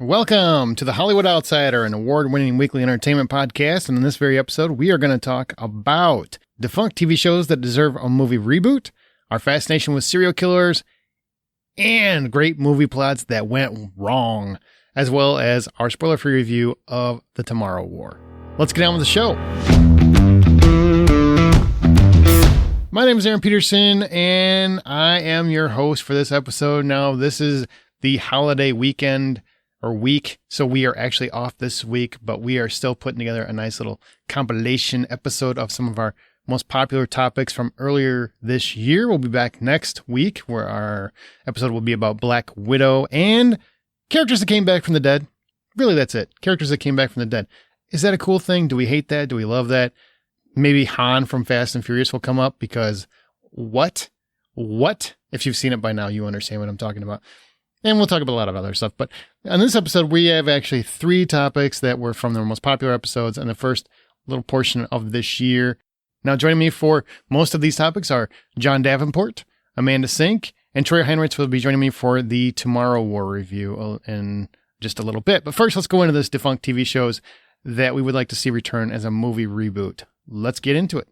Welcome to the Hollywood Outsider, an award-winning weekly entertainment podcast. And in this very episode, we are going to talk about defunct TV shows that deserve a movie reboot, our fascination with serial killers, and great movie plots that went wrong, as well as our spoiler-free review of the Tomorrow War. Let's get on with the show. My name is Aaron Peterson, and I am your host for this episode. Now, this is the holiday weekend or week, so we are actually off this week, but we are still putting together a nice little compilation episode of some of our most popular topics from earlier this year. We'll be back next week, where our episode will be about Black Widow and characters that came back from the dead. Really, that's it. Characters that came back from the dead. Is that a cool thing? Do we hate that? Do we love that? Maybe Han from Fast and Furious will come up because what? If you've seen it by now, you understand what I'm talking about. And we'll talk about a lot of other stuff. But on this episode, we have actually 3 topics that were from their most popular episodes in the first little portion of this year. Now, joining me for most of these topics are John Davenport, Amanda Sink, and Troy Heinrichs will be joining me for the Tomorrow War review in just a little bit. But first, let's go into this defunct TV shows that we would like to see return as a movie reboot. Let's get into it.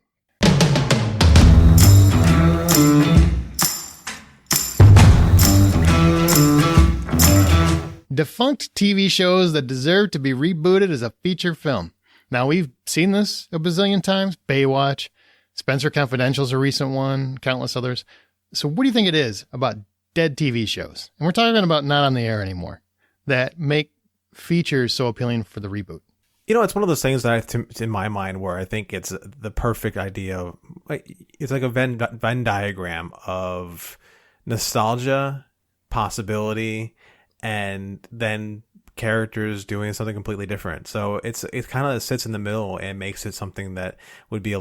Defunct TV shows that deserve to be rebooted as a feature film. Now, we've seen this a bazillion times. Baywatch, Spencer Confidential is a recent one, countless others. So what do you think it is about dead TV shows, and we're talking about not on the air anymore, that make features so appealing for the reboot? You know, it's one of those things that in my mind where I think it's the perfect idea. It's like a Venn diagram of nostalgia, possibility, and then characters doing something completely different. So it kind of sits in the middle and makes it something that would be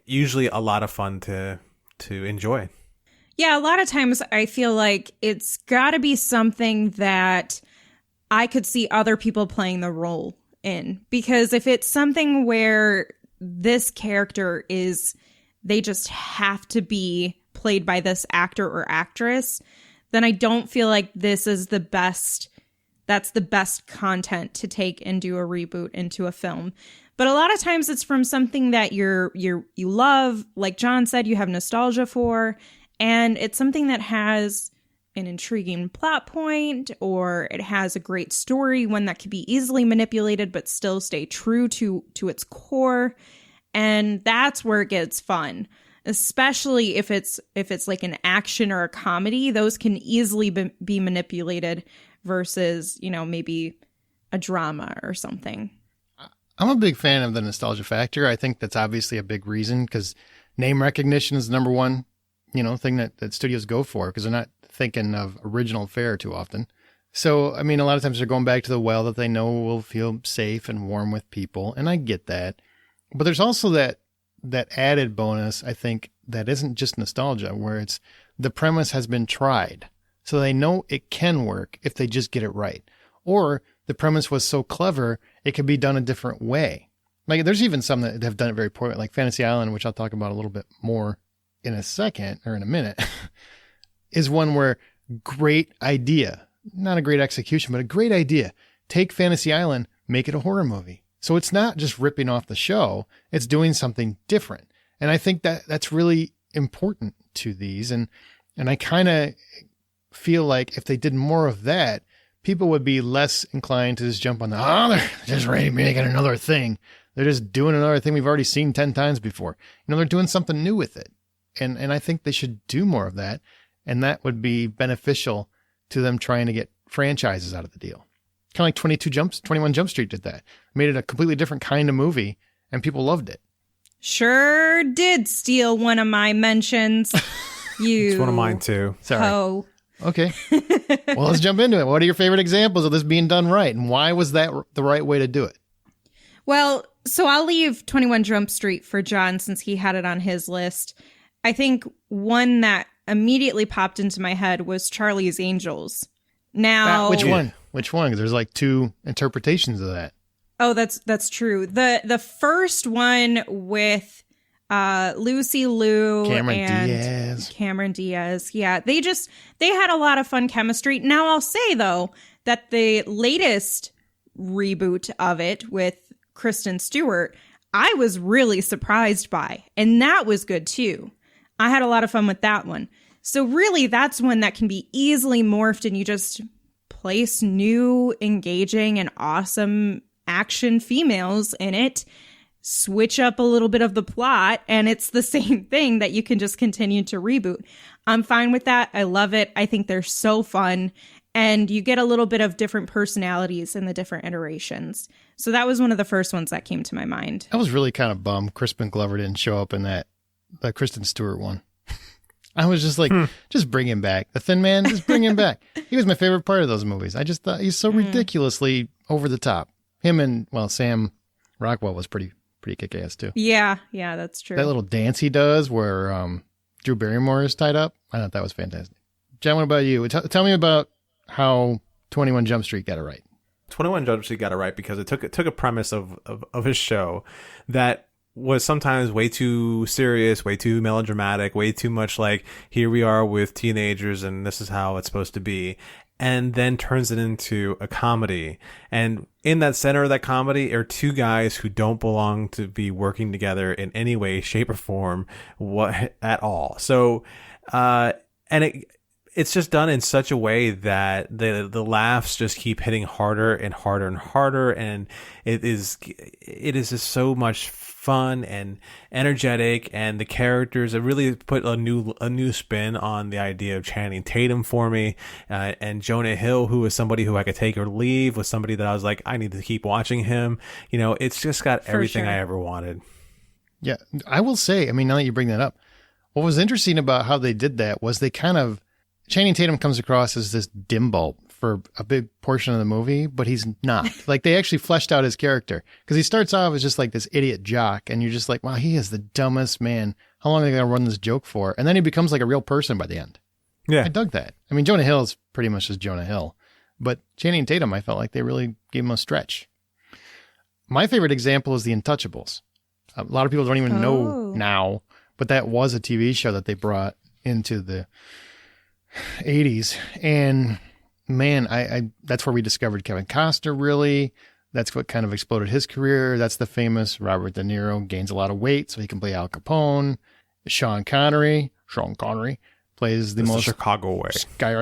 usually a lot of fun to enjoy. Yeah, a lot of times I feel like it's got to be something that I could see other people playing the role in. Because if it's something where this character they just have to be played by this actor or actress, then I don't feel like this is that's the best content to take and do a reboot into a film. But a lot of times it's from something that you love, like John said, you have nostalgia for, and it's something that has an intriguing plot point, or it has a great story, one that can be easily manipulated but still stay true to its core. And that's where it gets fun. Especially if it's like an action or a comedy, those can easily be manipulated versus, maybe a drama or something. I'm a big fan of the nostalgia factor. I think that's obviously a big reason, because name recognition is the number one, thing that studios go for, because they're not thinking of original fare too often. So, I mean, a lot of times they're going back to the well that they know will feel safe and warm with people, and I get that. But there's also that added bonus, I think, that isn't just nostalgia, where it's the premise has been tried. So they know it can work if they just get it right. Or the premise was so clever, it could be done a different way. Like, there's even some that have done it very poorly, like Fantasy Island, which I'll talk about a little bit more in a second or in a minute, is one where great idea, not a great execution, but a great idea. Take Fantasy Island, make it a horror movie. So it's not just ripping off the show, it's doing something different. And I think that's really important to these. And I kind of feel like if they did more of that, people would be less inclined to just jump on they're just ready to make it another thing. They're just doing another thing we've already seen 10 times before. They're doing something new with it. And I think they should do more of that. And that would be beneficial to them trying to get franchises out of the deal. Kind of like 21 Jump Street did that. Made it a completely different kind of movie, and people loved it. Sure did steal one of my mentions. It's one of mine too. Sorry. Oh. Okay. Well, let's jump into it. What are your favorite examples of this being done right? And why was that the right way to do it? Well, so I'll leave 21 Jump Street for John since he had it on his list. I think one that immediately popped into my head was Charlie's Angels. Now, which one? Because there's like 2 interpretations of that. Oh, that's true. The first one with Lucy Liu and Cameron Diaz. Yeah, they had a lot of fun chemistry. Now I'll say though, that the latest reboot of it with Kristen Stewart, I was really surprised by. And that was good too. I had a lot of fun with that one. So really, that's one that can be easily morphed and you just place new, engaging, and awesome action females in it, switch up a little bit of the plot, and it's the same thing that you can just continue to reboot. I'm fine with that. I love it. I think they're so fun. And you get a little bit of different personalities in the different iterations. So that was one of the first ones that came to my mind. I was really kind of bummed Crispin Glover didn't show up in that Kristen Stewart one. I was just like, just bring him back. The Thin Man, just bring him back. He was my favorite part of those movies. I just thought he's so ridiculously over the top. Him and, well, Sam Rockwell was pretty kick-ass too. Yeah, that's true. That little dance he does where Drew Barrymore is tied up, I thought that was fantastic. Jen, what about you? Tell me about how 21 Jump Street got it right. 21 Jump Street got it right because it took a premise of his show that was sometimes way too serious, way too melodramatic, way too much like, here we are with teenagers and this is how it's supposed to be, and then turns it into a comedy. And in that center of that comedy are two guys who don't belong to be working together in any way, shape, or form at all. So, it's just done in such a way that the laughs just keep hitting harder and harder and harder, and it is just so much fun and energetic, and the characters have really put a new spin on the idea of Channing Tatum for me, and Jonah Hill, who is somebody who I could take or leave, was somebody that I was like, I need to keep watching him. You know, it's just got everything I ever wanted. Yeah, I will say, I mean, now that you bring that up, what was interesting about how they did that was Channing Tatum comes across as this dim bulb for a big portion of the movie, but he's not. Like, they actually fleshed out his character because he starts off as just like this idiot jock, and you're just like, wow, he is the dumbest man. How long are they going to run this joke for? And then he becomes like a real person by the end. Yeah. I dug that. I mean, Jonah Hill is pretty much just Jonah Hill, but Channing Tatum, I felt like they really gave him a stretch. My favorite example is The Untouchables. A lot of people don't even know now, but that was a TV show that they brought into the 80s, and man, I that's where we discovered Kevin Costner. Really, that's what kind of exploded his career. That's the famous Robert De Niro gains a lot of weight so he can play Al Capone. Sean Connery plays the most Chicago way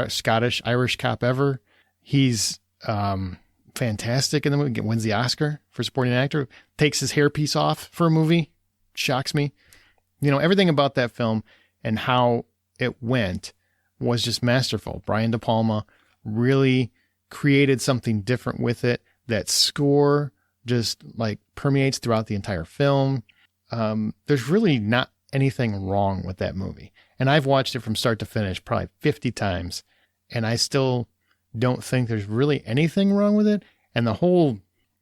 Scottish Irish cop ever. He's fantastic in the movie. Wins the Oscar for supporting actor. Takes his hairpiece off for a movie. Shocks me. You know, everything about that film and how it went was just masterful. Brian De Palma really created something different with it. That score just like permeates throughout the entire film. There's really not anything wrong with that movie. And I've watched it from start to finish probably 50 times, and I still don't think there's really anything wrong with it. And the whole,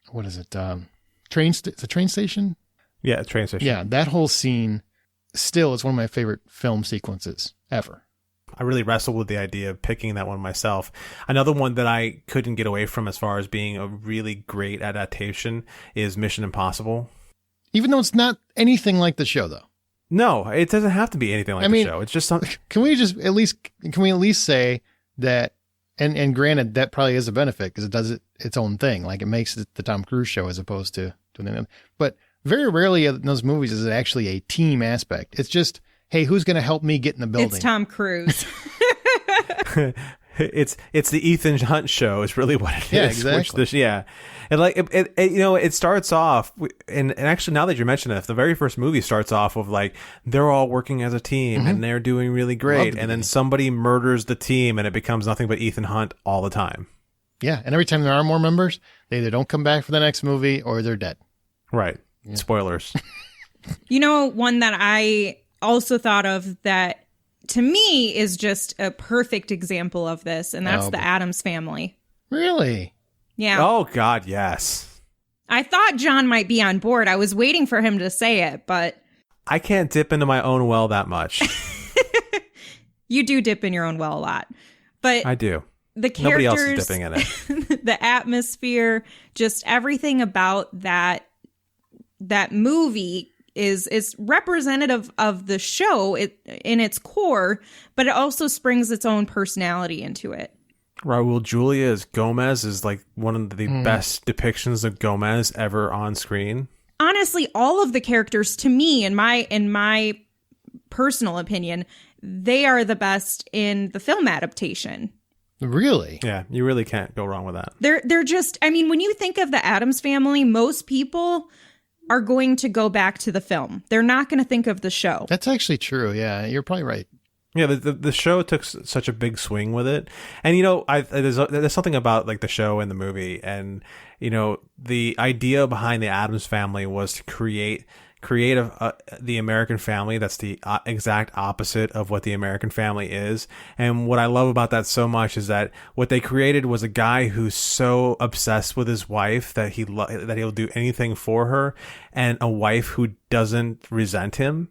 what is it? The train station? Yeah, train station. Yeah, that whole scene still is one of my favorite film sequences ever. I really wrestled with the idea of picking that one myself. Another one that I couldn't get away from as far as being a really great adaptation is Mission Impossible. Even though it's not anything like the show, though. No, it doesn't have to be anything like the show. It's just something. Can we at least say that, and granted, that probably is a benefit because it does its own thing. Like, it makes it the Tom Cruise show as opposed to anything else. But very rarely in those movies is it actually a team aspect. It's just, hey, who's going to help me get in the building? It's Tom Cruise. It's the Ethan Hunt show is really what it is. Yeah, exactly. And like it you know, it starts off and actually now that you mention it, the very first movie starts off with like they're all working as a team and they're doing really great, and then somebody murders the team and it becomes nothing but Ethan Hunt all the time. Yeah, and every time there are more members, they either don't come back for the next movie or they're dead. Right. Yeah. Spoilers. You know, one that I also thought of that to me is just a perfect example of this, and that's the Addams Family. Really? Yeah. Oh, God, yes. I thought John might be on board. I was waiting for him to say it, but... I can't dip into my own well that much. You do dip in your own well a lot. But I do. The characters... Nobody else is dipping in it. The atmosphere, just everything about that movie is representative of the show in its core, but it also springs its own personality into it. Raul Julia as Gomez is like one of the best depictions of Gomez ever on screen. Honestly, all of the characters, to me, in my personal opinion, they are the best in the film adaptation. Really? Yeah, you really can't go wrong with that. They're just, I mean, when you think of the Addams Family, most people are going to go back to the film. They're not going to think of the show. That's actually true. Yeah, you're probably right. Yeah, the show took such a big swing with it, and you know, there's something about like the show and the movie, and you know, the idea behind the Addams Family was to create the American family that's the exact opposite of what the American family is. And what I love about that so much is that what they created was a guy who's so obsessed with his wife that he'll do anything for her, and a wife who doesn't resent him.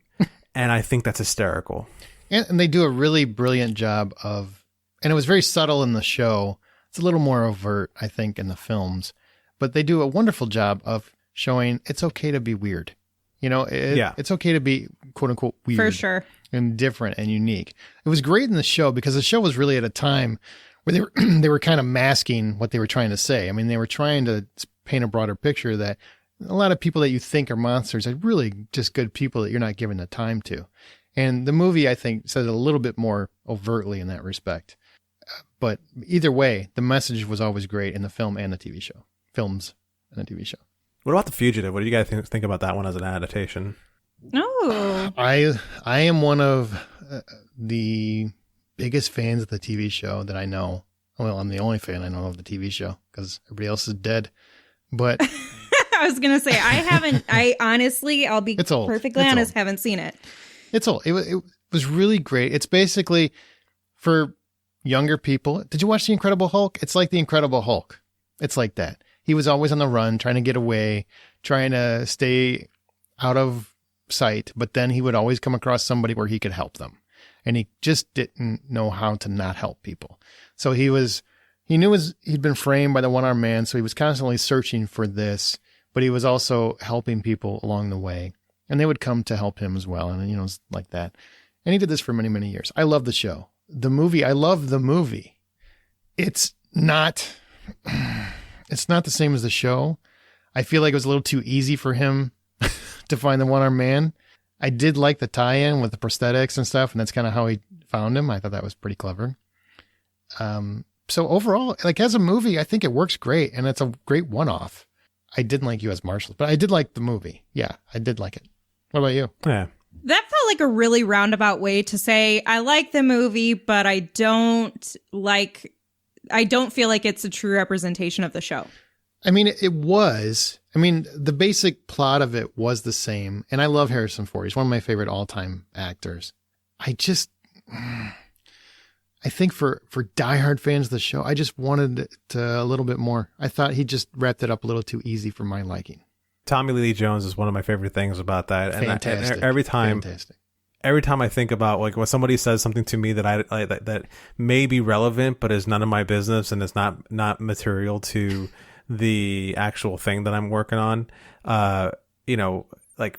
And I think that's hysterical. And they do a really brilliant job of, and it was very subtle in the show. It's a little more overt, I think, in the films, but they do a wonderful job of showing it's okay to be weird. You know, it's okay to be quote unquote weird. For sure. And different and unique. It was great in the show because the show was really at a time where they were kind of masking what they were trying to say. I mean, they were trying to paint a broader picture that a lot of people that you think are monsters are really just good people that you're not giving the time to. And the movie, I think, said it a little bit more overtly in that respect. But either way, the message was always great in the film and the TV show. Films and the TV show. What about The Fugitive? What do you guys think about that one as an adaptation? Oh. I am one of the biggest fans of the TV show that I know. Well, I'm the only fan I know of the TV show because everybody else is dead. But I was going to say, I honestly, I'll be perfectly honest, haven't seen it. It's old. It was really great. It's basically for younger people. Did you watch The Incredible Hulk? It's like The Incredible Hulk. It's like that. He was always on the run, trying to get away, trying to stay out of sight. But then he would always come across somebody where he could help them. And he just didn't know how to not help people. So he knew he'd been framed by the one-armed man. So he was constantly searching for this, but he was also helping people along the way. And they would come to help him as well. And, you know, it's like that. And he did this for many, many years. I love the show. The movie, I love the movie. It's not the same as the show. I feel like it was a little too easy for him to find the one-armed man. I did like the tie-in with the prosthetics and stuff. And that's kind of how he found him. I thought that was pretty clever. So overall, like as a movie, I think it works great. And it's a great one-off. I didn't like U.S. Marshals, but I did like the movie. Yeah, I did like it. What about you? Yeah. That felt like a really roundabout way to say, I like the movie, but I don't feel like it's a true representation of the show. I mean, it was. I mean, the basic plot of it was the same. And I love Harrison Ford. He's one of my favorite all-time actors. I think for diehard fans of the show, I just wanted it a little bit more. I thought he just wrapped it up a little too easy for my liking. Tommy Lee Jones is one of my favorite things about that. Fantastic. And every time I think about like when somebody says something to me that that may be relevant, but is none of my business and it's not material to the actual thing that I'm working on, you know, like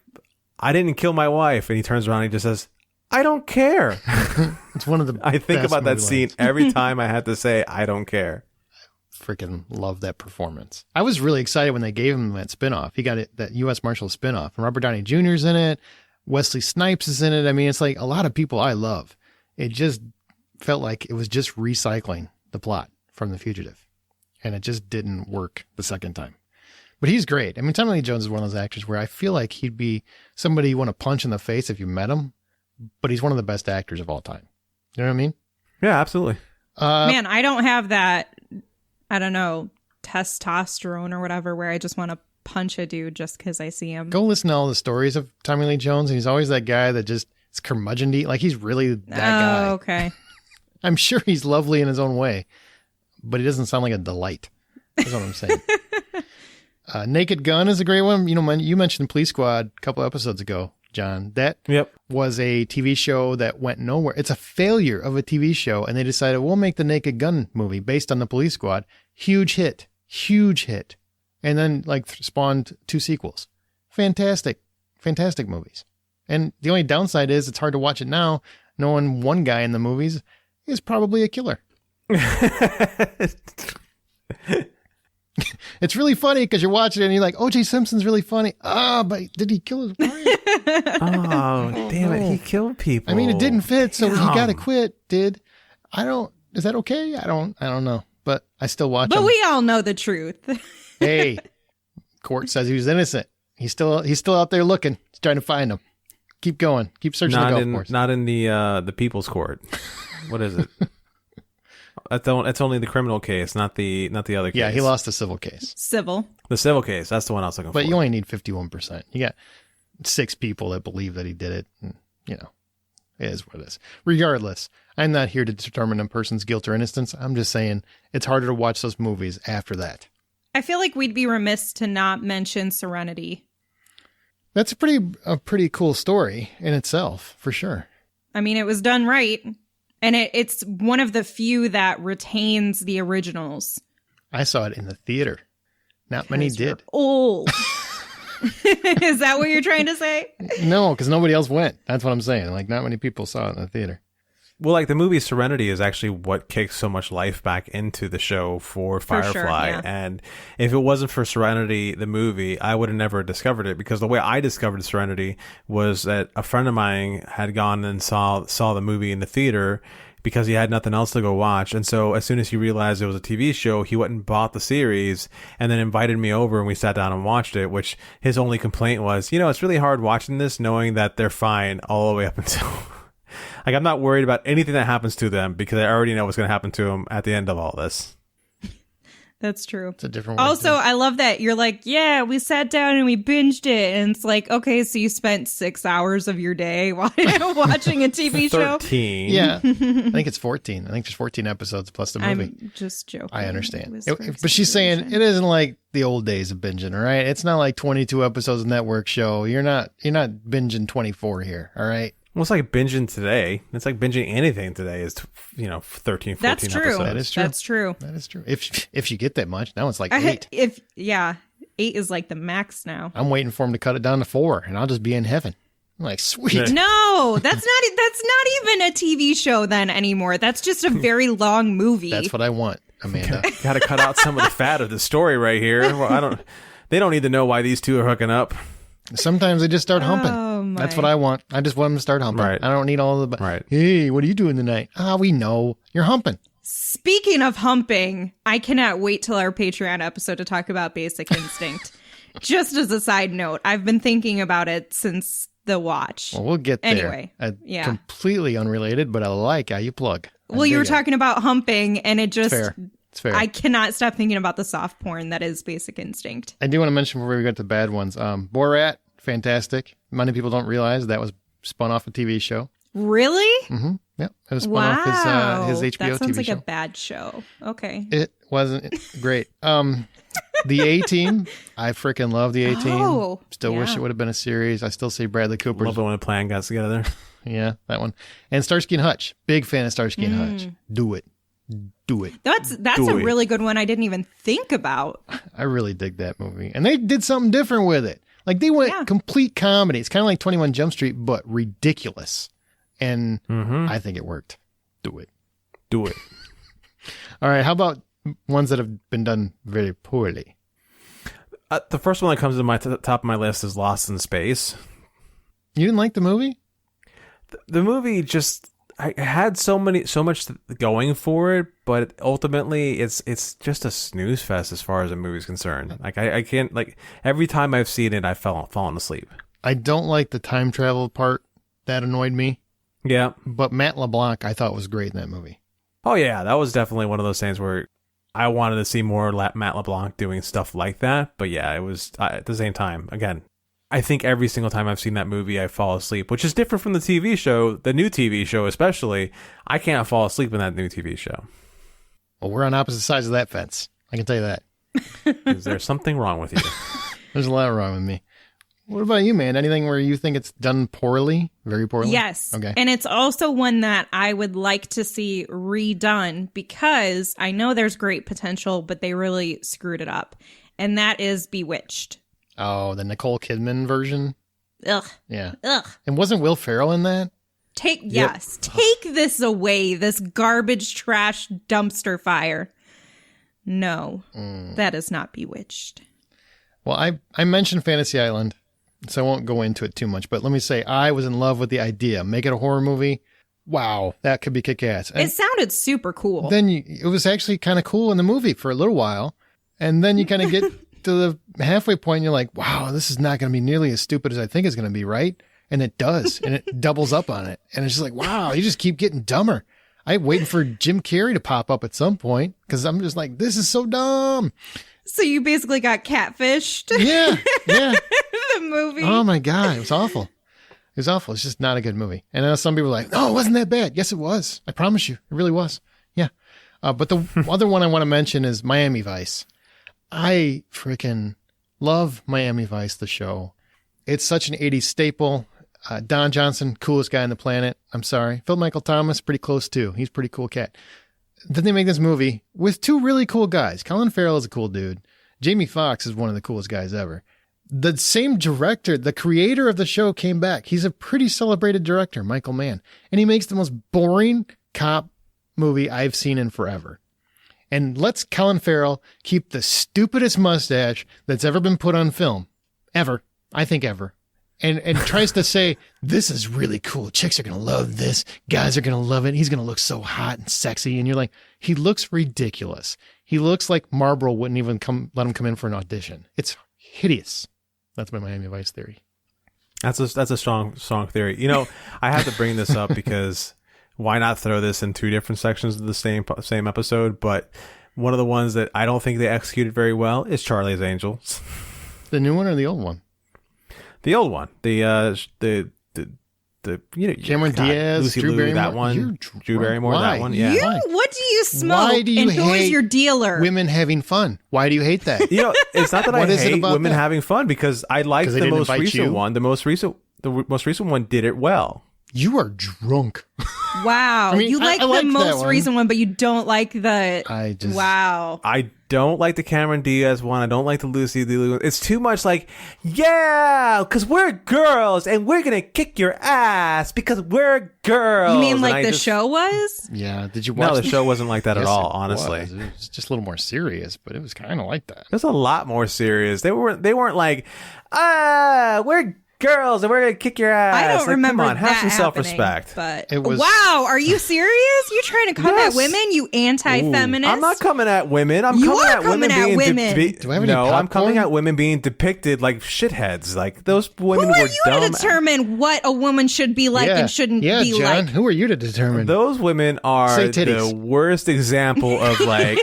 I didn't kill my wife, and he turns around and he just says, I don't care. It's one of the I think about that scene every time I had to say, I don't care. Freaking love that performance. I was really excited when they gave him that spinoff. He got that U.S. Marshal spinoff, and Robert Downey Jr.'s in it. Wesley Snipes is in it. I mean, it's like a lot of people I love. It just felt like it was just recycling the plot from The Fugitive, and it just didn't work the second time. But he's great. I mean, Tommy Lee Jones is one of those actors where I feel like he'd be somebody you want to punch in the face if you met him, but he's one of the best actors of all time. You know what I mean? Yeah, absolutely. Man, I don't have that, I don't know, testosterone or whatever, where I just want to punch a dude just because I see him. Go listen to all the stories of Tommy Lee Jones. And he's always that guy that just is curmudgeon-y. Like he's really that guy. Oh, okay. I'm sure he's lovely in his own way, but he doesn't sound like a delight. That's what I'm saying. Naked Gun is a great one. You know, you mentioned Police Squad a couple episodes ago, John. That was a TV show that went nowhere. It's a failure of a TV show, and they decided we'll make the Naked Gun movie based on the Police Squad. Huge hit. And then spawned 2 sequels. Fantastic movies. And the only downside is it's hard to watch it now, knowing one guy in the movies is probably a killer. It's really funny because you're watching it and you're like, O.J. Simpson's really funny. But did he kill his wife? Oh, damn it. He killed people. I mean, it didn't fit, so he Damn. got to quit, is that okay? I don't know. But I still watch him. But we all know the truth. Hey, court says he was innocent. He's still out there looking. He's trying to find him. Keep going. Keep searching the golf course. Not in the People's Court. What is it? It's only the criminal case, not the other case. Yeah, he lost the civil case. The civil case. That's the one I was looking for. But you only need 51%. You got 6 people that believe that he did it. And, it is what it is. Regardless, I'm not here to determine a person's guilt or innocence. I'm just saying it's harder to watch those movies after that. I feel like we'd be remiss to not mention Serenity. That's a pretty cool story in itself, for sure. I mean, it was done right. And it's one of the few that retains the originals. I saw it in the theater. Not many did. Old. Is that what you're trying to say? No, because nobody else went. That's what I'm saying. Like, not many people saw it in the theater. Well, like the movie Serenity is actually what kicks so much life back into the show for Firefly. Sure, yeah. And if it wasn't for Serenity, the movie, I would have never discovered it, because the way I discovered Serenity was that a friend of mine had gone and saw the movie in the theater because he had nothing else to go watch. And so as soon as he realized it was a TV show, he went and bought the series and then invited me over and we sat down and watched it, which his only complaint was, it's really hard watching this knowing that they're fine all the way up until... Like, I'm not worried about anything that happens to them because I already know what's going to happen to them at the end of all this. That's true. It's a different way. Also, I love that you're like, yeah, we sat down and we binged it. And it's like, okay, so you spent 6 hours of your day watching a TV show? 13. Yeah. I think it's 14. I think there's 14 episodes plus the movie. I'm just joking. I understand. It But she's saying it isn't like the old days of binging, all right? It's not like 22 episodes of network show. You're not binging 24 here, all right? Well, it's like binging today. It's like binging anything today is, 13, 14 That's true. episodes. That is true. That's true. That is true. If you get that much, now it's like 8. 8 is like the max now. I'm waiting for him to cut it down to 4, and I'll just be in heaven. I'm like, sweet. Yeah. No, that's not even a TV show then anymore. That's just a very long movie. That's what I want, Amanda. Got to cut out some of the fat of the story right here. Well, they don't need to know why these two are hooking up. Sometimes they just start humping. Oh, my. That's what I want. I just want them to start humping. Right. I don't need all the... Right. Hey, what are you doing tonight? We know. You're humping. Speaking of humping, I cannot wait till our Patreon episode to talk about Basic Instinct. Just as a side note, I've been thinking about it since the watch. Well, we'll get there. Anyway, yeah. Completely unrelated, but I like how you plug. Well, you were talking about humping, and it just... It's fair. I cannot stop thinking about the soft porn that is Basic Instinct. I do want to mention before we get to the bad ones. Borat, fantastic. Many people don't realize that was spun off a TV show. Really? Mm-hmm. Yep. It was spun off his HBO TV show. That sounds like a bad show. Okay. It wasn't great. The A-Team. I freaking love the A-Team. Oh, Still wish it would have been a series. I still see Bradley Cooper. Love it when a plan got together. Yeah, that one. And Starsky and Hutch. Big fan of Starsky and Hutch. Do it. That's a really good one I didn't even think about. I really dig that movie. And they did something different with it. Like, they went complete comedy. It's kind of like 21 Jump Street, but ridiculous. And I think it worked. Do it. All right, how about ones that have been done very poorly? The first one that comes to my top of my list is Lost in Space. You didn't like the movie? The movie just... I had so much going for it, but ultimately it's just a snooze fest as far as a movie's concerned. Like I can't, like, every time I've seen it, I've fallen asleep. I don't like the time travel part. That annoyed me. Yeah. But Matt LeBlanc I thought was great in that movie. Oh yeah, that was definitely one of those things where I wanted to see more Matt LeBlanc doing stuff like that. But yeah, it was at the same time, again, I think every single time I've seen that movie, I fall asleep, which is different from the TV show, the new TV show especially. I can't fall asleep in that new TV show. Well, we're on opposite sides of that fence. I can tell you that. Is there something wrong with you? There's a lot wrong with me. What about you, man? Anything where you think it's done poorly? Very poorly? Yes. Okay. And it's also one that I would like to see redone because I know there's great potential, but they really screwed it up. And that is Bewitched. Oh, the Nicole Kidman version? Ugh. Yeah. Ugh. And wasn't Will Ferrell in that? Take this away, this garbage trash dumpster fire. No, that is not Bewitched. Well, I mentioned Fantasy Island, so I won't go into it too much, but let me say I was in love with the idea. Make it a horror movie. Wow, that could be kick-ass. And it sounded super cool. then it was actually kind of cool in the movie for a little while, and then you kind of get to the halfway point and you're like, wow, this is not going to be nearly as stupid as I think it's going to be, right? And it does, and it doubles up on it. And it's just like, wow, you just keep getting dumber. I'm waiting for Jim Carrey to pop up at some point because I'm just like, this is so dumb. So you basically got catfished. Yeah. The movie. Oh my God, it was awful. It was awful. It's just not a good movie. And then some people were like, no, it wasn't that bad. Yes, it was. I promise you. It really was. Yeah. But the other one I want to mention is Miami Vice. I freaking love Miami Vice, the show. It's such an 80s staple. Don Johnson, coolest guy on the planet. I'm sorry. Phil Michael Thomas, pretty close too. He's a pretty cool cat. Then they make this movie with two really cool guys. Colin Farrell is a cool dude. Jamie Foxx is one of the coolest guys ever. The same director, the creator of the show, came back. He's a pretty celebrated director, Michael Mann. And he makes the most boring cop movie I've seen in forever. And lets Colin Farrell keep the stupidest mustache that's ever been put on film. Ever. I think ever. And tries to say, this is really cool. Chicks are going to love this. Guys are going to love it. He's going to look so hot and sexy. And you're like, he looks ridiculous. He looks like Marlboro wouldn't even let him come in for an audition. It's hideous. That's my Miami Vice theory. That's a strong theory. You know, I have to bring this up because why not throw this in two different sections of the same episode? But one of the ones that I don't think they executed very well is Charlie's Angels. The new one or the old one? The old one, the Cameron Diaz, Lucy Drew Liu, Barrymore. that one, Drew Barrymore, Why? that one, yeah. What do you smoke? Why do you and who is hate your dealer? women having fun? Why do you hate that? You know, it's not that I What is it hate about women that? having fun because I liked 'Cause they the didn't most invite recent you? one. The most recent one did it well. You are drunk. Wow. I mean, you like I the liked that most one. recent one, but you don't like the... Wow. I don't like the Cameron Diaz one. I don't like the Lucy Liu one. It's too much like, yeah, because we're girls and we're going to kick your ass because we're girls. You mean And like the show was? Yeah. Did you watch? No, the show wasn't like that at Yes, all, it honestly. was. It was just a little more serious, but it was kind of like that. It was a lot more serious. They weren't like, we're girls and we're gonna kick your ass. I don't Like, remember come on, have that some happening, self-respect. But It was- wow, are you serious? You trying to come Yes. at women? You anti-feminist? I'm not coming at women. I'm You coming are at women coming at being women. Do I have any no, I'm coming popcorn? at women being depicted like shitheads. Like those women Who are were you dumb. to determine what a woman should be like and shouldn't yeah, be John, like? who are you to determine? Those women are Say titties. the worst example of like,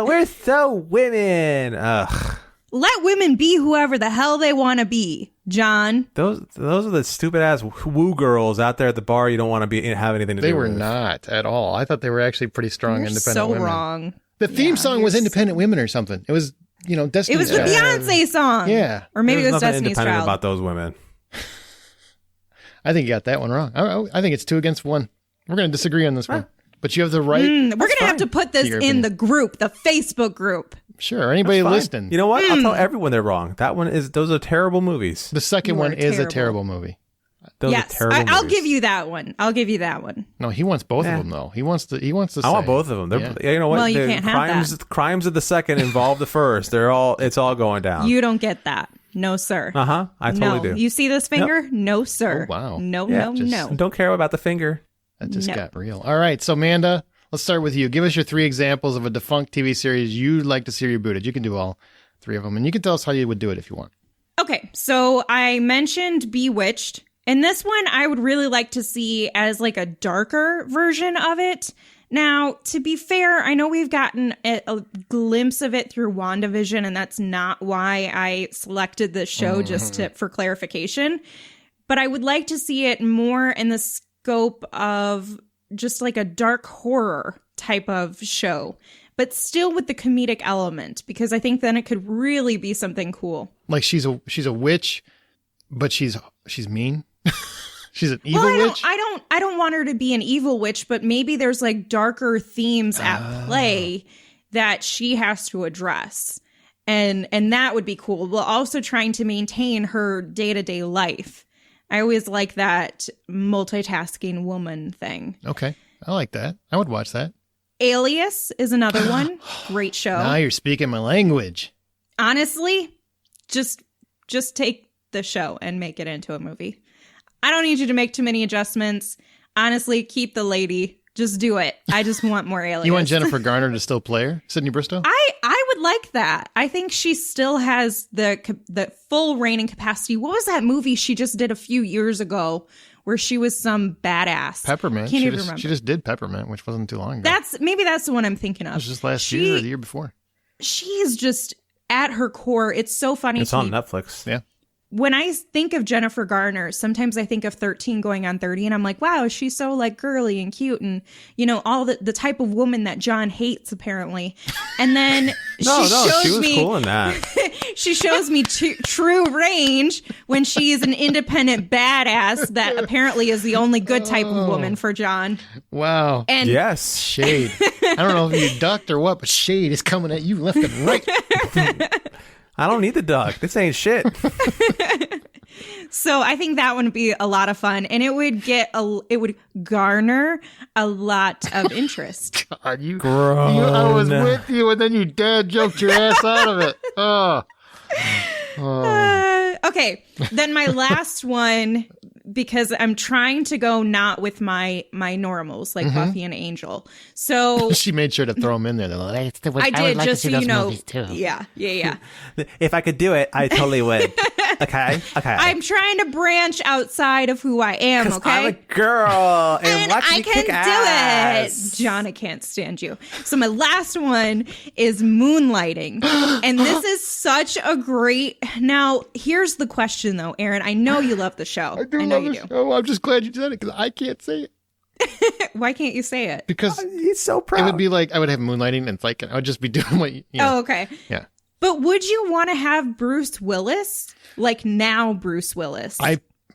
we're so women. Ugh. Let women be whoever the hell they want to be, John. Those are the stupid ass woo girls out there at the bar. You don't want to have anything to do They with. were not at all. I thought they were actually pretty strong, You're independent so women. wrong. The theme Yeah, song you're was so- Independent Women or something. It was, Destiny. It was the Child. Beyonce song. Yeah. Or maybe There's it was nothing Destiny's independent Child. about those women. I think you got that one wrong. I think it's 2 against 1. We're going to disagree on this one. But you have the right. We're going to have fine. to put this Your in opinion. the group, the Facebook group. Sure. Anybody Fine. listening. You know what? I'll tell everyone they're wrong. Those are terrible movies. The second You one are is a terrible. terrible movie. Those Yes, are terrible I'll movies. give you that one. I'll give you that one. No, he wants both Yeah. of them though. He wants to. I want both of them. They're, You know what? Well, you The can't have crimes of the second involve the first. It's all going down. You don't get that. No, sir. I totally no. do. You see this finger? No, sir. Oh, wow. No, Yeah, no. Don't care about the finger. That just No. got real. All right. So Amanda, let's start with you. Give us your 3 examples of a defunct TV series you'd like to see rebooted. You can do all 3 of them, and you can tell us how you would do it if you want. Okay, so I mentioned Bewitched. And this one I would really like to see as like a darker version of it. Now, to be fair, I know we've gotten a glimpse of it through WandaVision, and that's not why I selected this show, just for clarification. But I would like to see it more in the scope of just like a dark horror type of show, but still with the comedic element, because I think then it could really be something cool. Like she's a witch, but she's mean. She's an evil Well, witch. I don't want her to be an evil witch, but maybe there's like darker themes at play that she has to address. And that would be cool. While also trying to maintain her day-to-day life. I always like that multitasking woman thing. Okay. I like that. I would watch that. Alias is another one. Great show. Now you're speaking my language. Honestly, just take the show and make it into a movie. I don't need you to make too many adjustments. Honestly, keep the lady. Just do it. I just want more Alias. You want Jennifer Garner to still play her? Sydney Bristow? I would like that. I think she still has the full reign and capacity. What was that movie she just did a few years ago where she was some badass? Peppermint. Can't even remember. She just did Peppermint, which wasn't too long ago. Maybe that's the one I'm thinking of. It was just last year or the year before. She's just at her core. It's so funny. It's on Netflix. Yeah. When I think of Jennifer Garner, sometimes I think of 13 going on 30 and I'm like, wow, she's so like girly and cute and, you know, all the type of woman that John hates apparently. And then she was cool in that. She shows me true range when she is an independent badass that apparently is the only good type of woman for John. Wow. And yes. Shade. I don't know if you ducked or what, but shade is coming at you left and right. I don't need the duck. This ain't shit. So I think that would be a lot of fun, and it would garner a lot of interest. God, Grown. I was with you, and then you dad joked your ass out of it. Okay, then my last one, because I'm trying to go not with my normals like Buffy and Angel. So She made sure to throw them in there. I did, just so you know. Yeah. If I could do it, I totally would. Okay. I'm trying to branch outside of who I am. Okay, I'm a girl and watch I me can kick do ass. it. John, I can't stand you. So my last one is moonlighting, and this is such a great. Now here's the question, though, Aaron. I know you love the show. I know you do. Oh, I'm just glad you said it because I can't say it. Why can't you say it? Because He's so proud. it would be like I would have moonlighting and like I would just be doing what you know. Oh, okay. Yeah. But would you want to have Bruce Willis? Like now Bruce Willis?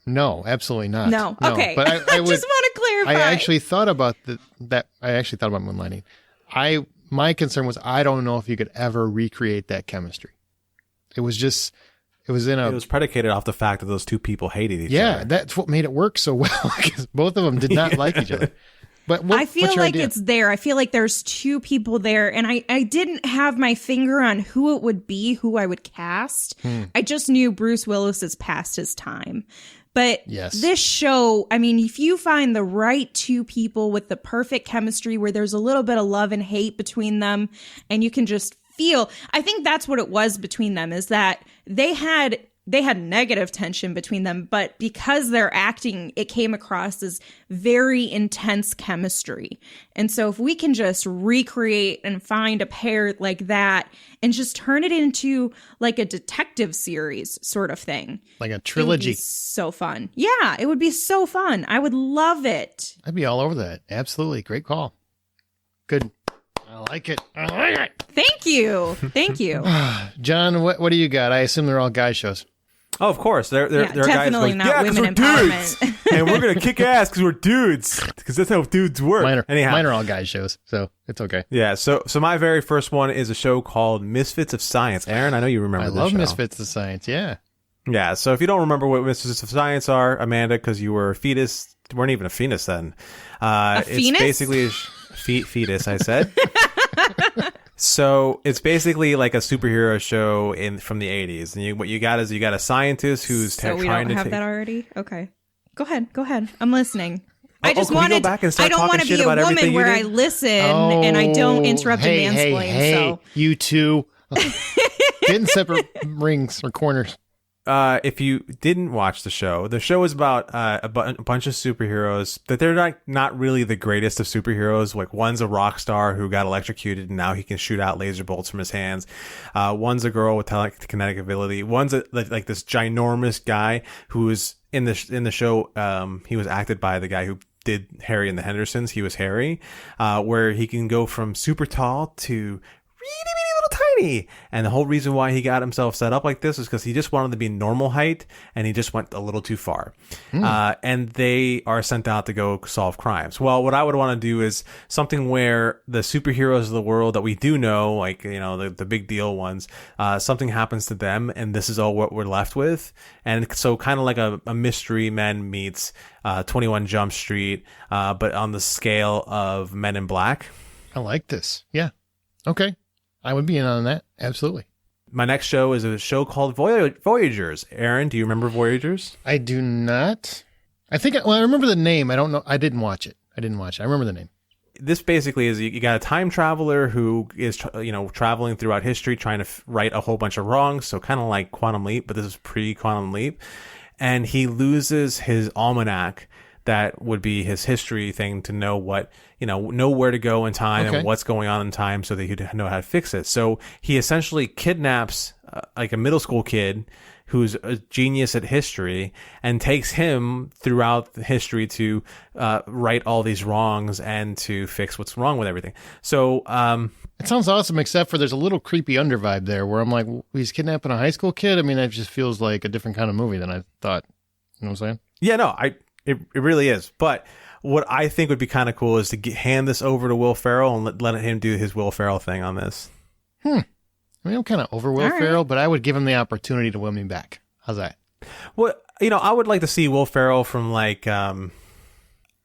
No, absolutely not. No. Okay. But I would, just want to clarify. I actually thought about that. I actually thought about moonlighting. My concern was I don't know if you could ever recreate that chemistry. It was predicated off the fact that those two people hated each other. Yeah, that's what made it work so well because both of them did not like each other. But I feel what's your like idea? it's there. I feel like there's two people there, and I didn't have my finger on who it would be, who I would cast. I just knew Bruce Willis is past his time. But Yes. This show, I mean, if you find the right two people with the perfect chemistry where there's a little bit of love and hate between them, and you can just feel, I think that's what it was between them, is that they had negative tension between them, but because they're acting, it came across as very intense chemistry. And so if we can just recreate and find a pair like that and just turn it into like a detective series sort of thing. Like a It would trilogy. be so fun. Yeah, it would be so fun. I would love it. I'd be all over that. Absolutely. Great call. Good. I like it. Thank you. Thank you. John, what do you got? I assume they're all guy shows. Oh, of course. There are guys definitely going, not yeah, 'cause women we're dudes. empowerment. And we're going to kick ass because we're dudes. Because that's how dudes work. Mine are all guy shows, so it's okay. Yeah, so my very first one is a show called Misfits of Science. Aaron, I know you remember I this love show. Misfits of Science, yeah. Yeah, so if you don't remember what Misfits of Science are, Amanda, because you were a fetus, weren't even a fetus then. A it's phoenix? basically fetus, I said. So it's basically like a superhero show from the 80s. And what you got a scientist who's So we trying don't to have take... that already? Okay. Go ahead. I'm listening. I Oh, just can we go wanted. back and start I don't talking want to shit be a about woman everything you where did? I listen and I don't interrupt and mansplain. Hey, So you two. Get in separate rings or corners. If you didn't watch the show is about a bunch of superheroes that they're not really the greatest of superheroes. Like one's a rock star who got electrocuted and now he can shoot out laser bolts from his hands. One's a girl with telekinetic ability. One's like this ginormous guy who is in the show. He was acted by the guy who did Harry and the Hendersons. He was Harry, where he can go from super tall to really, really little tiny. And the whole reason why he got himself set up like this is because he just wanted to be normal height, and he just went a little too far. And they are sent out to go solve crimes. Well, what I would want to do is something where the superheroes of the world that we do know, like, you know, the big deal ones, something happens to them, and this is all what we're left with. And so kind of like a Mystery Men meets 21 Jump Street, but on the scale of Men in Black. I like this. Yeah. Okay. I would be in on that. Absolutely. My next show is a show called Voyagers. Aaron, do you remember Voyagers? I do not. I remember the name. I don't know. I didn't watch it. I remember the name. This basically is you got a time traveler who is, traveling throughout history trying to right a whole bunch of wrongs. So kind of like Quantum Leap, but this is pre-Quantum Leap. And he loses his almanac. That would be his history thing to know know where to go in time and what's going on in time so that he'd know how to fix it. So he essentially kidnaps like a middle school kid who's a genius at history and takes him throughout history to right all these wrongs and to fix what's wrong with everything. So it sounds awesome, except for there's a little creepy undervibe there where I'm like, he's kidnapping a high school kid? I mean, that just feels like a different kind of movie than I thought. You know what I'm saying? Yeah, no, It really is. But what I think would be kind of cool is to hand this over to Will Ferrell and let him do his Will Ferrell thing on this. I mean, I'm kind of over Will Ferrell, but I would give him the opportunity to win me back. How's that? Well, I would like to see Will Ferrell from like, and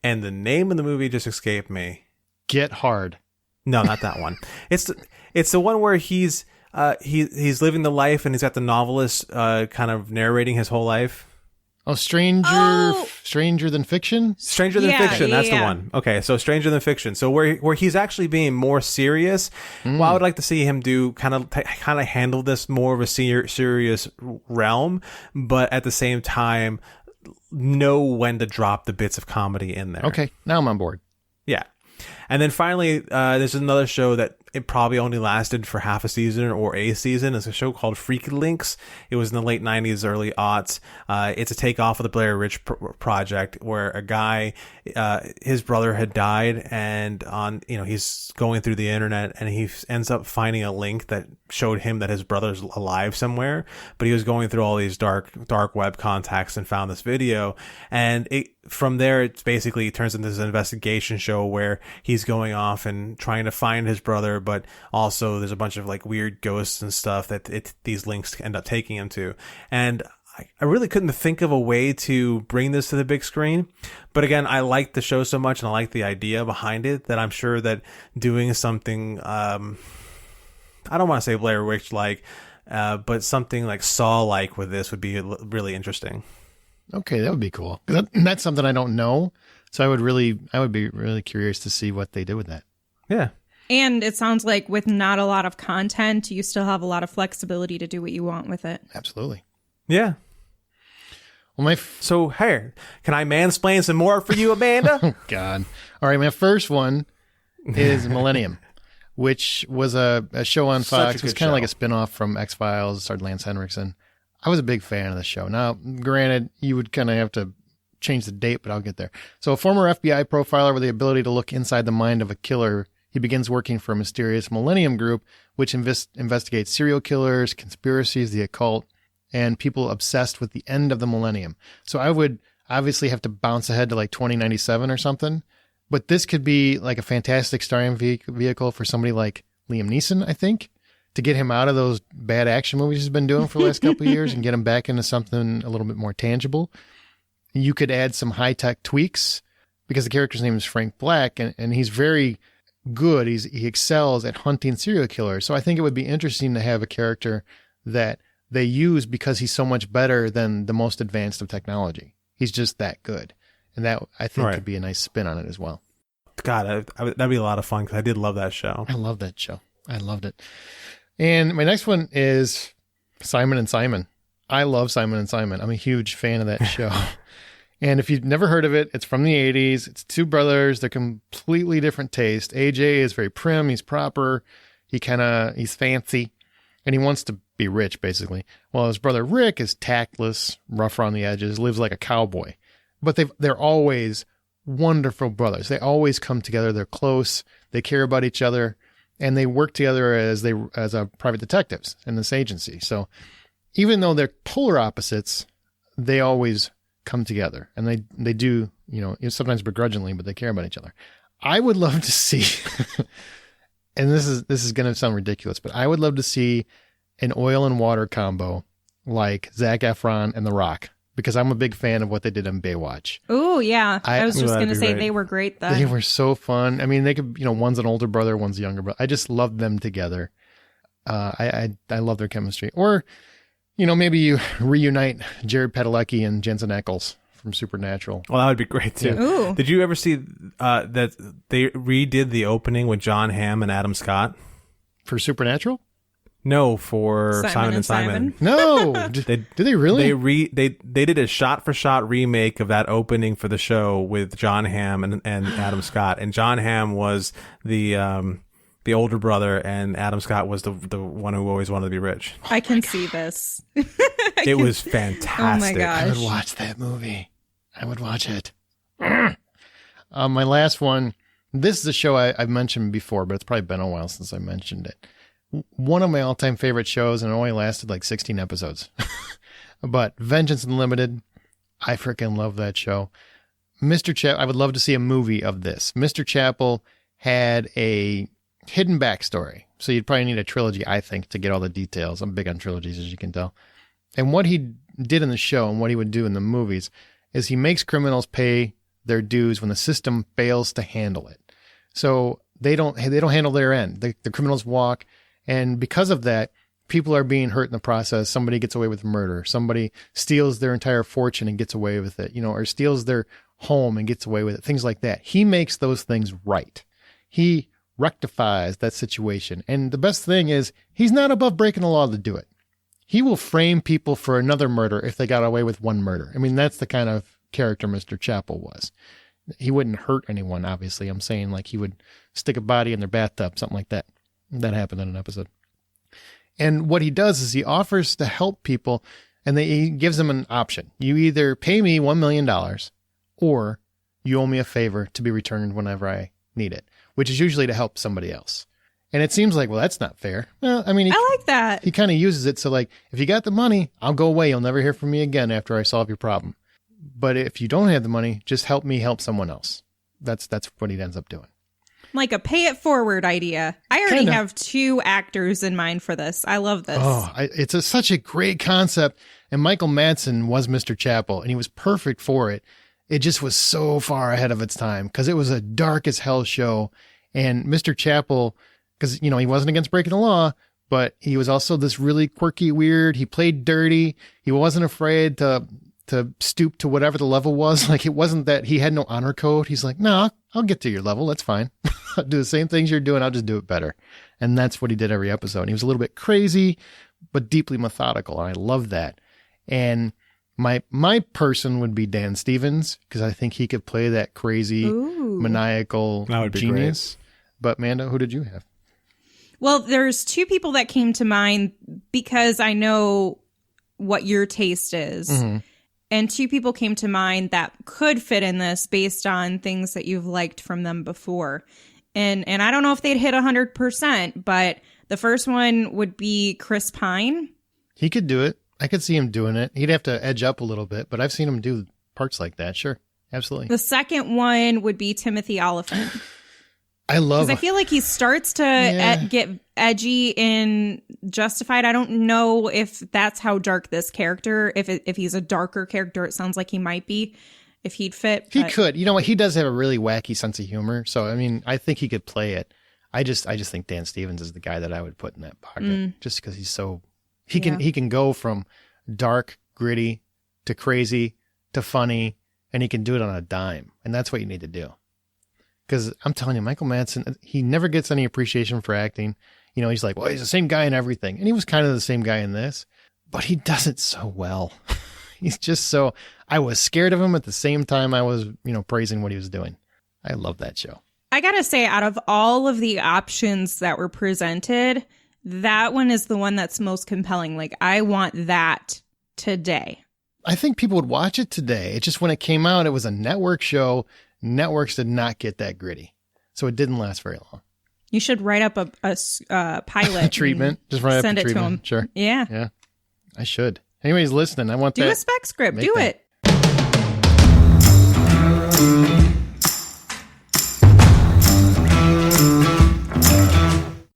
the name of the movie just escaped me. Get Hard. No, not that one. It's the one where he's living the life and he's got the novelist kind of narrating his whole life. Oh, Stranger Than Fiction? Stranger Than Fiction, that's the one. Okay, so Stranger Than Fiction. So where he's actually being more serious, well, I would like to see him do kind of handle this more of a serious realm, but at the same time know when to drop the bits of comedy in there. Okay, now I'm on board. Yeah. And then finally, there's another show that it probably only lasted for half a season or a season. It's a show called Freaky Links. It was in the late 90s, early aughts. It's a takeoff of the Blair Witch Project, where a guy, his brother had died, and he's going through the internet, and he ends up finding a link that showed him that his brother's alive somewhere. But he was going through all these dark web contacts and found this video, and from there, it basically turns into this investigation show where he's going off and trying to find his brother, but also there's a bunch of like weird ghosts and stuff that these links end up taking him to. And I really couldn't think of a way to bring this to the big screen. But again, I like the show so much and I like the idea behind it that I'm sure that doing something, I don't want to say Blair Witch-like, but something like Saw-like with this would be really interesting. Okay, that would be cool. That's something I don't know, so I would be really curious to see what they did with that. Yeah. And it sounds like with not a lot of content, you still have a lot of flexibility to do what you want with it. Absolutely. Yeah. Well, so here, can I mansplain some more for you, Amanda? Oh God! All right, my first one is Millennium, which was a show on Fox. It was kind of like a spinoff from X-Files. Starred Lance Henriksen. I was a big fan of the show. Now, granted, you would kind of have to change the date, but I'll get there. So a former FBI profiler with the ability to look inside the mind of a killer, he begins working for a mysterious Millennium group, which investigates serial killers, conspiracies, the occult, and people obsessed with the end of the millennium. So I would obviously have to bounce ahead to like 2097 or something, but this could be like a fantastic starring vehicle for somebody like Liam Neeson, I think, to get him out of those bad action movies he's been doing for the last couple of years and get him back into something a little bit more tangible. You could add some high-tech tweaks because the character's name is Frank Black, and he's very good. He excels at hunting serial killers. So I think it would be interesting to have a character that they use because he's so much better than the most advanced of technology. He's just that good. And that, I think, could be a nice spin on it as well. God, that'd be a lot of fun because I did love that show. I love that show. I loved it. And my next one is Simon and Simon. I love Simon and Simon. I'm a huge fan of that show. And if you've never heard of it, it's from the 80s. It's two brothers. They're completely different taste. AJ is very prim. He's proper. He's fancy. And he wants to be rich, basically. While his brother Rick is tactless, rough around the edges, lives like a cowboy. But they're always wonderful brothers. They always come together. They're close. They care about each other. and they work together as private detectives in this agency. So even though they're polar opposites, they always come together, and they do, sometimes begrudgingly, but they care about each other. I would love to see, and this is going to sound ridiculous, but I would love to see an oil and water combo like Zac Efron and The Rock, because I'm a big fan of what they did in Baywatch. Oh, yeah. I was just going to say great. they were great then. They were so fun. I mean, they could, one's an older brother, one's a younger brother. I just love them together. I love their chemistry. Or, maybe you reunite Jared Padalecki and Jensen Ackles from Supernatural. Well, that would be great too. Ooh. Did you ever see that they redid the opening with John Hamm and Adam Scott? For Supernatural? No, for Simon and Simon. No, did they really? They did a shot-for-shot remake of that opening for the show with John Hamm and Adam Scott, and John Hamm was the older brother, and Adam Scott was the one who always wanted to be rich. I can see this. It was fantastic. Oh my gosh. I would watch that movie. I would watch it. My last one. This is a show I've mentioned before, but it's probably been a while since I mentioned it. One of my all-time favorite shows, and it only lasted like 16 episodes. But Vengeance Unlimited, I freaking love that show. I would love to see a movie of this. Mr. Chapel had a hidden backstory, so you'd probably need a trilogy, I think, to get all the details. I'm big on trilogies, as you can tell. And what he did in the show and what he would do in the movies is he makes criminals pay their dues when the system fails to handle it. So they don't handle their end. The criminals walk. And because of that, people are being hurt in the process. Somebody gets away with murder. Somebody steals their entire fortune and gets away with it, or steals their home and gets away with it. Things like that. He makes those things right. He rectifies that situation. And the best thing is he's not above breaking the law to do it. He will frame people for another murder if they got away with one murder. I mean, that's the kind of character Mr. Chapel was. He wouldn't hurt anyone, obviously. I'm saying like he would stick a body in their bathtub, something like that. That happened in an episode. And what he does is he offers to help people, and he gives them an option. You either pay me $1 million or you owe me a favor to be returned whenever I need it, which is usually to help somebody else. And it seems like, well, that's not fair. Well, I mean, I like that. He kind of uses it. So like, if you got the money, I'll go away. You'll never hear from me again after I solve your problem. But if you don't have the money, just help me help someone else. That's what he ends up doing. Like a pay it forward idea. I already have 2 actors in mind for this. I love this. Oh, it's such a great concept. And Michael Madsen was Mr. Chapel, and he was perfect for it. It just was so far ahead of its time because it was a dark as hell show. And Mr. Chapel, because, he wasn't against breaking the law, but he was also this really quirky, weird. He played dirty. He wasn't afraid to stoop to whatever the level was. Like, it wasn't that he had no honor code. He's like, no, I'll get to your level. That's fine. I'll do the same things you're doing. I'll just do it better. And that's what he did every episode. And he was a little bit crazy, but deeply methodical. And I love that. And my person would be Dan Stevens, because I think he could play that crazy, maniacal genius. But Amanda, who did you have? Well, there's 2 people that came to mind because I know what your taste is. Mm-hmm. And 2 people came to mind that could fit in this based on things that you've liked from them before. And I don't know if they'd hit 100%, but the first one would be Chris Pine. He could do it. I could see him doing it. He'd have to edge up a little bit, but I've seen him do parts like that. Sure. Absolutely. The second one would be Timothy Oliphant. I love, because I feel like he starts to get edgy in Justified. I don't know if that's how dark this character, if he's a darker character, it sounds like he might be, if he'd fit. He could. You know what? He does have a really wacky sense of humor. So, I mean, I think he could play it. I just think Dan Stevens is the guy that I would put in that pocket, just because he's so, he can go from dark, gritty to crazy to funny, and he can do it on a dime. And that's what you need to do. Because I'm telling you, Michael Madsen, he never gets any appreciation for acting. He's like, well, he's the same guy in everything. And he was kind of the same guy in this, but he does it so well. He's just so, I was scared of him at the same time I was, praising what he was doing. I love that show. I got to say, out of all of the options that were presented, that one is the one that's most compelling. Like, I want that today. I think people would watch it today. It's just when it came out, it was a network show. Networks did not get that gritty. So it didn't last very long. You should write up a pilot treatment. Just write send up it a treatment. to him. Sure. Yeah. Yeah. I should. Anybody's listening, I want Do that. a spec script. Make Do that. it.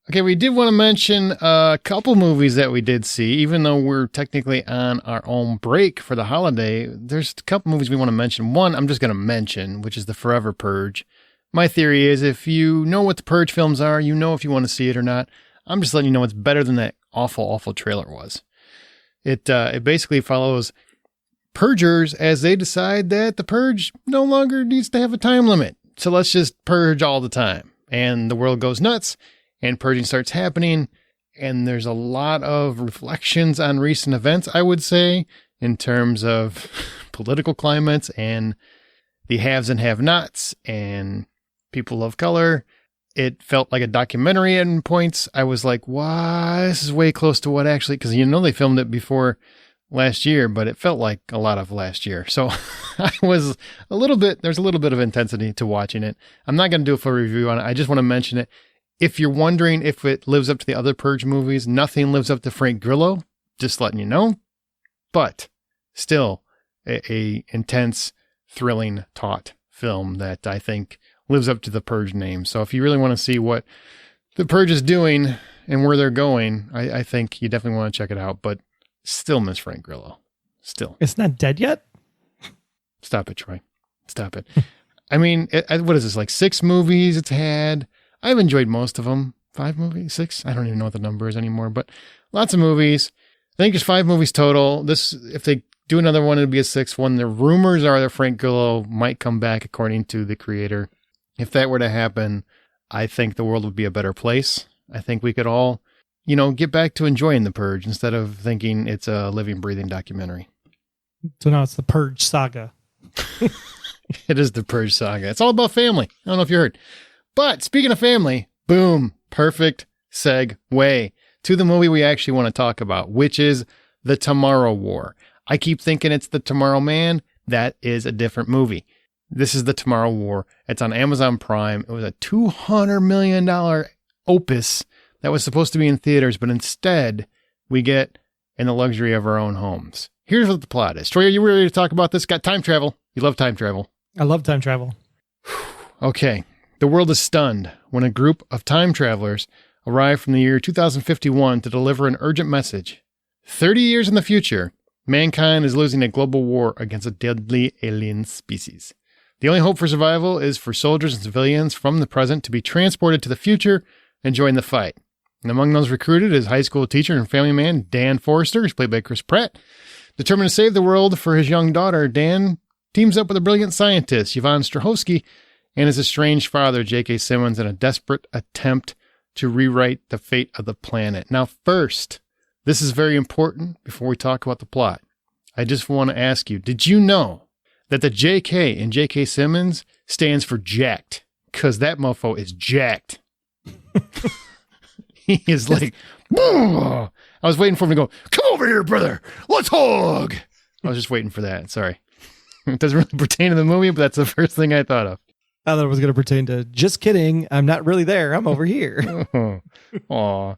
Okay, we did want to mention a couple movies that we did see, even though we're technically on our own break for the holiday. There's a couple movies we want to mention. One, I'm just going to mention, which is The Forever Purge. My theory is if you know what the Purge films are, you know if you want to see it or not. I'm just letting you know it's better than that awful, awful trailer was. It basically follows purgers as they decide that the purge no longer needs to have a time limit. So let's just purge all the time. And the world goes nuts. And purging starts happening, and there's a lot of reflections on recent events, I would say, in terms of political climates and the haves and have-nots and people of color. It felt like a documentary at points. I was like, wow, this is way close to what actually, because they filmed it before last year, but it felt like a lot of last year. So there's a little bit of intensity to watching it. I'm not going to do a full review on it. I just want to mention it. If you're wondering if it lives up to the other Purge movies, nothing lives up to Frank Grillo, just letting you know. But still, a intense, thrilling, taut film that I think lives up to the Purge name. So if you really want to see what the Purge is doing and where they're going, I think you definitely want to check it out. But still miss Frank Grillo. Still. It's not dead yet? Stop it, Troy. Stop it. I mean, what is this, like 6 movies it's had? I've enjoyed most of them. 5 movies? 6? I don't even know what the number is anymore, but lots of movies. I think there's 5 movies total. If they do another one, it'll be a 6th one. The rumors are that Frank Grillo might come back, according to the creator. If that were to happen, I think the world would be a better place. I think we could all, get back to enjoying The Purge instead of thinking it's a living, breathing documentary. So now it's the Purge saga. It is the Purge saga. It's all about family. I don't know if you heard. But speaking of family, boom, perfect segue to the movie we actually want to talk about, which is The Tomorrow War. I keep thinking it's The Tomorrow Man. That is a different movie. This is The Tomorrow War. It's on Amazon Prime. It was a $200 million opus that was supposed to be in theaters, but instead we get in the luxury of our own homes. Here's what the plot is. Troy, are you ready to talk about this? Got time travel. You love time travel. I love time travel. Okay. The world is stunned when a group of time travelers arrive from the year 2051 to deliver an urgent message. 30 years in the future, mankind is losing a global war against a deadly alien species. The only hope for survival is for soldiers and civilians from the present to be transported to the future and join the fight. And among those recruited is high school teacher and family man Dan Forrester, who's played by Chris Pratt. Determined to save the world for his young daughter, Dan teams up with a brilliant scientist, Yvonne Strahovski, and his estranged father, J.K. Simmons, in a desperate attempt to rewrite the fate of the planet. Now, first, this is very important before we talk about the plot. I just want to ask you, did you know that the J.K. in J.K. Simmons stands for jacked? Because that mofo is jacked. He is like, I was waiting for him to go, come over here, brother. Let's hug. I was just waiting for that. Sorry. It doesn't really pertain to the movie, but that's the first thing I thought of. I thought it was going to pertain to, just kidding, I'm not really there. I'm over here. Aw.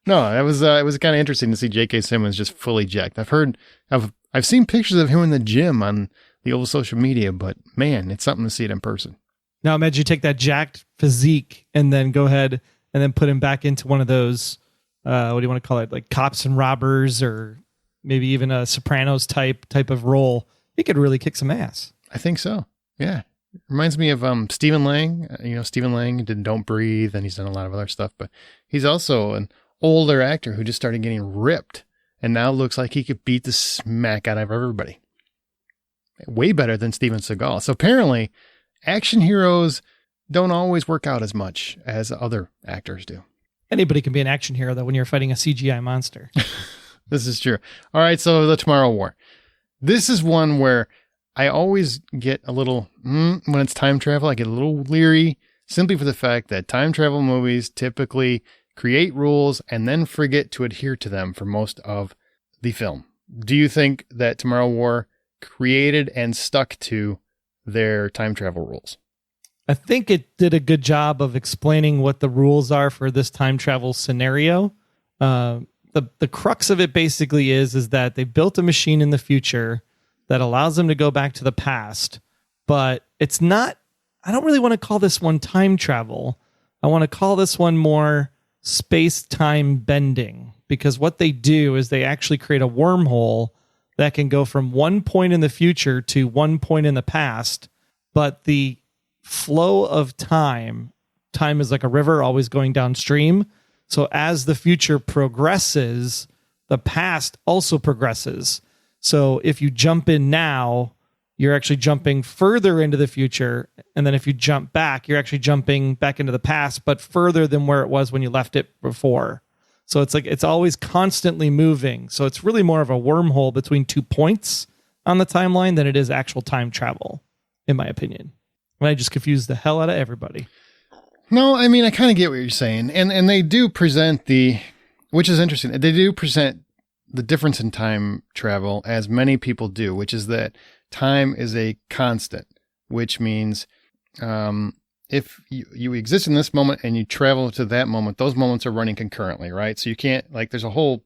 No, it was kind of interesting to see J.K. Simmons just fully jacked. I've seen pictures of him in the gym on the old social media, but man, it's something to see it in person. Now imagine you take that jacked physique and then go ahead and then put him back into one of those, what do you want to call it? Like Cops and Robbers, or maybe even a Sopranos type of role. He could really kick some ass. I think so. Yeah. Reminds me of Stephen Lang. Stephen Lang did Don't Breathe, and he's done a lot of other stuff, but he's also an older actor who just started getting ripped and now looks like he could beat the smack out of everybody. Way better than Steven Seagal. So apparently, action heroes don't always work out as much as other actors do. Anybody can be an action hero, though, when you're fighting a CGI monster. This is true. All right, so The Tomorrow War. This is one where I always get a little, when it's time travel, I get a little leery simply for the fact that time travel movies typically create rules and then forget to adhere to them for most of the film. Do you think that Tomorrow War created and stuck to their time travel rules? I think it did a good job of explaining what the rules are for this time travel scenario. The crux of it basically is that they built a machine in the future that allows them to go back to the past, but it's not, I don't really want to call this one time travel. I want to call this one more space-time bending, because what they do is they actually create a wormhole that can go from one point in the future to one point in the past, but the flow of time is like a river always going downstream. So as the future progresses, the past also progresses. So if you jump in now, you're actually jumping further into the future. And then if you jump back, you're actually jumping back into the past, but further than where it was when you left it before. So it's like it's always constantly moving. So it's really more of a wormhole between 2 points on the timeline than it is actual time travel, in my opinion. And I just confused the hell out of everybody. No, I mean, I kind of get what you're saying. And they do present which is interesting, they do present the difference in time travel as many people do, which is that time is a constant, which means if you exist in this moment and you travel to that moment, those moments are running concurrently, right? So you can't, like, there's a whole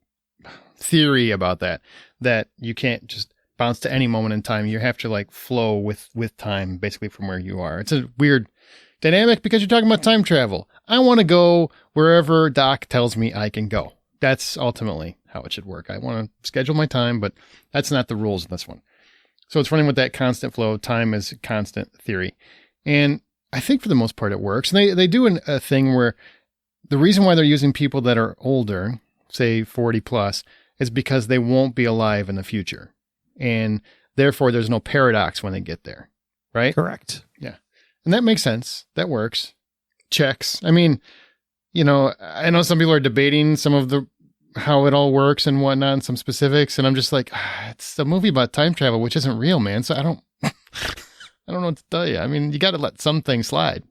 theory about that you can't just bounce to any moment in time. You have to like flow with time basically from where you are. It's a weird dynamic because you're talking about time travel. I want to go wherever Doc tells me I can go. That's ultimately how it should work. I want to schedule my time, but that's not the rules in this one. So it's running with that constant flow. Time is constant theory. And I think for the most part it works. And they do a thing where the reason why they're using people that are older, say 40 plus, is because they won't be alive in the future. And therefore there's no paradox when they get there, right? Correct. Yeah. And that makes sense. That works. Checks. I mean, I know some people are debating some of how it all works and whatnot and some specifics. And I'm just like, it's a movie about time travel, which isn't real, man. So I don't know what to tell you. I mean, you got to let some things slide.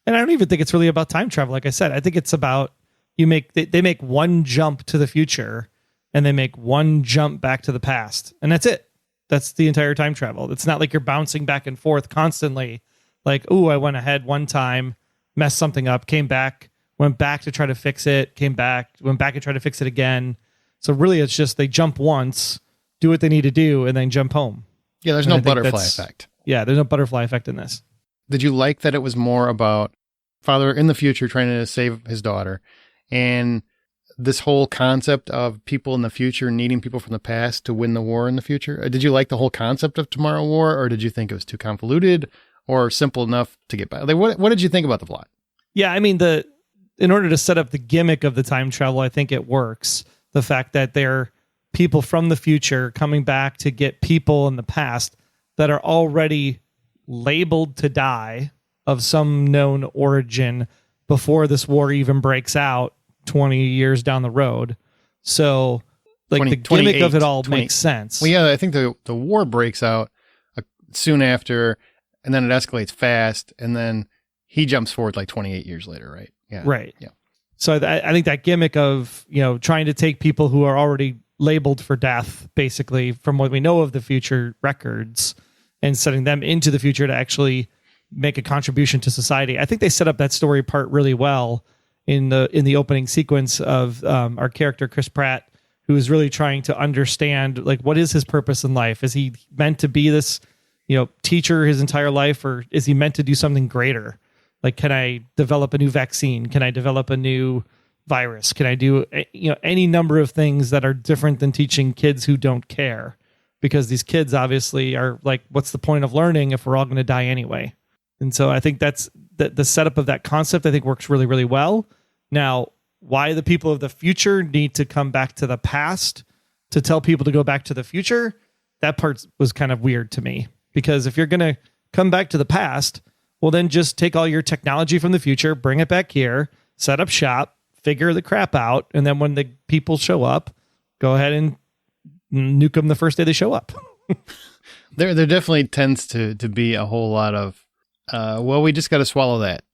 And I don't even think it's really about time travel. Like I said, I think it's about they make one jump to the future and they make one jump back to the past. And that's it. That's the entire time travel. It's not like you're bouncing back and forth constantly. Like, ooh, I went ahead one time, messed something up, came back, went back to try to fix it, came back, went back and tried to fix it again. So really it's just they jump once, do what they need to do, and then jump home. Yeah, there's no butterfly effect. Yeah, there's no butterfly effect in this. Did you like that it was more about father in the future trying to save his daughter and this whole concept of people in the future needing people from the past to win the war in the future? Did you like the whole concept of Tomorrow War, or did you think it was too convoluted or simple enough to get by? Like, what did you think about the plot? Yeah, I mean, in order to set up the gimmick of the time travel, I think it works. The fact that they're people from the future coming back to get people in the past that are already labeled to die of some known origin before this war even breaks out 20 years down the road. So like the gimmick of it all makes sense. Well, yeah, I think the war breaks out soon after, and then it escalates fast, and then he jumps forward like 28 years later, right? Yeah. Right. Yeah. So I think that gimmick of, trying to take people who are already labeled for death, basically, from what we know of the future records, and setting them into the future to actually make a contribution to society. I think they set up that story part really well in the opening sequence of our character, Chris Pratt, who is really trying to understand, like, what is his purpose in life? Is he meant to be this, teacher his entire life, or is he meant to do something greater? Like, can I develop a new vaccine? Can I develop a new virus? Can I do, any number of things that are different than teaching kids who don't care? Because these kids obviously are like, what's the point of learning if we're all going to die anyway? And so I think that's the setup of that concept, I think, works really, really well. Now, why the people of the future need to come back to the past to tell people to go back to the future, that part was kind of weird to me. Because if you're going to come back to the past, well, then just take all your technology from the future, bring it back here, set up shop, figure the crap out, and then when the people show up, go ahead and nuke them the first day they show up. There definitely tends to be a whole lot of, we just got to swallow that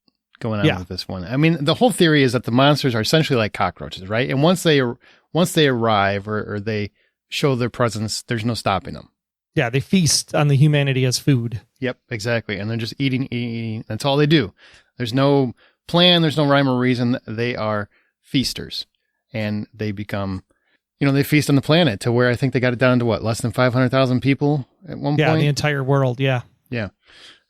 going on with this one. I mean, the whole theory is that the monsters are essentially like cockroaches, right? And once they arrive or they show their presence, there's no stopping them. they feast on the humanity as food. Yep, exactly. And they're just eating. That's all they do. There's no plan. There's no rhyme or reason. They are feasters. And they become, they feast on the planet to where I think they got it down to less than 500,000 people at one point? Yeah, the entire world, yeah. Yeah.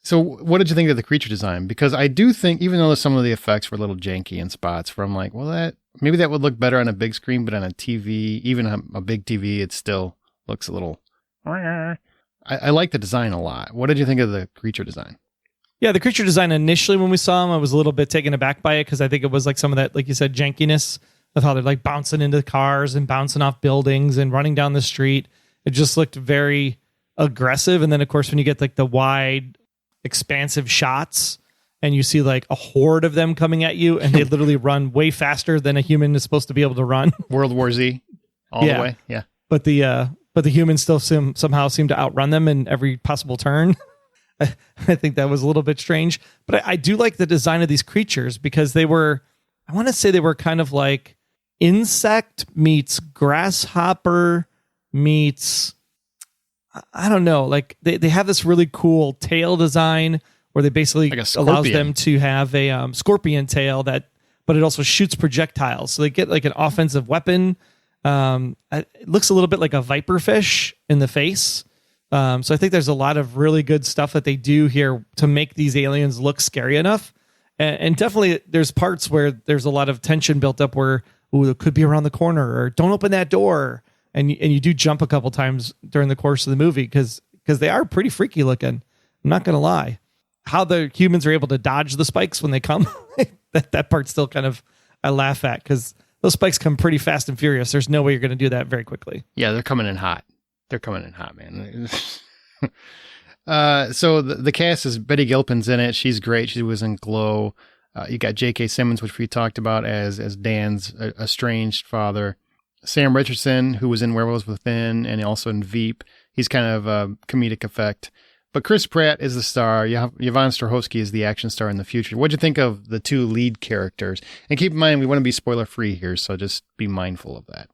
So what did you think of the creature design? Because I do think, even though some of the effects were a little janky in spots, where I'm like, well, maybe that would look better on a big screen, but on a TV, even a big TV, it still looks a little... I like the design a lot. What did you think of the creature design? Yeah, the creature design initially when we saw them, I was a little bit taken aback by it because I think it was like some of that, like you said, jankiness of how they're like bouncing into cars and bouncing off buildings and running down the street. It just looked very aggressive. And then, of course, when you get like the wide, expansive shots and you see like a horde of them coming at you and they literally run way faster than a human is supposed to be able to run. World War Z all the way. Yeah. But the humans still somehow seem to outrun them in every possible turn. I think that was a little bit strange, but I do like the design of these creatures because I want to say they were kind of like insect meets grasshopper meets, I don't know, like they have this really cool tail design where they basically like allows them to have a scorpion tail but it also shoots projectiles. So they get like an offensive weapon. It looks a little bit like a viperfish in the face. So I think there's a lot of really good stuff that they do here to make these aliens look scary enough. And definitely there's parts where there's a lot of tension built up where, it could be around the corner or don't open that door. And you do jump a couple times during the course of the movie because they are pretty freaky looking. I'm not going to lie. How the humans are able to dodge the spikes when they come, that part still kind of I laugh at because those spikes come pretty fast and furious. There's no way you're going to do that very quickly. Yeah, they're coming in hot. They're coming in hot, man. So the cast is Betty Gilpin's in it. She's great. She was in Glow. You got J.K. Simmons, which we talked about as Dan's estranged father. Sam Richardson, who was in Werewolves Within and also in Veep. He's kind of a comedic effect. But Chris Pratt is the star. Yvonne Strahovski is the action star in the future. What'd you think of the two lead characters? And keep in mind, we want to be spoiler-free here, so just be mindful of that.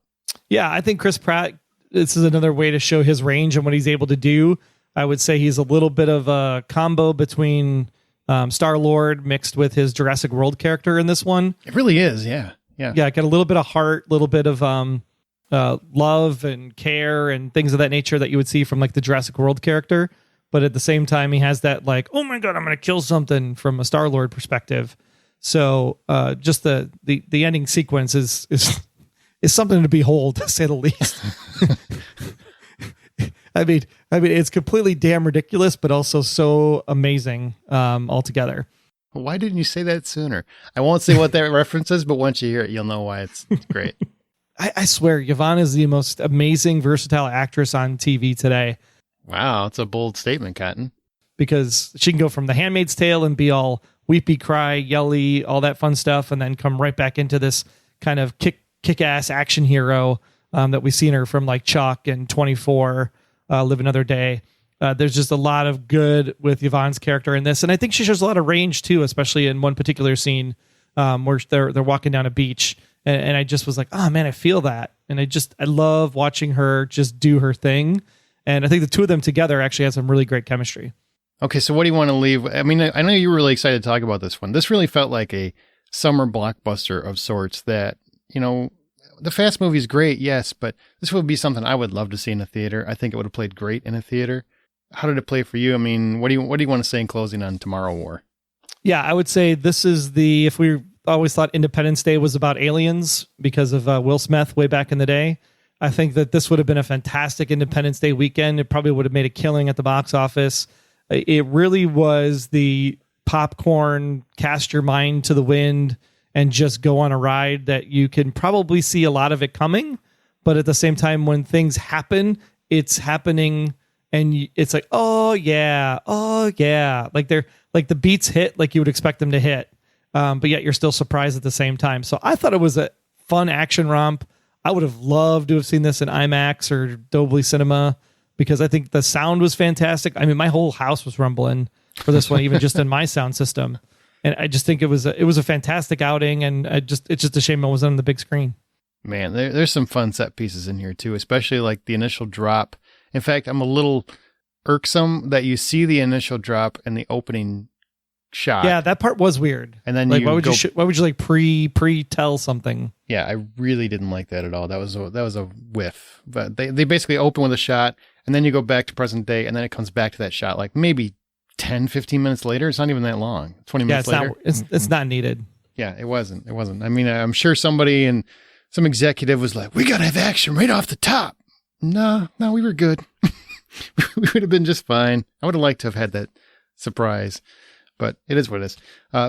Yeah, I think Chris Pratt, this is another way to show his range and what he's able to do. I would say he's a little bit of a combo between Star-Lord mixed with his Jurassic World character in this one. It really is, yeah. Yeah, got a little bit of heart, a little bit of love and care and things of that nature that you would see from like the Jurassic World character. But at the same time, he has that like, oh my God, I'm going to kill something from a Star-Lord perspective. So just the ending sequence is something to behold, to say the least. I mean, it's completely damn ridiculous, but also so amazing altogether. Why didn't you say that sooner? I won't say what that reference is, but once you hear it, you'll know why it's great. I swear, Yvonne is the most amazing, versatile actress on TV today. Wow, it's a bold statement, Cotton. Because she can go from The Handmaid's Tale and be all weepy, cry, yelly, all that fun stuff, and then come right back into this kind of kick-ass action hero that we've seen her from like Chuck and 24, Live Another Day. There's just a lot of good with Yvonne's character in this, and I think she shows a lot of range too, especially in one particular scene where they're walking down a beach, and I just was like, oh man, I feel that, and I love watching her just do her thing, and I think the two of them together actually have some really great chemistry. Okay, so what do you want to leave? I mean, I know you were really excited to talk about this one. This really felt like a summer blockbuster of sorts that, the Fast movie is great, yes, but this would be something I would love to see in a theater. I think it would have played great in a theater. How did it play for you? I mean, what do you want to say in closing on Tomorrow War? Yeah, I would say this is if we always thought Independence Day was about aliens because of Will Smith way back in the day, I think that this would have been a fantastic Independence Day weekend. It probably would have made a killing at the box office. It really was the popcorn, cast your mind to the wind and just go on a ride that you can probably see a lot of it coming. But at the same time, when things happen, it's happening and it's like, oh yeah. Like the beats hit like you would expect them to hit. But yet you're still surprised at the same time. So I thought it was a fun action romp. I would have loved to have seen this in IMAX or Dolby Cinema because I think the sound was fantastic. I mean, my whole house was rumbling for this one, even just in my sound system. And I just think it was a fantastic outing, and it's just a shame it wasn't on the big screen. Man, there's some fun set pieces in here too, especially like the initial drop. In fact, I'm a little irksome that you see the initial drop in the opening shot. Yeah, that part was weird. And then like, why would you like pre tell something? Yeah, I really didn't like that at all. That was a whiff. But they basically open with a shot, and then you go back to present day, and then it comes back to that shot like maybe 10, 15 minutes later. It's not even that long. 20 minutes later. It's not needed. Yeah, it wasn't. I mean, I'm sure somebody and some executive was like, we got to have action right off the top. No, we were good. We would have been just fine. I would have liked to have had that surprise, but it is what it is.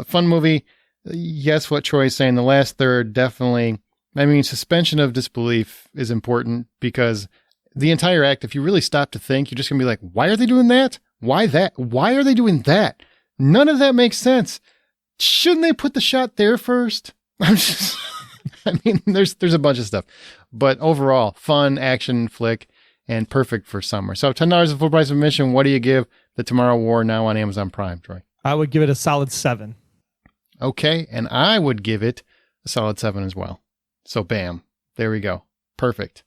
Fun movie. Yes, what Troy's saying, the last third, definitely. I mean, suspension of disbelief is important because the entire act, if you really stop to think, you're just going to be like, why are they doing that? Why that? Why are they doing that? None of that makes sense. Shouldn't they put the shot there first? I mean, there's a bunch of stuff, but overall, fun action flick and perfect for summer. So $10 the full price of admission. What do you give the Tomorrow War now on Amazon Prime, Troy? I would give it a solid 7. Okay, and I would give it a solid 7 as well. So bam, there we go. Perfect.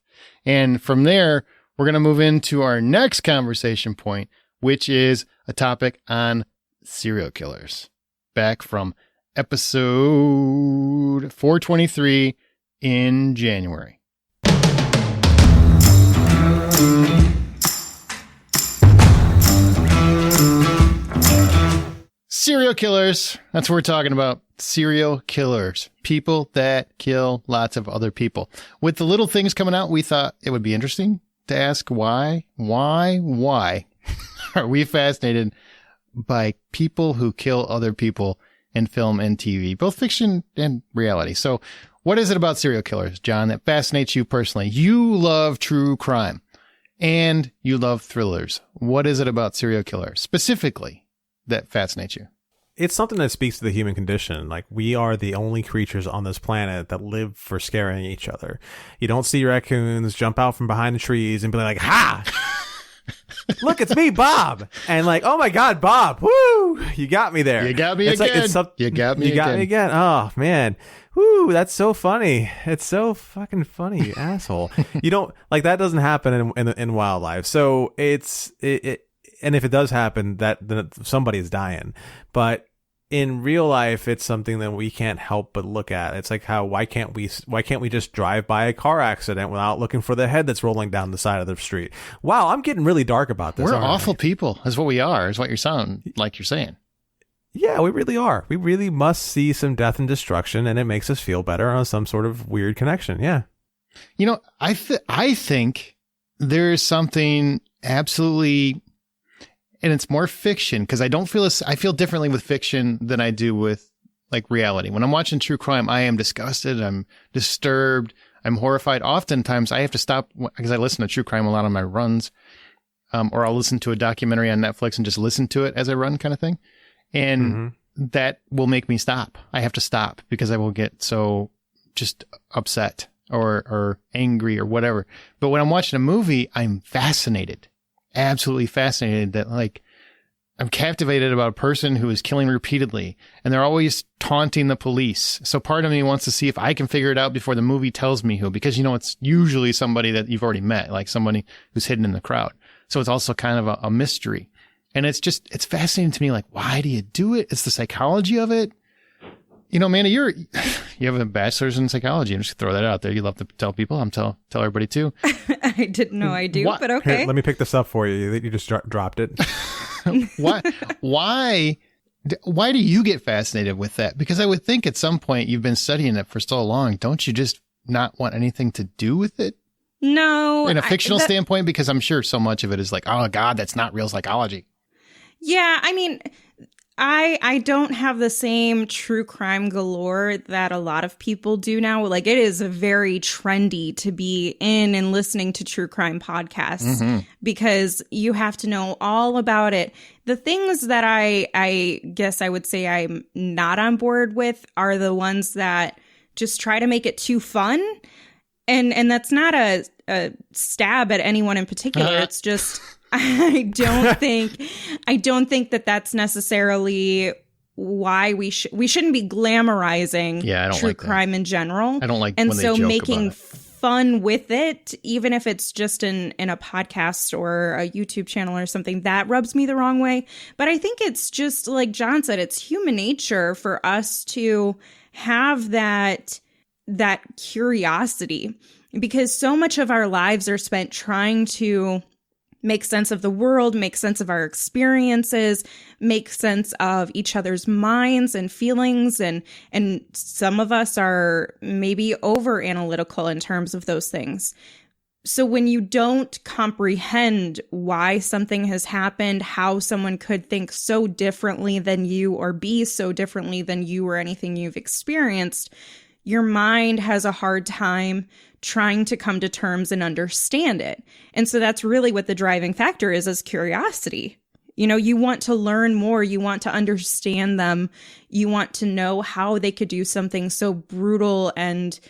And from there, we're going to move into our next conversation point, which is a topic on serial killers. Back from episode 423 in January. Serial killers. That's what we're talking about. Serial killers. People that kill lots of other people. With the little things coming out, we thought it would be interesting to ask why are we fascinated by people who kill other people in film and TV, both fiction and reality. So what is it about serial killers, John, that fascinates you personally? You love true crime and you love thrillers. What is it about serial killers specifically that fascinates you? It's something that speaks to the human condition. Like, we are the only creatures on this planet that live for scaring each other. You don't see raccoons jump out from behind the trees and be like, ha! Look, it's me, Bob. And like, oh my God, Bob. Woo! You got me there. You got me again. You got me again. Oh, man. Woo, that's so funny. It's so fucking funny, you asshole. You don't, like, that doesn't happen in wildlife. So it's, and if it does happen, then somebody is dying. But in real life, it's something that we can't help but look at. It's like why can't we just drive by a car accident without looking for the head that's rolling down the side of the street? Wow, I'm getting really dark about this. We're awful people, is what we are, is what you're saying. Yeah, we really are. We really must see some death and destruction, and it makes us feel better on some sort of weird connection. Yeah. You know, I think there's something absolutely, and it's more fiction, because I feel differently with fiction than I do with like reality. When I'm watching true crime, I am disgusted. I'm disturbed. I'm horrified. Oftentimes I have to stop because I listen to true crime a lot on my runs, or I'll listen to a documentary on Netflix and just listen to it as I run, kind of thing. And that will make me stop. I have to stop because I will get so just upset or angry or whatever. But when I'm watching a movie, I'm fascinated. Absolutely fascinated that, like, I'm captivated about a person who is killing repeatedly and they're always taunting the police. So part of me wants to see if I can figure it out before the movie tells me who, because, you know, it's usually somebody that you've already met, like somebody who's hidden in the crowd. So it's also kind of a mystery. And it's fascinating to me. Like, why do you do it? It's the psychology of it. You know, Amanda, you have a bachelor's in psychology. I'm just gonna throw that out there. You love to tell people. Tell everybody too. I didn't know I do, but okay. Here, let me pick this up for you. You just dropped it. Why do you get fascinated with that? Because I would think at some point you've been studying it for so long. Don't you just not want anything to do with it? No. In a fictional standpoint, because I'm sure so much of it is like, oh God, that's not real psychology. Yeah, I mean, I don't have the same true crime galore that a lot of people do now. Like, it is very trendy to be in and listening to true crime podcasts because you have to know all about it. The things that I guess I would say I'm not on board with are the ones that just try to make it too fun. And that's not a stab at anyone in particular. It's just, I don't think that that's necessarily why we shouldn't be glamorizing I don't true like that. crime in general. I don't like and when they so joke making about it. fun with it, even if it's just in a podcast or a YouTube channel or something, that rubs me the wrong way. But I think it's just like John said, it's human nature for us to have that curiosity, because so much of our lives are spent trying to make sense of the world, make sense of our experiences, make sense of each other's minds and feelings. And some of us are maybe over analytical in terms of those things. So when you don't comprehend why something has happened, how someone could think so differently than you or be so differently than you or anything you've experienced, your mind has a hard time trying to come to terms and understand it. And so that's really what the driving factor is curiosity. You know, you want to learn more, you want to understand them, you want to know how they could do something so brutal and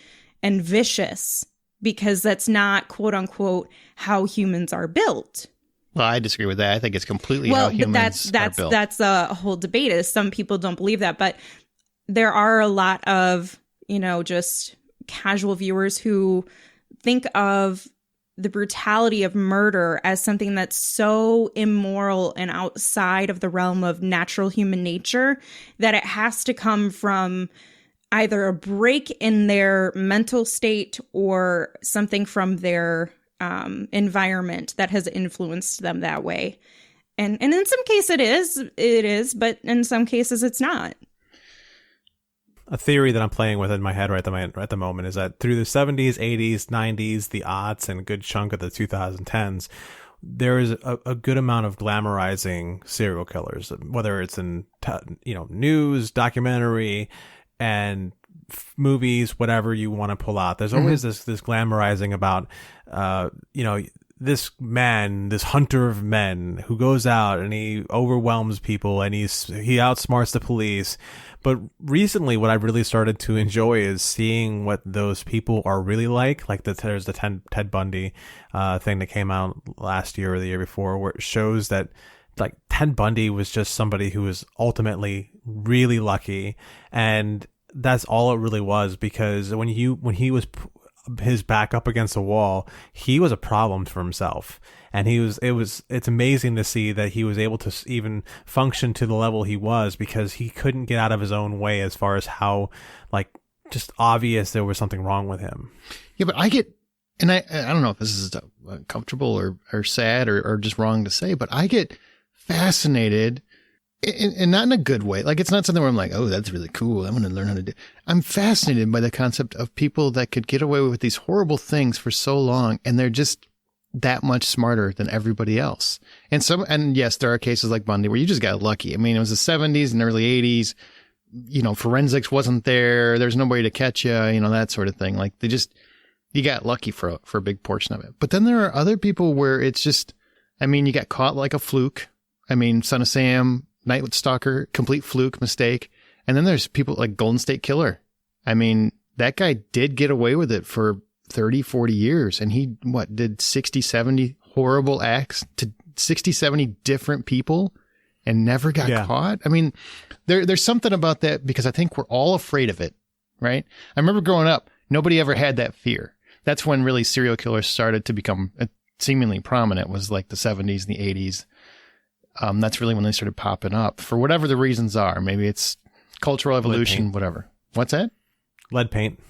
vicious, because that's not, quote unquote, how humans are built. Well, I disagree with that. I think it's completely how humans are built. That's a whole debate, is some people don't believe that, but there are a lot of, you know, just casual viewers who think of the brutality of murder as something that's so immoral and outside of the realm of natural human nature that it has to come from either a break in their mental state or something from their environment that has influenced them that way. And in some cases it is, but in some cases it's not. A theory that I'm playing with in my head right at the moment is that through the 70s, 80s, 90s, the aughts, and a good chunk of the 2010s, there is a good amount of glamorizing serial killers, whether it's in news, documentary, and movies, whatever you want to pull out. There's always this glamorizing about this man, this hunter of men who goes out and he overwhelms people and he outsmarts the police. But recently, what I've really started to enjoy is seeing what those people are really like. There's the Ted Bundy thing that came out last year or the year before, where it shows that like Ted Bundy was just somebody who was ultimately really lucky, and that's all it really was. Because when he was his back up against the wall, he was a problem for himself. And it's amazing to see that he was able to even function to the level he was, because he couldn't get out of his own way as far as how like just obvious there was something wrong with him. Yeah, but I don't know if this is comfortable or sad or just wrong to say, but I get fascinated, and not in a good way. Like, it's not something where I'm like, oh, that's really cool, I'm going to learn how to do. I'm fascinated by the concept of people that could get away with these horrible things for so long, and they're just that much smarter than everybody else. And yes, there are cases like Bundy where you just got lucky. I mean, it was the 70s and early 80s. You know, forensics wasn't there. There's nobody to catch you, that sort of thing. Like, you got lucky for a big portion of it. But then there are other people where it's just, I mean, you got caught like a fluke. I mean, Son of Sam, Night Stalker, complete fluke, mistake. And then there's people like Golden State Killer. I mean, that guy did get away with it for 30, 40 years. And he, did 60, 70 horrible acts to 60, 70 different people and never got caught. I mean, there's something about that, because I think we're all afraid of it, right? I remember growing up, nobody ever had that fear. That's when really serial killers started to become seemingly prominent, was like the 70s and the 80s. That's really when they started popping up for whatever the reasons are. Maybe it's cultural evolution, whatever. What's that? Lead paint.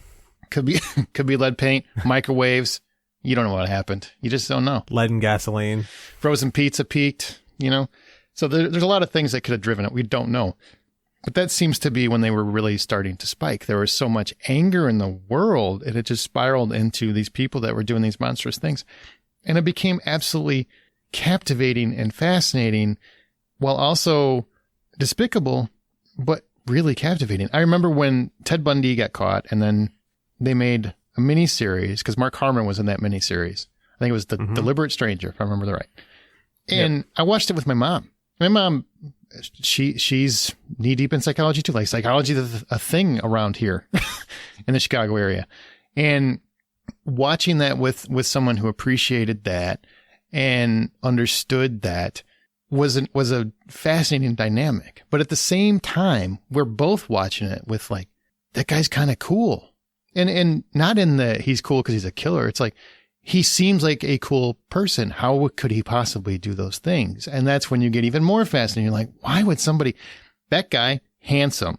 Could be lead paint, microwaves. You don't know what happened. You just don't know. Lead and gasoline. Frozen pizza peaked, So there's a lot of things that could have driven it. We don't know. But that seems to be when they were really starting to spike. There was so much anger in the world. It had just spiraled into these people that were doing these monstrous things. And it became absolutely captivating and fascinating, while also despicable, but really captivating. I remember when Ted Bundy got caught, and then they made a miniseries, because Mark Harmon was in that miniseries. I think it was The Deliberate Stranger, if I remember right. And I watched it with my mom. My mom, she's knee deep in psychology too. Like, psychology is a thing around here in the Chicago area. And watching that with someone who appreciated that and understood that was a fascinating dynamic. But at the same time, we're both watching it with like, that guy's kind of cool. And not in the he's cool because he's a killer. It's like he seems like a cool person. How could he possibly do those things? And that's when you get even more fascinated. You're like, why would somebody, that guy, handsome,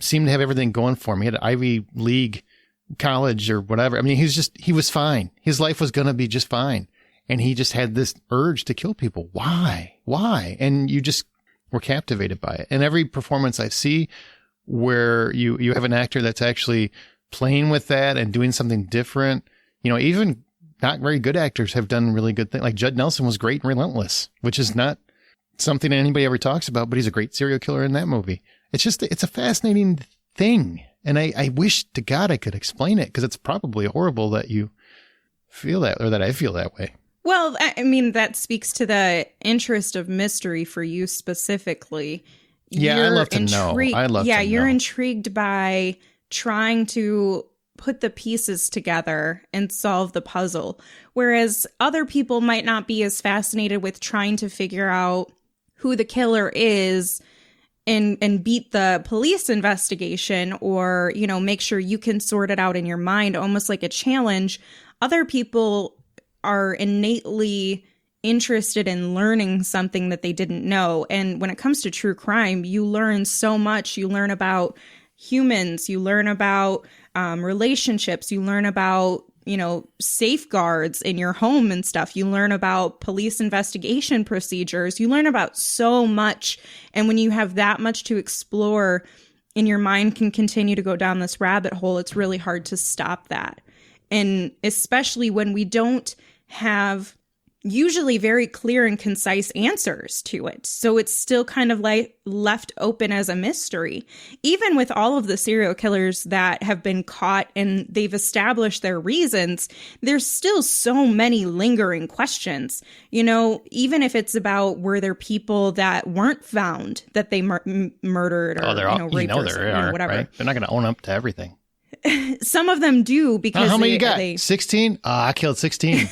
seemed to have everything going for him. He had an Ivy League college or whatever. I mean, he was fine. His life was going to be just fine. And he just had this urge to kill people. Why? And you just were captivated by it. And every performance I see where you have an actor that's actually playing with that and doing something different, even not very good actors have done really good things. Like Judd Nelson was great in Relentless, which is not something anybody ever talks about, but he's a great serial killer in that movie. It's a fascinating thing. And I wish to God I could explain it, because it's probably horrible that you feel that, or that I feel that way. Well, I mean, that speaks to the interest of mystery for you specifically. Yeah, I love to know. You're intrigued by trying to put the pieces together and solve the puzzle. Whereas other people might not be as fascinated with trying to figure out who the killer is and beat the police investigation, or, make sure you can sort it out in your mind, almost like a challenge. Other people are innately interested in learning something that they didn't know. And when it comes to true crime, you learn so much. You learn about humans, you learn about relationships, you learn about, safeguards in your home and stuff. You learn about police investigation procedures. You learn about so much. And when you have that much to explore and your mind can continue to go down this rabbit hole, it's really hard to stop that. And especially when we don't have usually very clear and concise answers to it. So it's still kind of like left open as a mystery. Even with all of the serial killers that have been caught and they've established their reasons, there's still so many lingering questions. Even if it's about, were there people that weren't found that they murdered or raped or whatever. Right? They're not going to own up to everything. Some of them do, because how many you got? 16? I killed 16.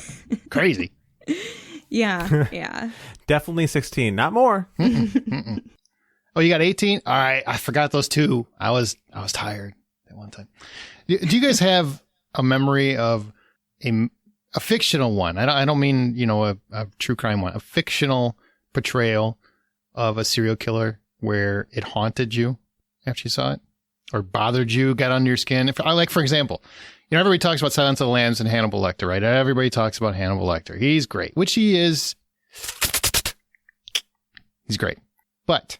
Crazy. Yeah. Definitely 16, not more. Oh, you got 18? All right, I forgot those two. I was tired at one time. Do you guys have a memory of a fictional one? I don't mean, a true crime one. A fictional portrayal of a serial killer where it haunted you after you saw it, or bothered you, got under your skin. For example, everybody talks about Silence of the Lambs and Hannibal Lecter, right? Everybody talks about Hannibal Lecter. He's great, which he is. He's great. But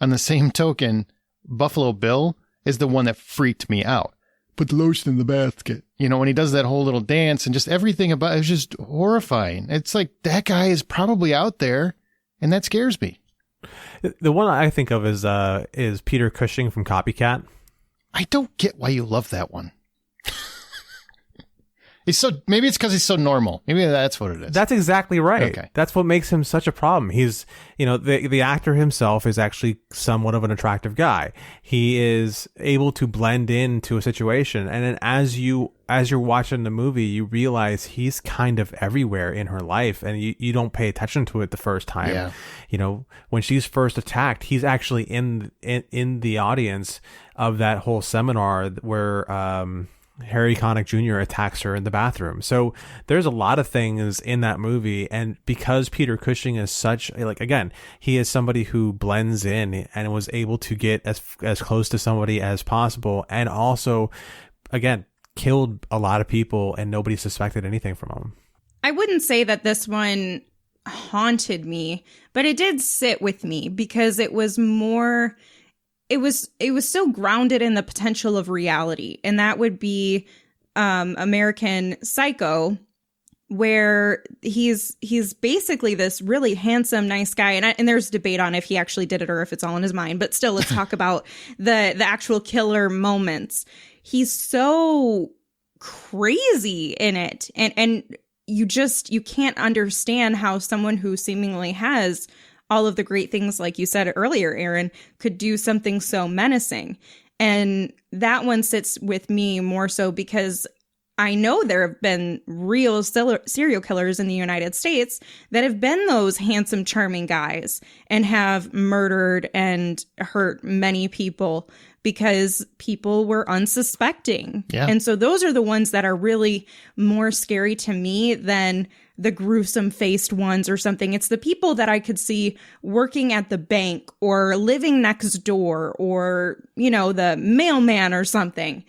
on the same token, Buffalo Bill is the one that freaked me out. Put the lotion in the basket. When he does that whole little dance and just everything about it is just horrifying. It's like, that guy is probably out there, and that scares me. The one I think of is Peter Cushing from Copycat. I don't get why you love that one. Maybe it's because he's so normal. Maybe that's what it is. That's exactly right. Okay. That's what makes him such a problem. He's, the actor himself is actually somewhat of an attractive guy. He is able to blend into a situation. And then as you're watching the movie, you realize he's kind of everywhere in her life, and you don't pay attention to it the first time. Yeah. When she's first attacked, he's actually in the audience of that whole seminar where, Harry Connick Jr. attacks her in the bathroom. So there's a lot of things in that movie. And because Peter Cushing is he is somebody who blends in and was able to get as close to somebody as possible. And also, again, killed a lot of people and nobody suspected anything from him. I wouldn't say that this one haunted me, but it did sit with me because it was more... It was so grounded in the potential of reality. And that would be American Psycho, where he's basically this really handsome, nice guy. And there's debate on if he actually did it or if it's all in his mind. But still, let's talk about the actual killer moments. He's so crazy in it. And you can't understand how someone who seemingly has all of the great things, like you said earlier, Aaron, could do something so menacing. And that one sits with me more so because I know there have been real serial killers in the United States that have been those handsome, charming guys and have murdered and hurt many people because people were unsuspecting. Yeah. And so those are the ones that are really more scary to me than the gruesome faced ones or something. It's the people that I could see working at the bank or living next door or, you know, the mailman or something.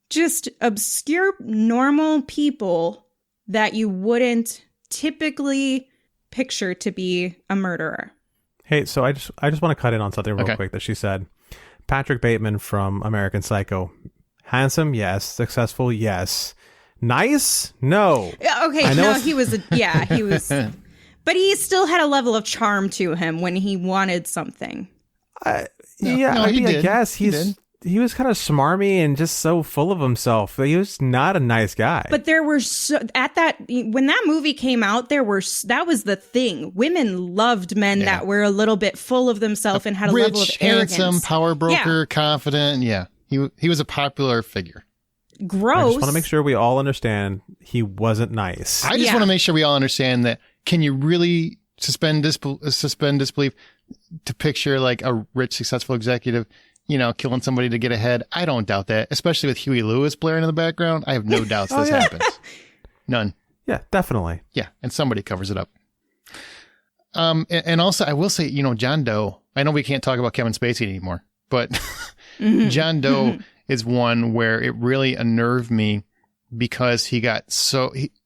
Just obscure, normal people that you wouldn't typically picture to be a murderer. Hey, so I just want to cut in on something real Okay. quick that she said. Patrick Bateman from American Psycho. Handsome, yes. Successful, yes. Nice? No. Okay, I know no, it's- he was, he was, but he still had a level of charm to him when he wanted something. Yeah, no, I he mean, I did. guess He did. he was kind of smarmy and just so full of himself. He was not a nice guy. But there were when that movie came out, that was the thing. Women loved men that were a little bit full of themselves and had a level of Rich, arrogance. handsome, power broker, Yeah. confident. Yeah, he was a popular figure. Gross. I just want to make sure we all understand he wasn't nice. I just Yeah. want to make sure we all understand that. Can you really suspend disbelief to picture like a rich, successful executive, you know, killing somebody to get ahead? I don't doubt that, especially with Huey Lewis blaring in the background. I have no doubts this happens. None. Yeah, definitely. Yeah, and somebody covers it up. And also, I will say, you know, John Doe. I know we can't talk about Kevin Spacey anymore, but John Doe is one where it really unnerved me because he got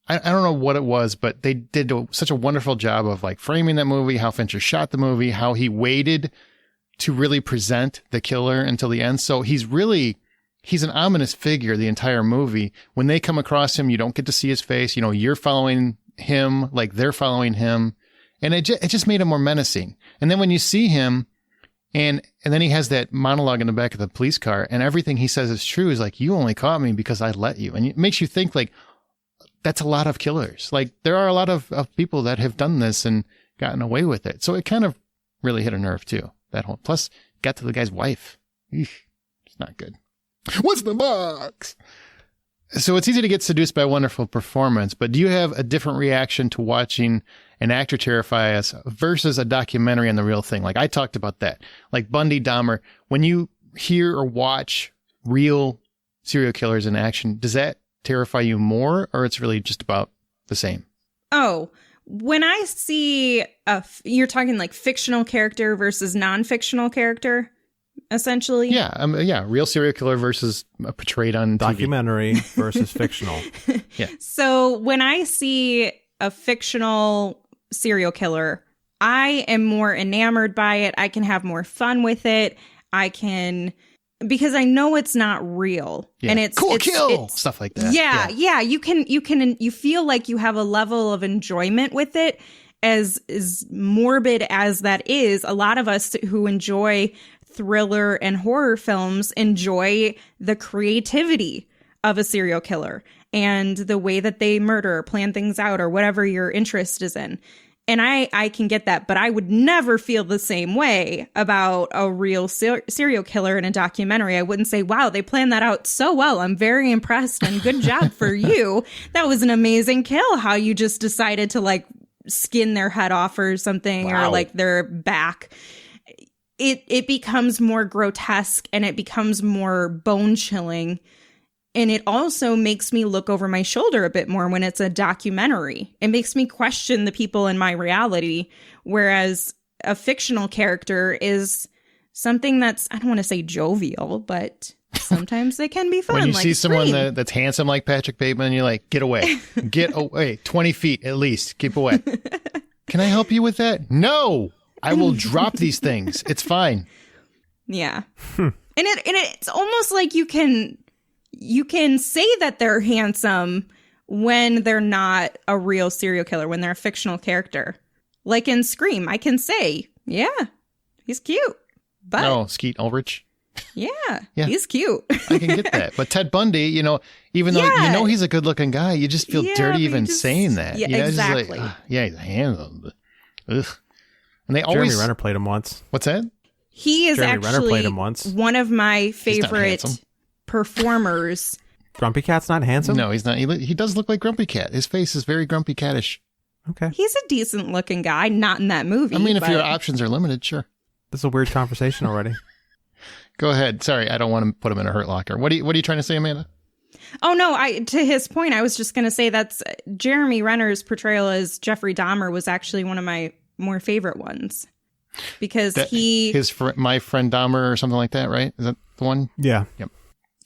I don't know what it was, but they did such a wonderful job of like framing that movie, how Fincher shot the movie, how he waited to really present the killer until the end. So he's an ominous figure the entire movie. When they come across him, you don't get to see his face. You know, you're following him like they're following him. And it just made him more menacing. And then when you see him and then he has that monologue in the back of the police car and everything he says is true, is like, you only caught me because I let you. And it makes you think like, that's a lot of killers. Like there are a lot of people that have done this and gotten away with it. So it kind of really hit a nerve too. That whole, plus got to the guy's wife. Eesh, it's not good. What's the box? So it's easy to get seduced by a wonderful performance, but do you have a different reaction to watching an actor terrify us versus a documentary on the real thing? Like I talked about that, like Bundy, Dahmer. When you hear or watch real serial killers in action, does that terrify you more, or it's really just about the same? Oh, when I see you're talking like fictional character versus non-fictional character, essentially. Yeah, real serial killer versus portrayed on TV. Documentary versus fictional. Yeah. So when I see a fictional serial killer, I am more enamored by it. I can have more fun with it. Because I know it's not real. Yeah. And it's cool kill, it's, stuff like that. Yeah. You feel like you have a level of enjoyment with it. As morbid as that is, a lot of us who enjoy thriller and horror films enjoy the creativity of a serial killer and the way that they murder or plan things out or whatever your interest is in. And I can get that, but I would never feel the same way about a real serial killer in a documentary. I wouldn't say, wow, they planned that out so well. I'm very impressed and good job for you. That was an amazing kill. How you just decided to like skin their head off or something, Wow. or like their back. It becomes more grotesque and it becomes more bone chilling. And it also makes me look over my shoulder a bit more when it's a documentary. It makes me question the people in my reality, whereas a fictional character is something that's, I don't want to say jovial, but sometimes they can be fun. When you like see someone Scream. that's handsome like Patrick Bateman, you're like, get away. Get away. 20 feet at least. Keep away. Can I help you with that? No. I will drop these things. It's fine. Yeah. And it's almost like you can say that they're handsome when they're not a real serial killer, when they're a fictional character. Like in Scream, I can say, yeah, he's cute. But No, Skeet Ulrich. yeah, Yeah. he's cute. I can get that. But Ted Bundy, you know, even though you know he's a good looking guy, you just feel Yeah, dirty but even you just- saying that. yeah, You know, it's just exactly. like, yeah, he's handsome. But, ugh. And they Jeremy always. Renner played him once. What's that? He is Jeremy Renner actually played him once. one of my not favorite handsome. performers Grumpy Cat's not handsome? No, he's not. He does look like Grumpy Cat. His face is very Grumpy Cattish. Okay. He's a decent looking guy, not in that movie. I mean, if but... your options are limited, sure. This is a weird conversation already. Go ahead. Sorry, I don't want to put him in a hurt locker. What are you trying to say, Amanda? Oh, no, to his point, I was just going to say that's Jeremy Renner's portrayal as Jeffrey Dahmer was actually one of my more favorite ones. Because My Friend Dahmer or something like that, right? Is that the one? Yeah. Yep.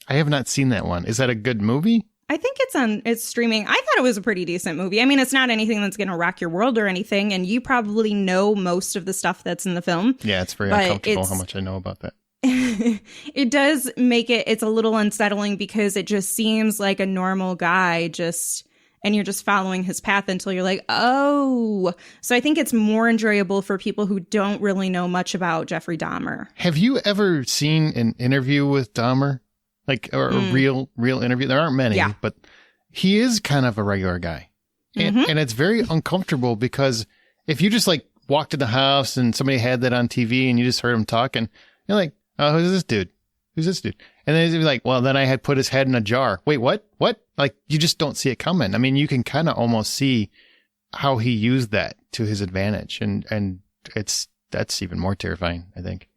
I have not seen that one. Is that a good movie? I think it's streaming. I thought it was a pretty decent movie. I mean, it's not anything that's going to rock your world or anything, and you probably know most of the stuff that's in the film. Yeah, it's very uncomfortable how much I know about that. It does make it's a little unsettling because it just seems like a normal guy and you're just following his path until you're like, oh. So I think it's more enjoyable for people who don't really know much about Jeffrey Dahmer. Have you ever seen an interview with Dahmer? Or a real interview? There aren't many, but he is kind of a regular guy. And it's very uncomfortable because if you just like walked in the house and somebody had that on TV and you just heard him talking, you're like, oh, who's this dude? Who's this dude? And then he'd be like, well, then I had put his head in a jar. Wait, what? What? Like, you just don't see it coming. I mean, you can kind of almost see how he used that to his advantage. And that's even more terrifying, I think.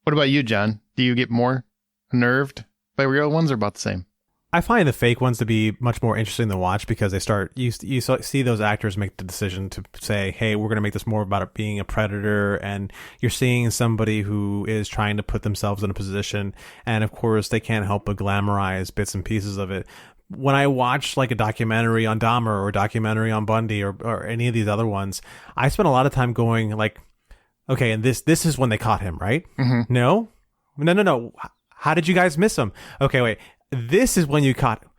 What about you, John? Do you get more unnerved by real ones or about the same? I find the fake ones to be much more interesting to watch because you see those actors make the decision to say, hey, we're going to make this more about it being a predator, and you're seeing somebody who is trying to put themselves in a position, and of course they can't help but glamorize bits and pieces of it. When I watch like a documentary on Dahmer or a documentary on Bundy or any of these other ones, I spend a lot of time going like, okay, and this is when they caught him, right? Mm-hmm. No. How did you guys miss him? Okay, wait. This is when you caught him.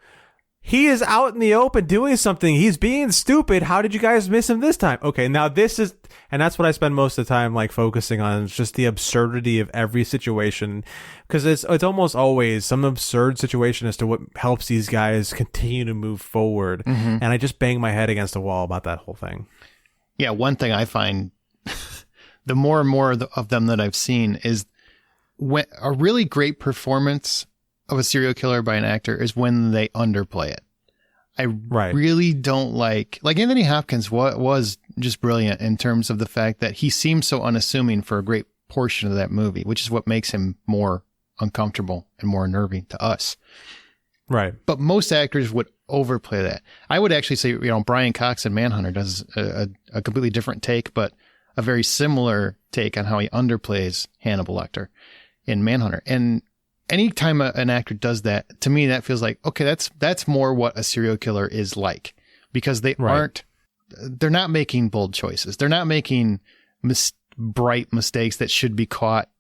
He is out in the open doing something. He's being stupid. How did you guys miss him this time? Okay, now this is... And that's what I spend most of the time like focusing on, is just the absurdity of every situation. Because it's almost always some absurd situation as to what helps these guys continue to move forward. Mm-hmm. And I just bang my head against the wall about that whole thing. Yeah, one thing I find, the more and more of them that I've seen, is when a really great performance of a serial killer by an actor is when they underplay it. I really don't like Anthony Hopkins was just brilliant in terms of the fact that he seems so unassuming for a great portion of that movie, which is what makes him more uncomfortable and more unnerving to us. Right. But most actors would overplay that. I would actually say, Brian Cox in Manhunter does a completely different take, but a very similar take on how he underplays Hannibal Lecter in Manhunter. And anytime an actor does that, to me, that feels like, okay, that's more what a serial killer is like, because they're not making bold choices. They're not making bright mistakes that should be caught,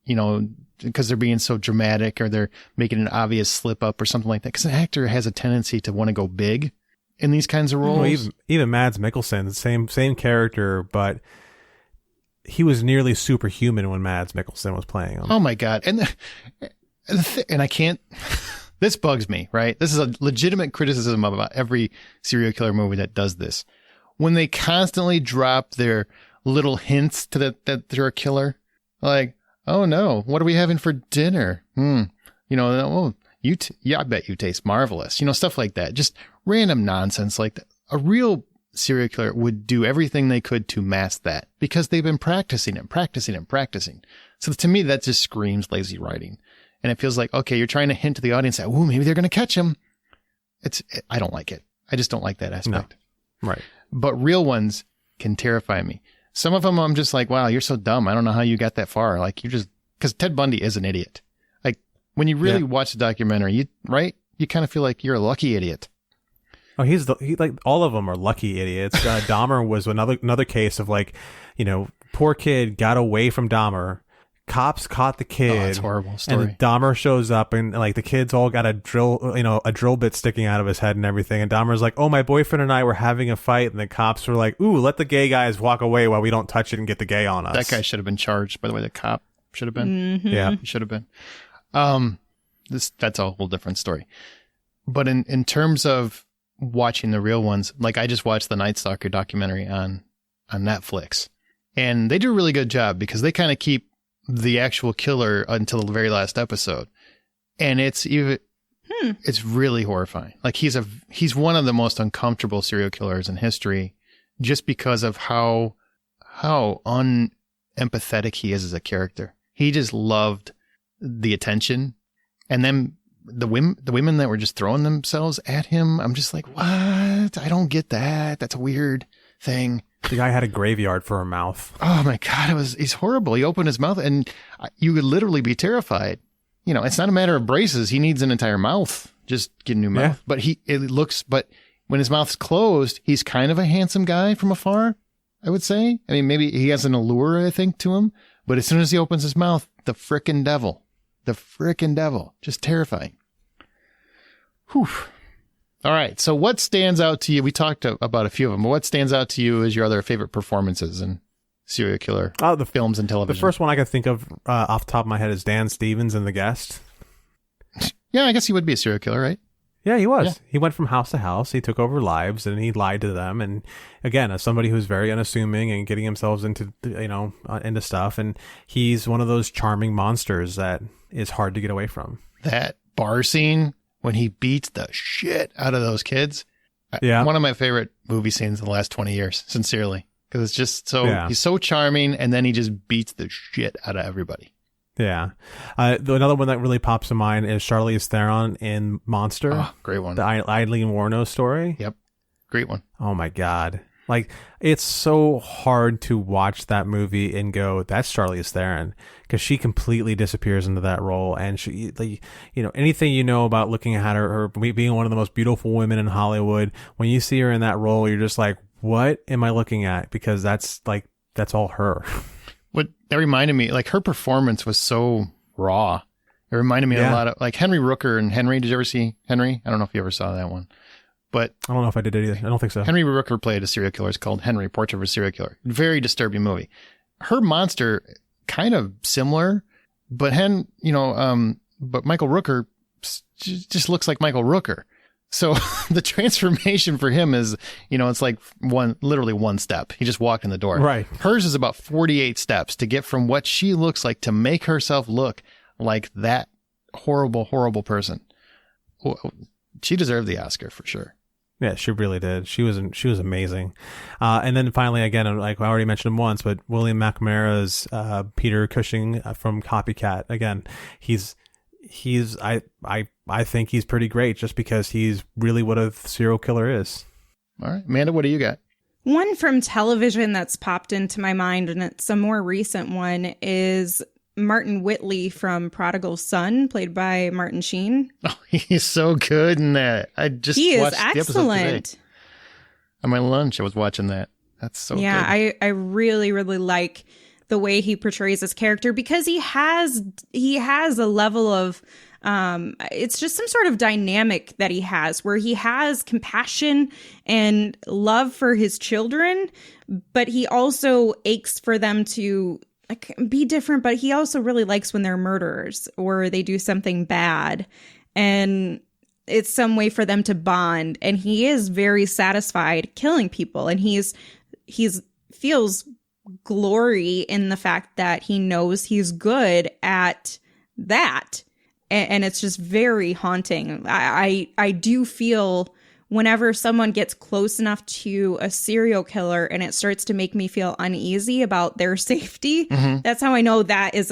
because they're being so dramatic, or they're making an obvious slip up or something like that. Because an actor has a tendency to want to go big in these kinds of roles. Well, even Mads Mikkelsen, same character, but he was nearly superhuman when Mads Mikkelsen was playing him. Oh my God. And I can't, this bugs me, right? This is a legitimate criticism about every serial killer movie that does this. When they constantly drop their little hints to that they're a killer, like, oh no, what are we having for dinner? I bet you taste marvelous. Stuff like that. Just random nonsense like that. A real serial killer would do everything they could to mask that because they've been practicing. So to me, that just screams lazy writing. And it feels like, okay, you're trying to hint to the audience that, ooh, maybe they're going to catch him. I don't like it. I just don't like that aspect. No. Right. But real ones can terrify me. Some of them I'm just like, wow, you're so dumb. I don't know how you got that far. Like, because Ted Bundy is an idiot. Like, when you really watch the documentary, you kind of feel like you're a lucky idiot. Oh, all of them are lucky idiots. Dahmer was another case of poor kid got away from Dahmer. Cops caught the kid. Oh, that's a horrible story. And Dahmer shows up, and the kid's all got a drill bit sticking out of his head and everything. And Dahmer's like, "Oh, my boyfriend and I were having a fight," and the cops were like, "Ooh, let the gay guys walk away while we don't touch it and get the gay on us." That guy should have been charged. By the way, the cop should have been. Mm-hmm. Yeah, he should have been. That's a whole different story. But in terms of watching the real ones, like I just watched the Night Stalker documentary on Netflix, and they do a really good job because they kind of keep the actual killer until the very last episode. And it's even It's really horrifying. Like he's one of the most uncomfortable serial killers in history, just because of how unempathetic he is as a character. He just loved the attention, and then the women that were just throwing themselves at him. I'm just like, what? I don't get that. That's a weird thing. The guy had a graveyard for a mouth. Oh my God, he's horrible. He opened his mouth and you would literally be terrified. You know, it's not a matter of braces. He needs an entire mouth. Just get a new mouth. Yeah. But when his mouth's closed, he's kind of a handsome guy from afar, I would say. I mean, maybe he has an allure, I think, to him. But as soon as he opens his mouth, the frickin' devil, just terrifying. Whew. All right. So what stands out to you? We talked about a few of them, but what stands out to you as your other favorite performances in serial killer films and television? The first one I can think of off the top of my head is Dan Stevens in The Guest. Yeah, I guess he would be a serial killer, right? Yeah, he was. Yeah. He went from house to house. He took over lives and he lied to them. And again, as somebody who's very unassuming and getting himself into, into stuff. And he's one of those charming monsters that is hard to get away from. That bar scene when he beats the shit out of those kids. Yeah. One of my favorite movie scenes in the last 20 years, sincerely. Because it's just he's so charming, and then he just beats the shit out of everybody. Yeah. Another one that really pops to mind is Charlize Theron in Monster. Oh, great one. The Eileen Wuornos story. Yep. Great one. Oh my God. Like, it's so hard to watch that movie and go, that's Charlize Theron, because she completely disappears into that role. And she, anything you know about looking at her being one of the most beautiful women in Hollywood, when you see her in that role, you're just like, what am I looking at? Because that's all her. What that reminded me, like her performance was so raw. It reminded me a lot of like Henry Rooker and Henry. Did you ever see Henry? I don't know if you ever saw that one. But I don't know if I did either. I don't think so. Henry Rooker played a serial killer. It's called Henry, Portrait of a Serial Killer. Very disturbing movie. Her Monster, kind of similar, but but Michael Rooker just looks like Michael Rooker. So the transformation for him is, it's like literally one step. He just walked in the door. Right. Hers is about 48 steps to get from what she looks like to make herself look like that horrible, horrible person. She deserved the Oscar for sure. Yeah, she really did. She was amazing. And then finally, again, like I already mentioned him once, but William McNamara's Peter Cushing from Copycat. Again, I think he's pretty great just because he's really what a serial killer is. All right, Amanda, what do you got? One from television that's popped into my mind, and it's a more recent one, is Martin Whitley from Prodigal Son, played by Martin Sheen. Oh, he's so good in that. I just watched the episode today. On my lunch, I was watching that. That's so good. Yeah, I really, really like the way he portrays his character, because he has a level of it's just some sort of dynamic that he has where he has compassion and love for his children, but he also aches for them to be different, but he also really likes when they're murderers or they do something bad, and it's some way for them to bond. And he is very satisfied killing people, and he's feels glory in the fact that he knows he's good at that. And it's just very haunting. I do feel whenever someone gets close enough to a serial killer and it starts to make me feel uneasy about their safety, that's how I know that is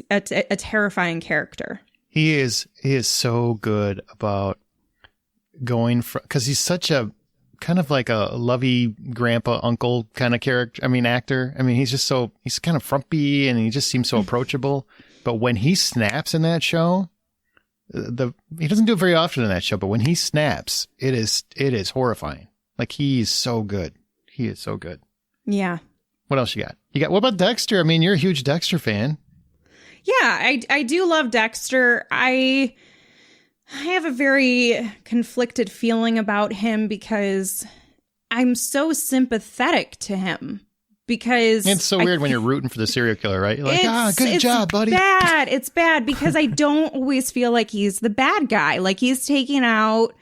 a terrifying character. He is so good about going from, because he's such a kind of like a lovey grandpa uncle kind of character. I mean, actor. I mean, he's kind of frumpy and he just seems so approachable. But when he snaps in that show, he doesn't do it very often in that show, but when he snaps, it is horrifying. Like, he's so good. He is so good. Yeah. What else you got? What about Dexter? I mean, you're a huge Dexter fan. Yeah, I do love Dexter. I have a very conflicted feeling about him because I'm so sympathetic to him. Because it's so weird when you're rooting for the serial killer, right? You're like, good job, buddy. It's bad because I don't always feel like he's the bad guy. Like, he's taking out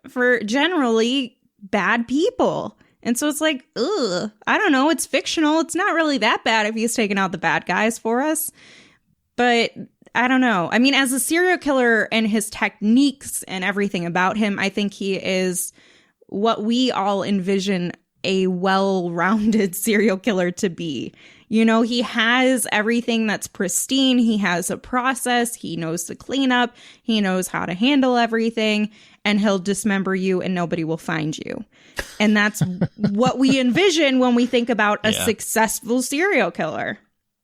for generally bad people. And so it's like, I don't know. It's fictional. It's not really that bad if he's taking out the bad guys for us. But I don't know. I mean, as a serial killer and his techniques and everything about him, I think he is what we all envision a well-rounded serial killer to be. You know, he has everything that's pristine. He has a process. He knows to clean up. He knows how to handle everything. And he'll dismember you and nobody will find you. And that's what we envision when we think about a successful serial killer.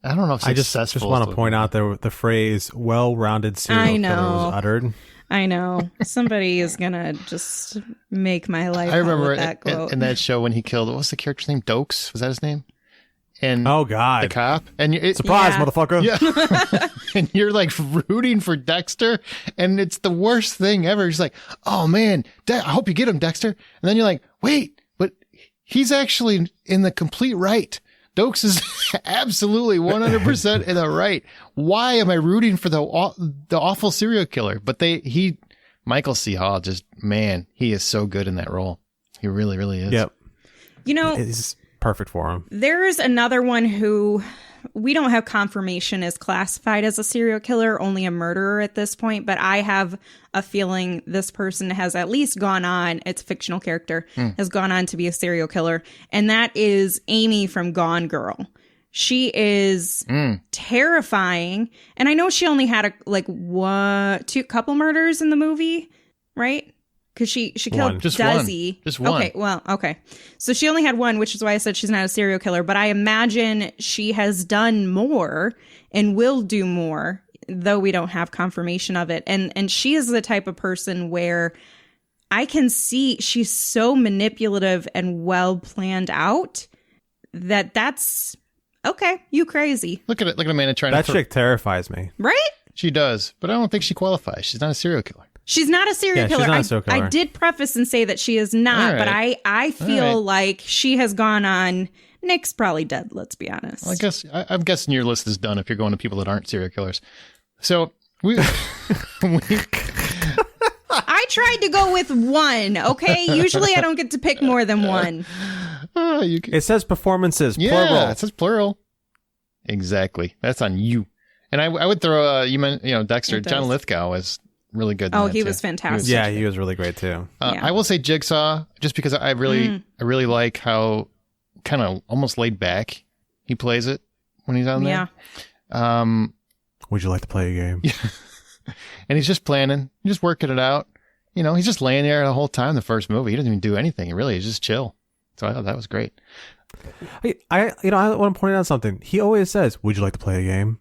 I don't know if I just successful. want to point out the phrase "well-rounded serial killer" was uttered. I know. Somebody is going to just make my life. I remember with that quote. in that show when he killed, what was the character's name? Dokes? Was that his name? And oh God, the cop. And surprise, motherfucker! Yeah, and you're like rooting for Dexter, and it's the worst thing ever. He's like, "Oh man, I hope you get him, Dexter." And then you're like, "Wait, but he's actually in the complete right. Dokes is absolutely 100% in the right. Why am I rooting for the awful serial killer?" But Michael C. Hall, just man, he is so good in that role. He really, really is. Yep. You know, it's perfect for him. There's another one who we don't have confirmation is classified as a serial killer, only a murderer at this point, but I have a feeling this person has at least gone on, it's a fictional character, has gone on to be a serial killer, and that is Amy from Gone Girl. She is terrifying, and I know she only had a couple murders in the movie, right? Because she killed Desi. Just one. Okay, well, okay. So she only had one, which is why I said she's not a serial killer. But I imagine she has done more and will do more, though we don't have confirmation of it. And she is the type of person where I can see she's so manipulative and well planned out that's okay. You crazy. Look at Amanda trying that to. That chick terrifies me. Right? She does, but I don't think she qualifies. She's not a serial killer. She's not a serial killer. She's not a serial killer. I did preface and say that she is not, but I feel like she has gone on. Nick's probably dead, let's be honest. Well, I'm guessing your list is done if you're going to people that aren't serial killers. So I tried to go with one, okay? Usually I don't get to pick more than one. It says performances, plural. Yeah, it says plural. Exactly. That's on you. And I would throw, Dexter. John Lithgow was really good. Oh, he was fantastic. He was really great too. I will say Jigsaw, just because I really like how kind of almost laid back he plays it when he's on there. Yeah. Would you like to play a game? And he's just planning, just working it out. You know, he's just laying there the whole time. The first movie, he doesn't even do anything. He really is just chill. So I thought that was great. I want to point out something. He always says, "Would you like to play a game?"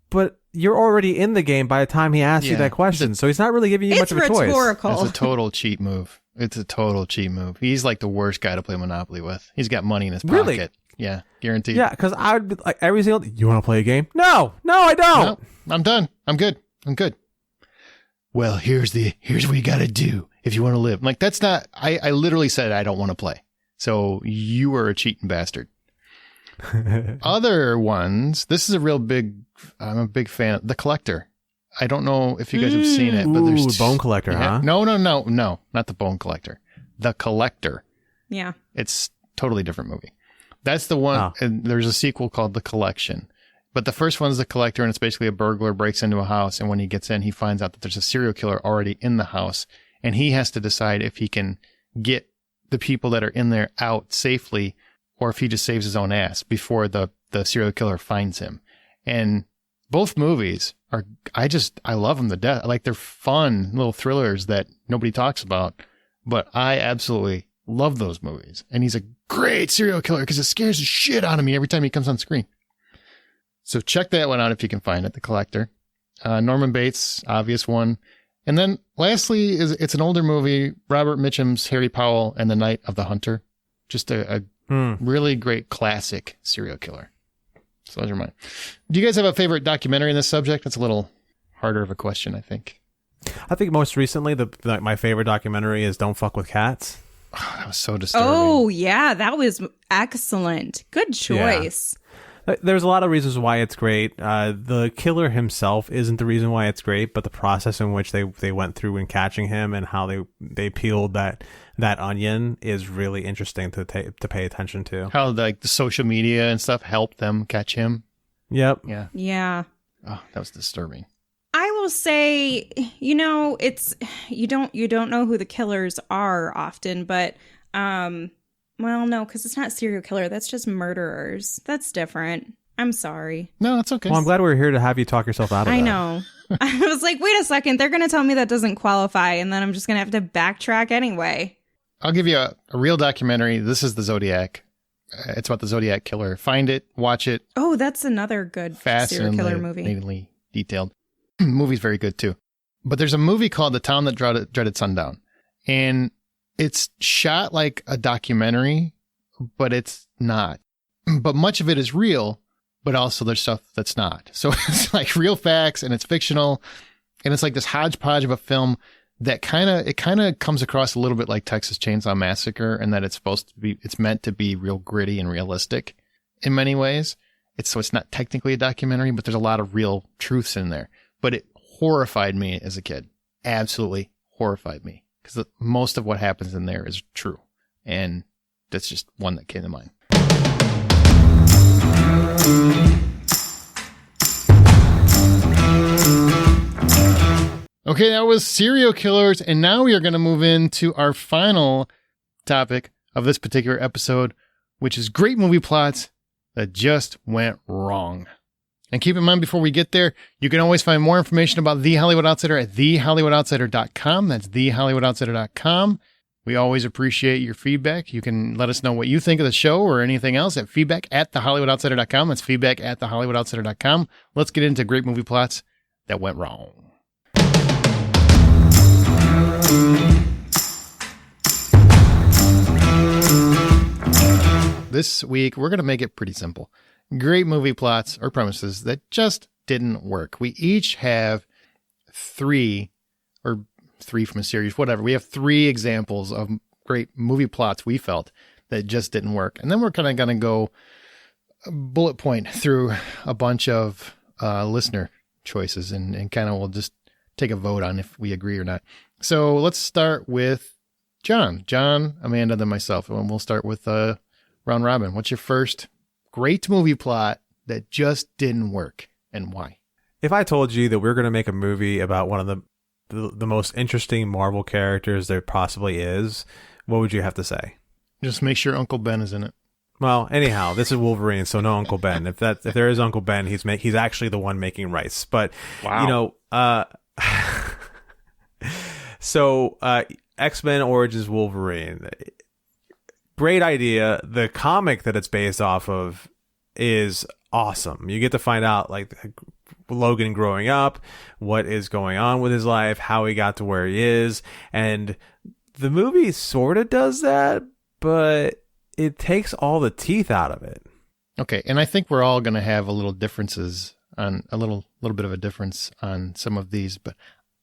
But you're already in the game by the time he asks you that question, so he's not really giving you much of a choice. It's rhetorical. It's a total cheat move. He's like the worst guy to play Monopoly with. He's got money in his pocket. Really? Yeah, guaranteed. Yeah, because I would be like every single. You want to play a game? No, I don't. No, I'm done. I'm good. Well, here's what you got to do if you want to live. Like that's not. I literally said I don't want to play. So you are a cheating bastard. Other ones. This is a real big. I'm a big fan of The Collector. I don't know if you guys have seen it, but there's Bone Collector, huh? No, not The Bone Collector. The Collector. Yeah. It's totally different movie. That's the one. And there's a sequel called The Collection. But the first one's The Collector, and it's basically a burglar breaks into a house, and when he gets in, he finds out that there's a serial killer already in the house, and he has to decide if he can get the people that are in there out safely, or if he just saves his own ass before the serial killer finds him. And both movies are, I love them to death. Like they're fun little thrillers that nobody talks about, but I absolutely love those movies. And he's a great serial killer because it scares the shit out of me every time he comes on screen. So check that one out if you can find it, The Collector. Norman Bates, obvious one. And then lastly, it's an older movie, Robert Mitchum's Harry Powell and the Night of the Hunter. Just a really great classic serial killer. So those are mine. Do you guys have a favorite documentary in this subject? That's a little harder of a question, I think. I think most recently, my favorite documentary is Don't Fuck with Cats. Oh, that was so disturbing. Oh, yeah. That was excellent. Good choice. Yeah. There's a lot of reasons why it's great. The killer himself isn't the reason why it's great, but the process in which they went through in catching him and how they peeled that onion is really interesting to pay attention to. How the social media and stuff helped them catch him. Yep. Yeah. Yeah. Oh, that was disturbing. will say, it's you don't know who the killers are often, but well, no, because it's not serial killer. That's just murderers. That's different. I'm sorry. No, it's okay. Well, I'm glad we're here to have you talk yourself out of that. I know. I was like, wait a second. They're going to tell me that doesn't qualify, and then I'm just going to have to backtrack anyway. I'll give you a real documentary. This is the Zodiac. It's about the Zodiac killer. Find it, watch it. Oh, that's another good serial killer movie. Fascinatingly detailed. Movie's very good too. But there's a movie called The Town That Dreaded Sundown. And it's shot like a documentary, but it's not. But much of it is real, but also there's stuff that's not. So it's like real facts and it's fictional. And it's like this hodgepodge of a film that kind of comes across a little bit like Texas Chainsaw Massacre, and that it's meant to be real gritty and realistic in many ways. It's not technically a documentary, but there's a lot of real truths in there. But it horrified me as a kid. Absolutely horrified me, because most of what happens in there is true. And that's just one that came to mind. Okay, that was serial killers, and now we are going to move into our final topic of this particular episode, which is great movie plots that just went wrong. And keep in mind, before we get there, you can always find more information about The Hollywood Outsider at thehollywoodoutsiders.com. That's thehollywoodoutsiders.com. We always appreciate your feedback. You can let us know what you think of the show or anything else at feedback@thehollywoodoutsiders.com. That's feedback@thehollywoodoutsiders.com. Let's get into great movie plots that went wrong. This week, we're going to make it pretty simple. Great movie plots or premises that just didn't work. We each have three from a series, whatever. We have 3 examples of great movie plots we felt that just didn't work. And then we're kind of going to go bullet point through a bunch of listener choices and kind of we'll just take a vote on if we agree or not. So let's start with John, Amanda, then myself. And we'll start with round robin. What's your first great movie plot that just didn't work and why? If I told you that we're going to make a movie about one of the most interesting Marvel characters there possibly is, what would you have to say? Just make sure Uncle Ben is in it. Well, anyhow, this is Wolverine, so no Uncle Ben. If there is Uncle Ben, he's actually the one making rice. But wow. So X-Men Origins Wolverine. Great idea. The comic that it's based off of is awesome. You get to find out like Logan growing up, what is going on with his life, how he got to where he is. And the movie sort of does that, but it takes all the teeth out of it. Okay. And I think we're all going to have a little differences on a little bit of a difference on some of these, but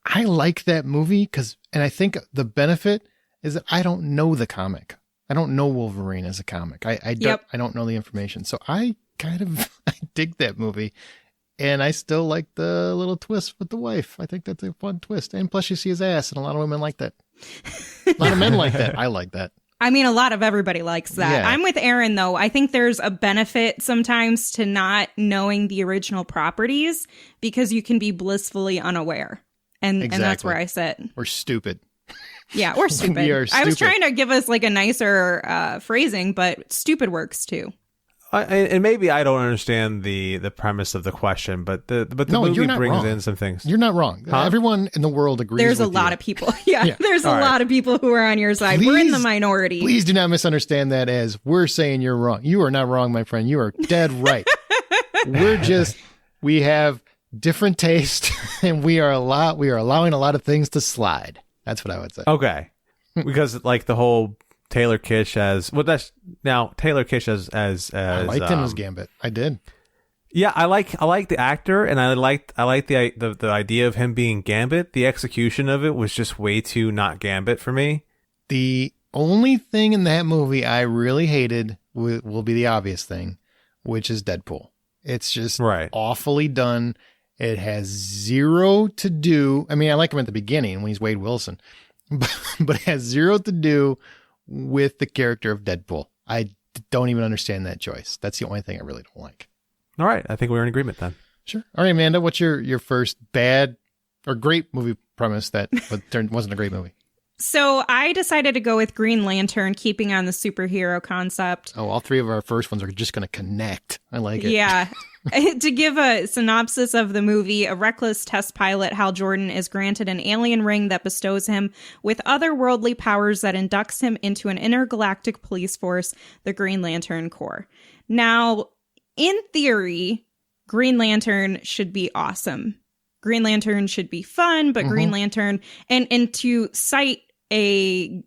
I like that movie and I think the benefit is that I don't know the comic. I don't know Wolverine as a comic. I don't know the information. So I dig that movie. And I still like the little twist with the wife. I think that's a fun twist. And plus you see his ass, and a lot of women like that. A lot of men like that. I like that. I mean, a lot of everybody likes that. Yeah. I'm with Aaron, though. I think there's a benefit sometimes to not knowing the original properties because you can be blissfully unaware. And that's where I sit. We're stupid. Yeah, we're stupid. We are stupid. I was trying to give us like a nicer phrasing, but stupid works too. And maybe I don't understand the premise of the question, but the movie brings in some things. You're not wrong. Huh? Everyone in the world agrees. There's a lot of people. Yeah, there's a lot of people who are on your side. We're in the minority. Please do not misunderstand that as we're saying you're wrong. You are not wrong, my friend. You are dead right. We have different taste, and we are allowing a lot of things to slide. That's what I would say. Okay, because like the whole Taylor Kitsch as Taylor Kitsch as I liked him as Gambit. I did. Yeah, I like the actor, and I like the idea of him being Gambit. The execution of it was just way too not Gambit for me. The only thing in that movie I really hated will be the obvious thing, which is Deadpool. It's just awfully done. It has zero to do. I mean, I like him at the beginning when he's Wade Wilson, but it has zero to do with the character of Deadpool. I don't even understand that choice. That's the only thing I really don't like. All right. I think we're in agreement then. Sure. All right, Amanda, what's your first bad or great movie premise that wasn't a great movie. So I decided to go with Green Lantern, keeping on the superhero concept. Oh, all three of our first ones are just going to connect. I like it. Yeah. To give a synopsis of the movie, a reckless test pilot, Hal Jordan, is granted an alien ring that bestows him with otherworldly powers that inducts him into an intergalactic police force, the Green Lantern Corps. Now, in theory, Green Lantern should be awesome. Green Lantern should be fun, but Green Lantern, and to cite an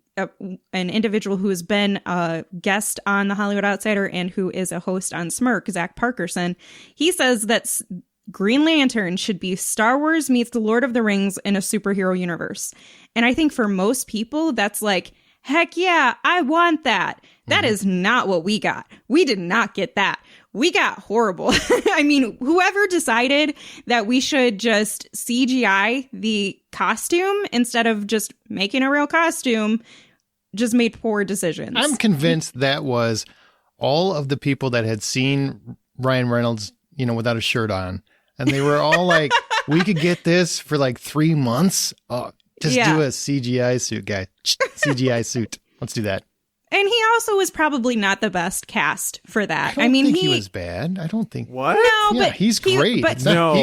individual who has been a guest on The Hollywood Outsider and who is a host on Smirk, Zach Parkerson, he says that Green Lantern should be Star Wars meets The Lord of the Rings in a superhero universe. And I think for most people, that's like, heck yeah, I want that. That is not what we got. We did not get that. We got horrible. I mean, whoever decided that we should just CGI the costume instead of just making a real costume just made poor decisions. I'm convinced that was all of the people that had seen Ryan Reynolds, without a shirt on. And they were all like, we could get this for like 3 months. Just do a CGI suit, guy. CGI suit. Let's do that. And he also was probably not the best cast for that. I mean, he was bad. I don't think. What? No, yeah, but he's great. He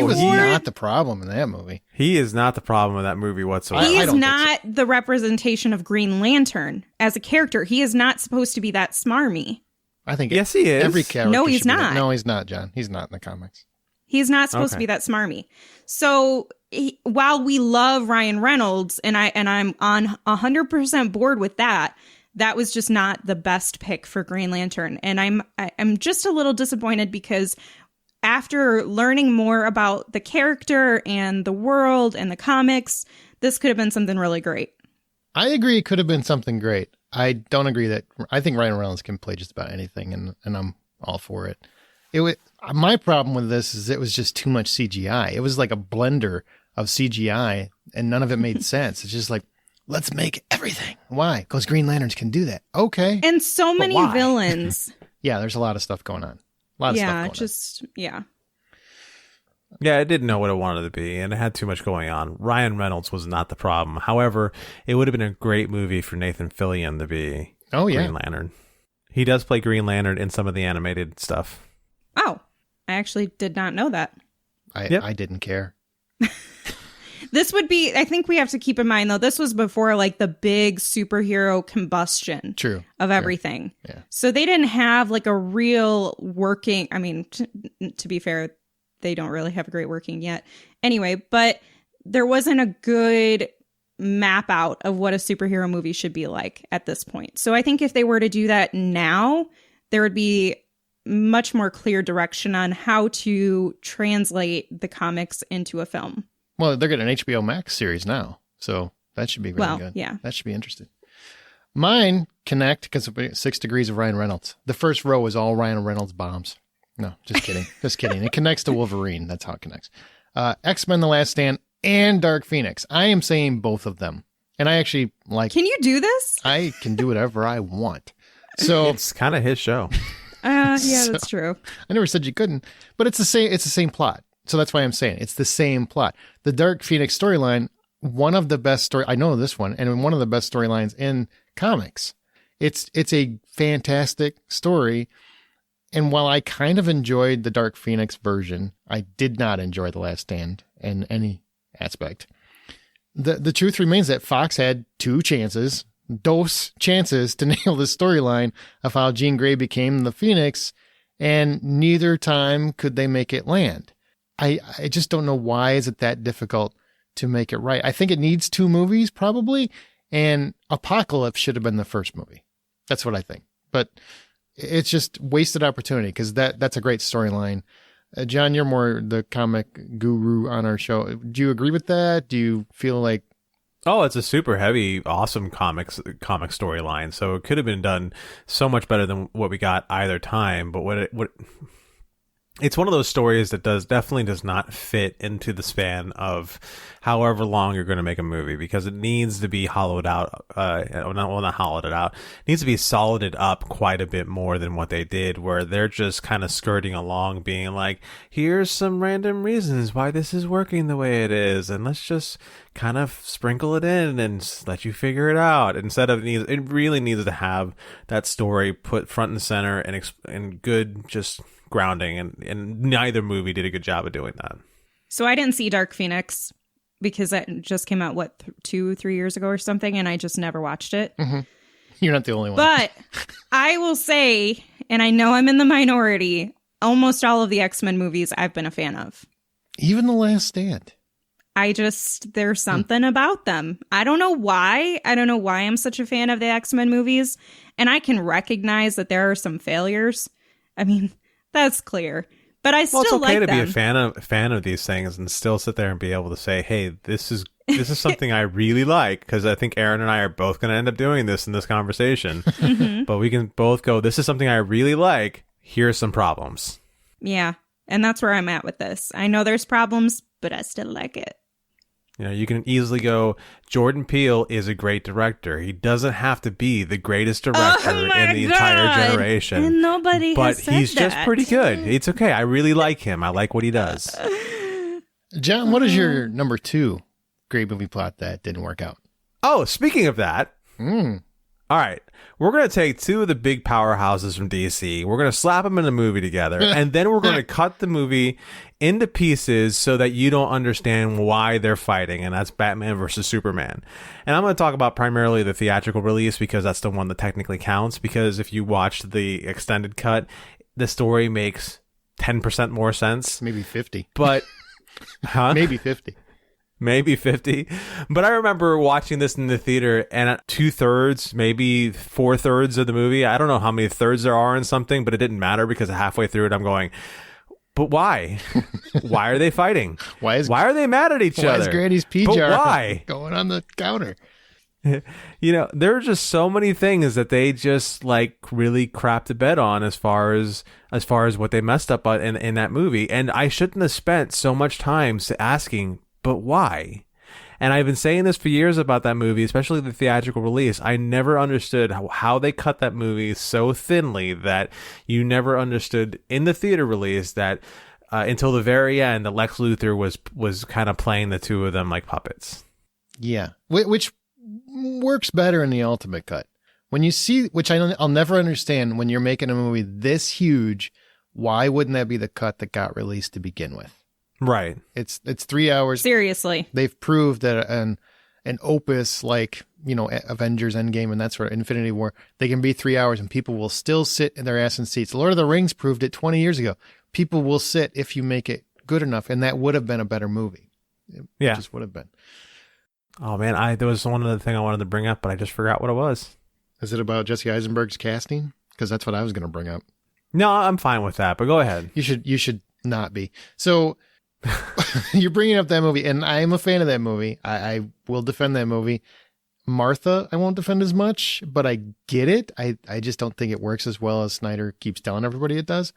was he- not the problem in that movie. He is not the problem with that movie whatsoever. He I is don't think not the representation of Green Lantern as a character. He is not supposed to be that smarmy. I think Yes, he is. Every character. No, he's should be that. not. No, he's not, John. He's not in the comics. He's not supposed to Okay. be that smarmy. So while we love Ryan Reynolds, and I'm on 100% board with that, that was just not the best pick for Green Lantern. And I'm just a little disappointed because after learning more about the character and the world and the comics, this could have been something really great. I agree it could have been something great. I don't agree that I think Ryan Reynolds can play just about anything, and I'm all for it. My problem with this is it was just too much CGI. It was like a blender of CGI, and none of it made sense. It's just like, let's make everything. Why? Because Green Lanterns can do that. Okay. And so many why? villains. Yeah, there's a lot of stuff going on. Yeah. Yeah, it didn't know what it wanted to be, and it had too much going on. Ryan Reynolds was not the problem. However, it would have been a great movie for Nathan Fillion to be Green Lantern. He does play Green Lantern in some of the animated stuff. Oh, I actually did not know that. I didn't care. This would be, I think we have to keep in mind, though, this was before like the big superhero combustion of everything. Yeah. So they didn't have like a real working, I mean, to be fair, they don't really have a great working yet. Anyway, but there wasn't a good map out of what a superhero movie should be like at this point. So I think if they were to do that now, there would be much more clear direction on how to translate the comics into a film. Well, they're getting an HBO Max series now, so that should be really good. Yeah. That should be interesting. Mine connect because of 6 Degrees of Ryan Reynolds. The first row is all Ryan Reynolds bombs. No, just kidding. Just kidding. It connects to Wolverine. That's how it connects. X-Men The Last Stand and Dark Phoenix. I am saying both of them. And I actually like... Can you do this? I can do whatever I want. So It's kind of his show. Yeah, that's true. I never said you couldn't, but it's the same plot. So that's why I'm saying it's the same plot. The Dark Phoenix storyline, one of the best I know this one, and one of the best storylines in comics. It's a fantastic story. And while I kind of enjoyed the Dark Phoenix version, I did not enjoy The Last Stand in any aspect. The truth remains that Fox had dos chances to nail the storyline of how Jean Grey became the Phoenix, and neither time could they make it land. I just don't know why is it that difficult to make it right. I think it needs 2 movies probably, and Apocalypse should have been the first movie. That's what I think. But it's just wasted opportunity because that's a great storyline. John, you're more the comic guru on our show. Do you agree with that? Do you feel like... Oh, it's a super heavy, awesome comic storyline. So it could have been done so much better than what we got either time. But it's one of those stories that definitely does not fit into the span of however long you're going to make a movie, because it needs to be hollowed out. Not hollowed it out. It needs to be solided up quite a bit more than what they did, where they're just kind of skirting along, being like, here's some random reasons why this is working the way it is, and let's just kind of sprinkle it in and let you figure it out. Instead of, it really needs to have that story put front and center and good just grounding, and neither movie did a good job of doing that. So I didn't see Dark Phoenix because that just came out 2-3 years ago or something, and I just never watched it. Mm-hmm. You're not the only one. But I will say, and I know I'm in the minority, almost all of the X-Men movies I've been a fan of. Even The Last Stand. There's something about them. I don't know why. I don't know why I'm such a fan of the X-Men movies, and I can recognize that there are some failures. I mean, that's clear. But I still like them. Well, it's okay to be a fan of these things and still sit there and be able to say, hey, this is something I really like, because I think Aaron and I are both going to end up doing this in this conversation. Mm-hmm. But we can both go, this is something I really like. Here's some problems. Yeah. And that's where I'm at with this. I know there's problems, but I still like it. You know, you can easily go, Jordan Peele is a great director. He doesn't have to be the greatest director in the entire generation. And nobody has said he's just that. pretty good. It's okay. I really like him. I like what he does. John, what is your number 2 great movie plot that didn't work out? Oh, speaking of that. All right. We're going to take 2 of the big powerhouses from DC. We're going to slap them in a movie together. And then we're going to cut the movie into pieces so that you don't understand why they're fighting. And that's Batman versus Superman. And I'm going to talk about primarily the theatrical release, because that's the one that technically counts. Because if you watch the extended cut, the story makes 10% more sense. Maybe 50. But, Maybe 50. Maybe 50. But I remember watching this in the theater, and at 2/3, maybe 4/3 of the movie, I don't know how many thirds there are in something, but it didn't matter, because halfway through it, I'm going, but why? Why are they fighting? Why are they mad at each other? Why is Granny's pea but jar why? going on the counter? You know, there are just so many things that they just like really crapped the bed on as far as what they messed up on in that movie. And I shouldn't have spent so much time asking, but why? And I've been saying this for years about that movie, especially the theatrical release. I never understood how they cut that movie so thinly that you never understood in the theater release that until the very end, that Lex Luthor was kind of playing the two of them like puppets. Yeah, which works better in the ultimate cut. When you see, which I'll never understand, when you're making a movie this huge, why wouldn't that be the cut that got released to begin with? Right. It's 3 hours. Seriously. They've proved that an opus like, Avengers Endgame and that sort of Infinity War, they can be 3 hours and people will still sit in their ass in seats. Lord of the Rings proved it 20 years ago. People will sit if you make it good enough, and that would have been a better movie. It just would have been. Oh man, there was one other thing I wanted to bring up, but I just forgot what it was. Is it about Jesse Eisenberg's casting? Because that's what I was going to bring up. No, I'm fine with that, but go ahead. You should not be. So you're bringing up that movie, and I am a fan of that movie. I will defend that movie. Martha, I won't defend as much, but I get it. I just don't think it works as well as Snyder keeps telling everybody it does.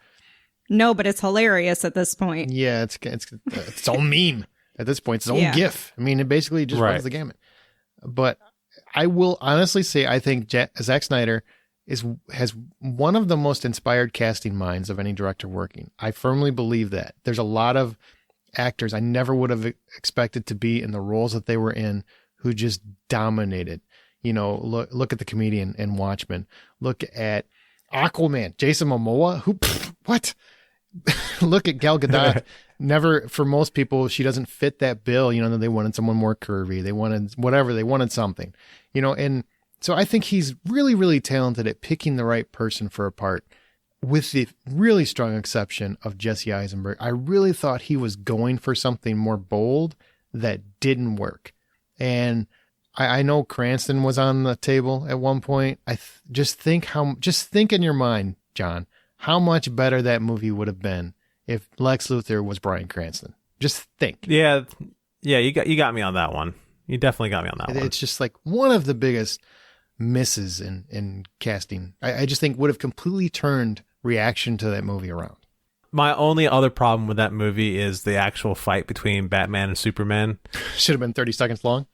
No, but it's hilarious at this point. Yeah, it's its own meme at this point. It's its own GIF. I mean, it basically just runs the gamut. But I will honestly say I think Zack Snyder has one of the most inspired casting minds of any director working. I firmly believe that. There's a lot of actors I never would have expected to be in the roles that they were in who just dominated. Look at the comedian in Watchmen. Look at Aquaman, Jason Momoa. What? Look at Gal Gadot. Never, for most people, she doesn't fit that bill. They wanted someone more curvy. They wanted whatever. They wanted something. And so I think he's really, really talented at picking the right person for a part, with the really strong exception of Jesse Eisenberg. I really thought he was going for something more bold that didn't work. And I know Cranston was on the table at one point. Just think in your mind, John, how much better that movie would have been if Lex Luthor was Bryan Cranston. Just think. Yeah, you got me on that one. You definitely got me on that one. It's just like one of the biggest misses in casting. I just think would have completely turned reaction to that movie around. My only other problem with that movie is the actual fight between Batman and Superman. Should have been 30 seconds long.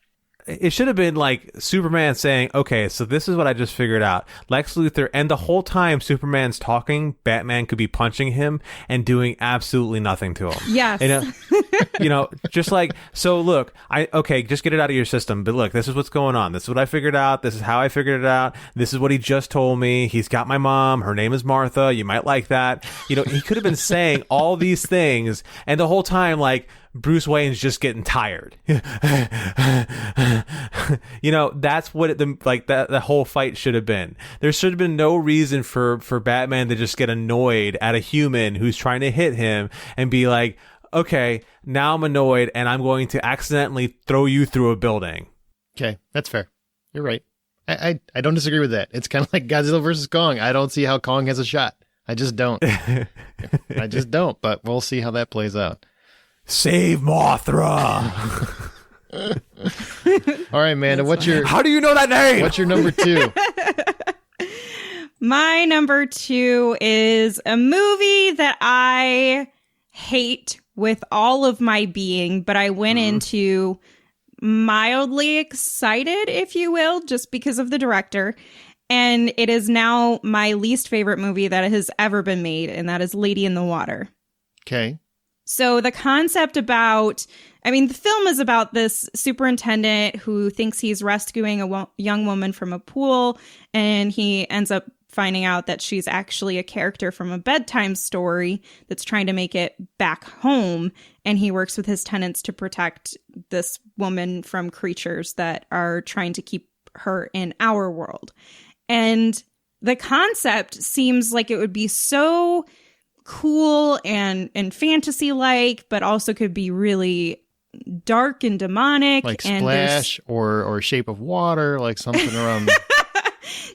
It should have been like Superman saying, okay, so this is what I just figured out. Lex Luthor, and the whole time Superman's talking, Batman could be punching him and doing absolutely nothing to him. Yes. Just like, so look, just get it out of your system. But look, this is what's going on. This is what I figured out. This is how I figured it out. This is what he just told me. He's got my mom. Her name is Martha. You might like that. He could have been saying all these things, and the whole time, like, Bruce Wayne's just getting tired. That's what the whole fight should have been. There should have been no reason for Batman to just get annoyed at a human who's trying to hit him and be like, okay, now I'm annoyed and I'm going to accidentally throw you through a building. Okay, that's fair. You're right. I don't disagree with that. It's kind of like Godzilla versus Kong. I don't see how Kong has a shot. I just don't. I just don't, but we'll see how that plays out. Save Mothra. All right, Amanda, how do you know that name? What's your number 2? My number 2 is a movie that I hate with all of my being, but I went into mildly excited, if you will, just because of the director. And it is now my least favorite movie that has ever been made, and that is Lady in the Water. Okay. So the concept the film is about this superintendent who thinks he's rescuing a young woman from a pool, and he ends up finding out that she's actually a character from a bedtime story that's trying to make it back home. And he works with his tenants to protect this woman from creatures that are trying to keep her in our world. And the concept seems like it would be so cool and fantasy-like, but also could be really dark and demonic. Like and Splash or Shape of Water, like something around...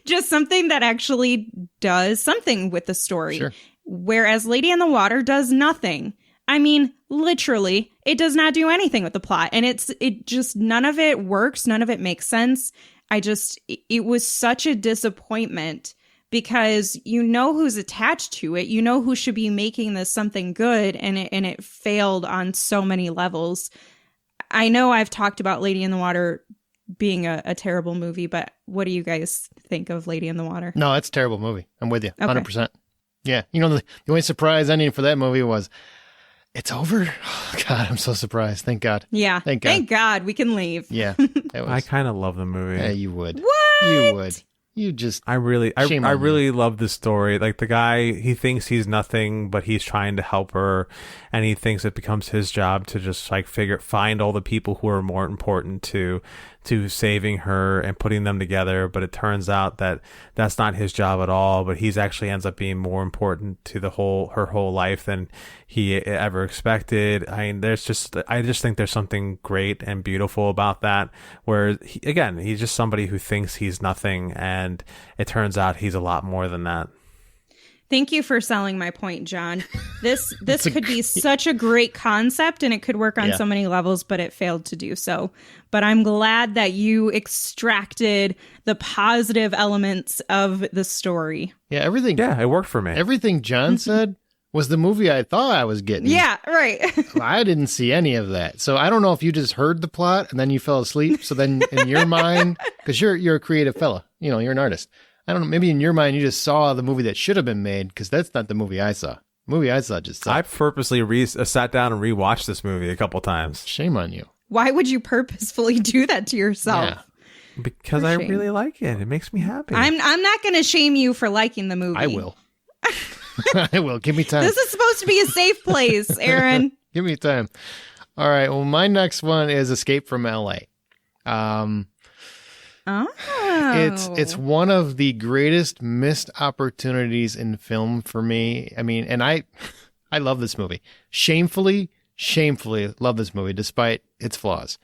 Just something that actually does something with the story. Sure. Whereas Lady in the Water does nothing. I mean, literally, it does not do anything with the plot. And it just, none of it works. None of it makes sense. It was such a disappointment because you know who's attached to it. You know who should be making this something good. And it failed on so many levels. I know I've talked about Lady in the Water being a terrible movie, but what do you guys think of Lady in the Water? No, it's a terrible movie. I'm with you. Okay. 100%. Yeah. The only surprise ending for that movie was it's over. Oh, God, I'm so surprised. Thank God. Yeah. Thank God we can leave. Yeah. I kind of love the movie. Yeah, you would. What? You would. You just... I really love the story. Like, the guy, he thinks he's nothing, but he's trying to help her, and he thinks it becomes his job to just like find all the people who are more important to saving her and putting them together. But it turns out that that's not his job at all, but he's actually ends up being more important to her whole life than he ever expected. I mean, I just think there's something great and beautiful about that, where he's just somebody who thinks he's nothing, and it turns out he's a lot more than that. Thank you for selling my point, John. This could be such a great concept, and it could work on so many levels, but it failed to do so. But I'm glad that you extracted the positive elements of the story. Yeah, everything. Yeah, it worked for me. Everything John said was the movie I thought I was getting. Yeah, right. I didn't see any of that. So I don't know if you just heard the plot and then you fell asleep. So then in your mind, because you're a creative fella, you're an artist. I don't know, maybe in your mind you just saw the movie that should have been made, because that's not the movie I saw. The movie I saw just sucked. I purposely sat down and rewatched this movie a couple times. Shame on you. Why would you purposefully do that to yourself? Yeah. Because I really like it. It makes me happy. I'm not going to shame you for liking the movie. I will. I will. Give me time. This is supposed to be a safe place, Aaron. Give me time. All right. Well, my next one is Escape from L.A. It's one of the greatest missed opportunities in film for me. I mean, and I love this movie. Shamefully love this movie despite its flaws.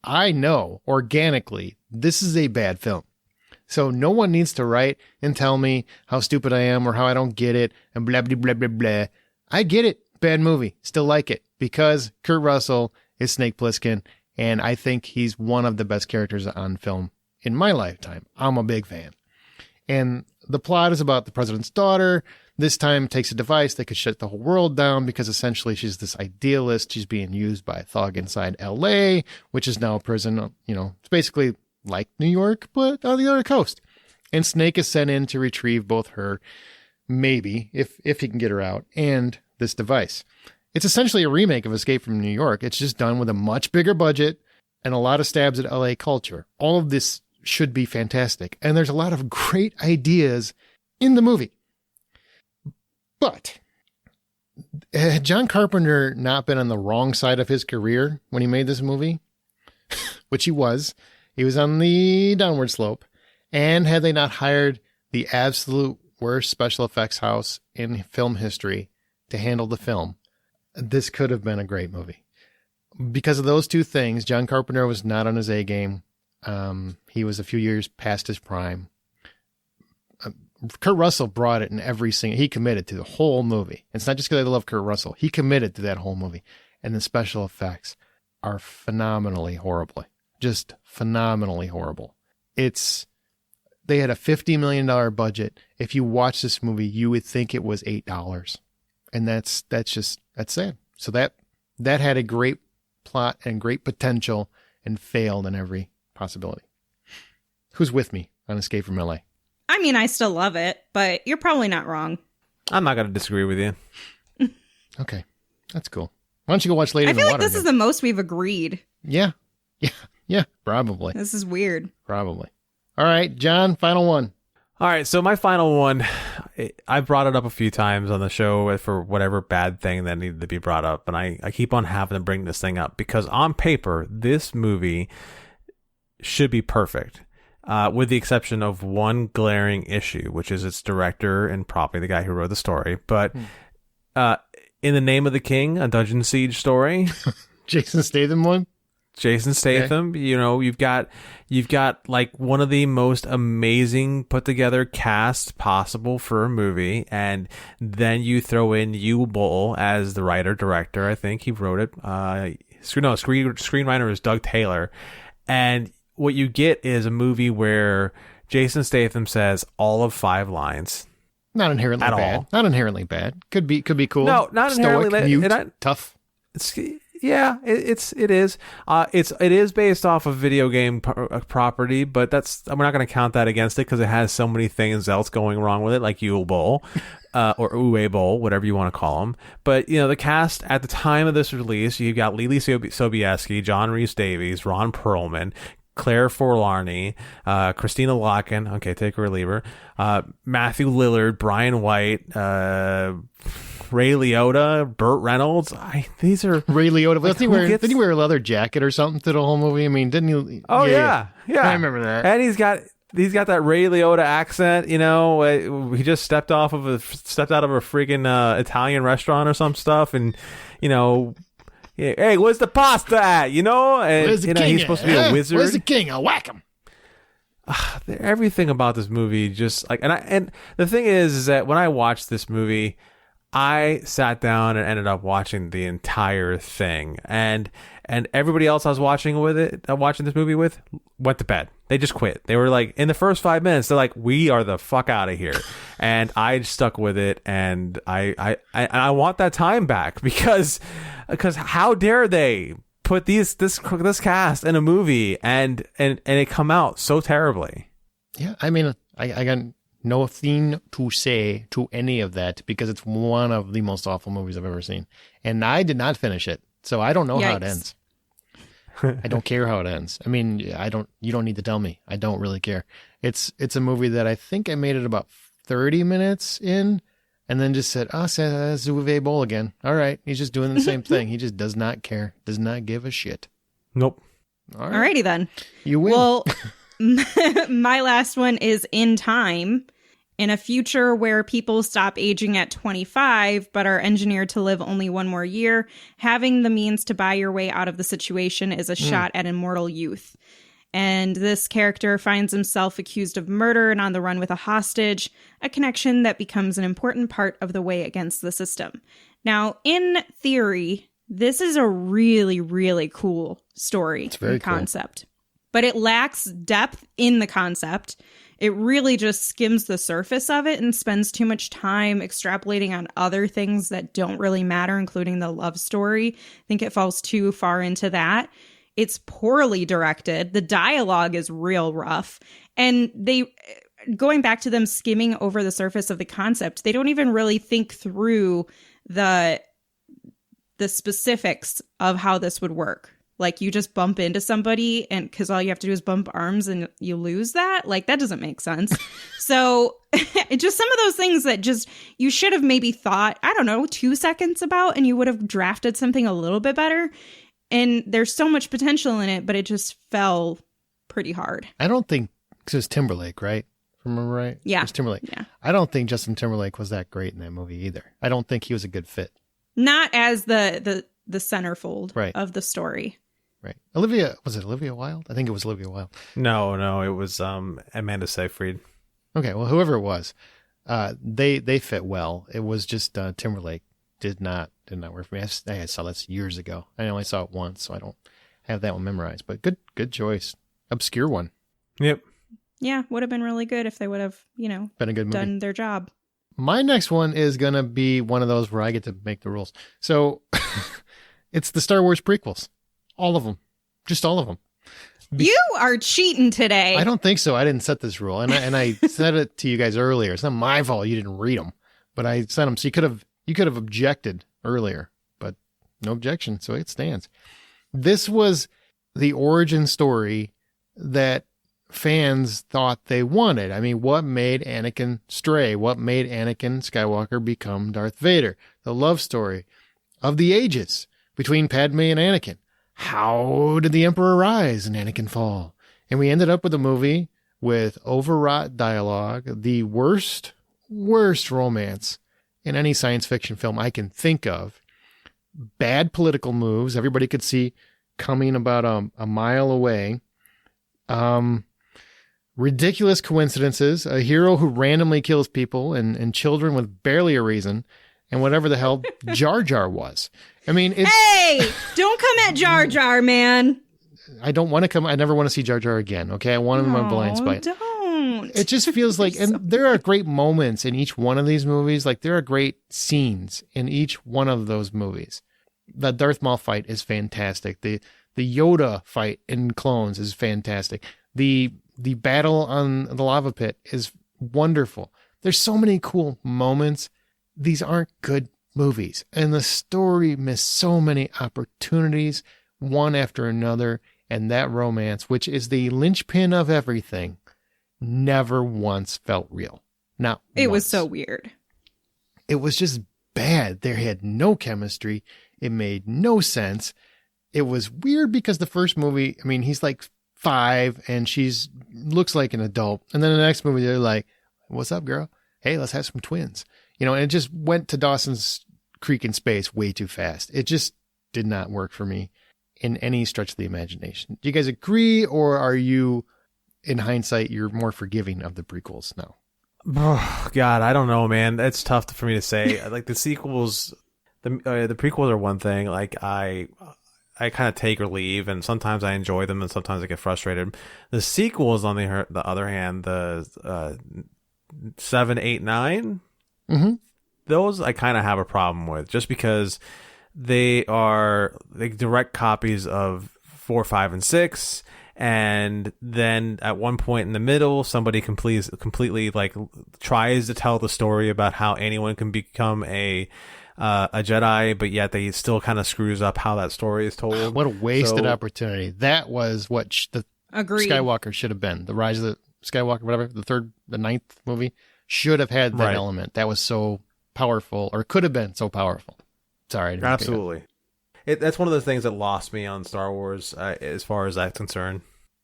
I know organically this is a bad film. So no one needs to write and tell me how stupid I am or how I don't get it and blah, blah, blah, blah, blah. I get it. Bad movie. Still like it because Kurt Russell is Snake Plissken. And I think he's one of the best characters on film in my lifetime. I'm a big fan. And the plot is about the president's daughter. This time takes a device that could shut the whole world down because essentially she's this idealist. She's being used by a thug inside LA, which is now a prison. You know, it's basically like New York, but on the other coast. And Snake is sent in to retrieve both her, maybe, if he can get her out, and this device. It's essentially a remake of Escape from New York. It's just done with a much bigger budget and a lot of stabs at LA culture. All of this should be fantastic. And there's a lot of great ideas in the movie. But had John Carpenter not been on the wrong side of his career when he made this movie, which he was on the downward slope, and had they not hired the absolute worst special effects house in film history to handle the film, this could have been a great movie. Because of those two things, John Carpenter was not on his A game. He was a few years past his prime. Kurt Russell brought it in every single, he committed to the whole movie. It's not just because I love Kurt Russell. He committed to that whole movie. And the special effects are phenomenally horrible. Just phenomenally horrible. They had a $50 million budget. If you watch this movie, you would think it was $8. And that's sad. So that had a great plot and great potential and failed in every possibility. Who's with me on Escape from LA? I mean, I still love it, but you're probably not wrong. I'm not going to disagree with you. Okay. That's cool. Why don't you go watch Lady I in the feel like Water this again? is the most we've agreed. Yeah, probably. This is weird. Probably. All right, John, final one. All right, so my final one, I brought it up a few times on the show for whatever bad thing that needed to be brought up, and I keep on having to bring this thing up because on paper, this movie should be perfect, with the exception of one glaring issue, which is its director and probably the guy who wrote the story. But In the Name of the King, a Dungeon Siege story. Jason Statham one? Jason Statham, Okay. you know, you've got like one of the most amazing put together casts possible for a movie, and then you throw in Yul Bull as the writer director. I think he wrote it. Screenwriter is Doug Taylor, and what you get is a movie where Jason Statham says all of 5 lines. Not inherently At bad. all. Not inherently bad. Could be cool. No, not Stoic, inherently mute, tough. Yeah, it is. It is based off of video game property, but we're not going to count that against it because it has so many things else going wrong with it, like Yule Bowl, or Uwe Bowl, whatever you want to call them. But you know, the cast at the time of this release, you've got Lily Sobieski, John Rhys-Davies, Ron Perlman, Claire Forlani, Christina Loken, okay, take her or leave her, Matthew Lillard, Brian White, Ray Liotta, Burt Reynolds. These are Ray Liotta. Like, Didn't he wear a leather jacket or something through the whole movie? I mean, didn't he? Oh yeah. I remember that. And he's got that Ray Liotta accent. You know, he just stepped out of a freaking Italian restaurant or some stuff, and you know. Hey, where's the pasta at? You know, and Where's the king he's supposed to be a wizard. Where's the king? I'll whack him. Everything about this movie, just like, and the thing is that when I watched this movie, I sat down and ended up watching the entire thing, and everybody else I was watching this movie with went to bed. They just quit. They were like, in the first 5 minutes, they're like, "We are the fuck out of here," and I stuck with it, and I want that time back because how dare they put this cast in a movie and it come out so terribly. Yeah, I mean, I got nothing to say to any of that because it's one of the most awful movies I've ever seen, and I did not finish it, so I don't know how it ends. I don't care how it ends. I mean, you don't need to tell me. I don't really care. It's a movie that I think I made it about 30 minutes in and then just said, c'est Uwe Boll again. All right. He's just doing the same thing. He just does not care. Does not give a shit. Nope. All right. Alrighty then. You win. Well, my last one is In Time. In a future where people stop aging at 25 but are engineered to live only one more year, having the means to buy your way out of the situation is a shot at immortal youth. And this character finds himself accused of murder and on the run with a hostage, a connection that becomes an important part of the way against the system. Now, in theory, this is a really, really cool story It's very and concept. But it lacks depth in the concept. It really just skims the surface of it and spends too much time extrapolating on other things that don't really matter, including the love story. I think it falls too far into that. It's poorly directed. The dialogue is real rough. And going back to them skimming over the surface of the concept, they don't even really think through the specifics of how this would work. Like, you just bump into somebody and because all you have to do is bump arms and you lose that. Like, that doesn't make sense. So it's just some of those things that just you should have maybe thought, I don't know, 2 seconds about, and you would have drafted something a little bit better. And there's so much potential in it, but it just fell pretty hard. I don't think, because it was Timberlake, right? Remember right? Yeah. It was Timberlake. Yeah. I don't think Justin Timberlake was that great in that movie either. I don't think he was a good fit. Not as the centerfold Right. of the story. Right. Was it Olivia Wilde? I think it was Olivia Wilde. No, it was Amanda Seyfried. Okay, well, whoever it was, they fit well. It was just Timberlake did not work for me. I saw this years ago. I only saw it once, so I don't have that one memorized. But good choice. Obscure one. Yep. Yeah, would have been really good if they would have, Been a good movie. done their job. My next one is going to be one of those where I get to make the rules. So it's the Star Wars prequels. All of them. Just all of them. You are cheating today. I don't think so. I didn't set this rule. And I said it to you guys earlier. It's not my fault you didn't read them. But I sent them. So you could have objected earlier. But no objection. So it stands. This was the origin story that fans thought they wanted. I mean, what made Anakin stray? What made Anakin Skywalker become Darth Vader? The love story of the ages between Padme and Anakin. How did the Emperor rise and Anakin fall? And we ended up with a movie with overwrought dialogue, the worst romance in any science fiction film I can think of. Bad political moves everybody could see coming about a mile away. Ridiculous coincidences, a hero who randomly kills people and children with barely a reason, and whatever the hell Jar Jar was. I mean, Hey, don't come at Jar Jar, man. I don't want to come. I never want to see Jar Jar again. Okay. I want him in my blind spot. Don't. It just feels like, and there are great moments in each one of these movies. Like, there are great scenes in each one of those movies. The Darth Maul fight is fantastic. The Yoda fight in Clones is fantastic. The battle on the lava pit is wonderful. There's so many cool moments. These aren't good movies. And the story missed so many opportunities, one after another. And that romance, which is the linchpin of everything, never once felt real. Not It once. was so weird. It was just bad. There had no chemistry. It made no sense. It was weird because the first movie, I mean, he's like 5 and looks like an adult. And then the next movie, they're like, what's up, girl? Hey, let's have some twins. And it just went to Dawson's Creek in space way too fast. It just did not work for me in any stretch of the imagination. Do you guys agree, or are you, in hindsight, you're more forgiving of the prequels now? Oh, God, I don't know, man. That's tough for me to say. Like, the sequels, the prequels are one thing. Like, I kind of take or leave, and sometimes I enjoy them, and sometimes I get frustrated. The sequels, on the other hand, the 7, 8, 9, those I kind of have a problem with, just because they are like direct copies of 4, 5, and 6. And then at one point in the middle, somebody completely like tries to tell the story about how anyone can become a Jedi, but yet they still kind of screws up how that story is told. What a wasted opportunity. That was what the Agreed. Skywalker should have been. The Rise of the Skywalker, whatever, the 9th movie should have had that element. That was so powerful, or could have been so powerful. Sorry. Absolutely. That's one of the things that lost me on Star Wars as far as that's concerned.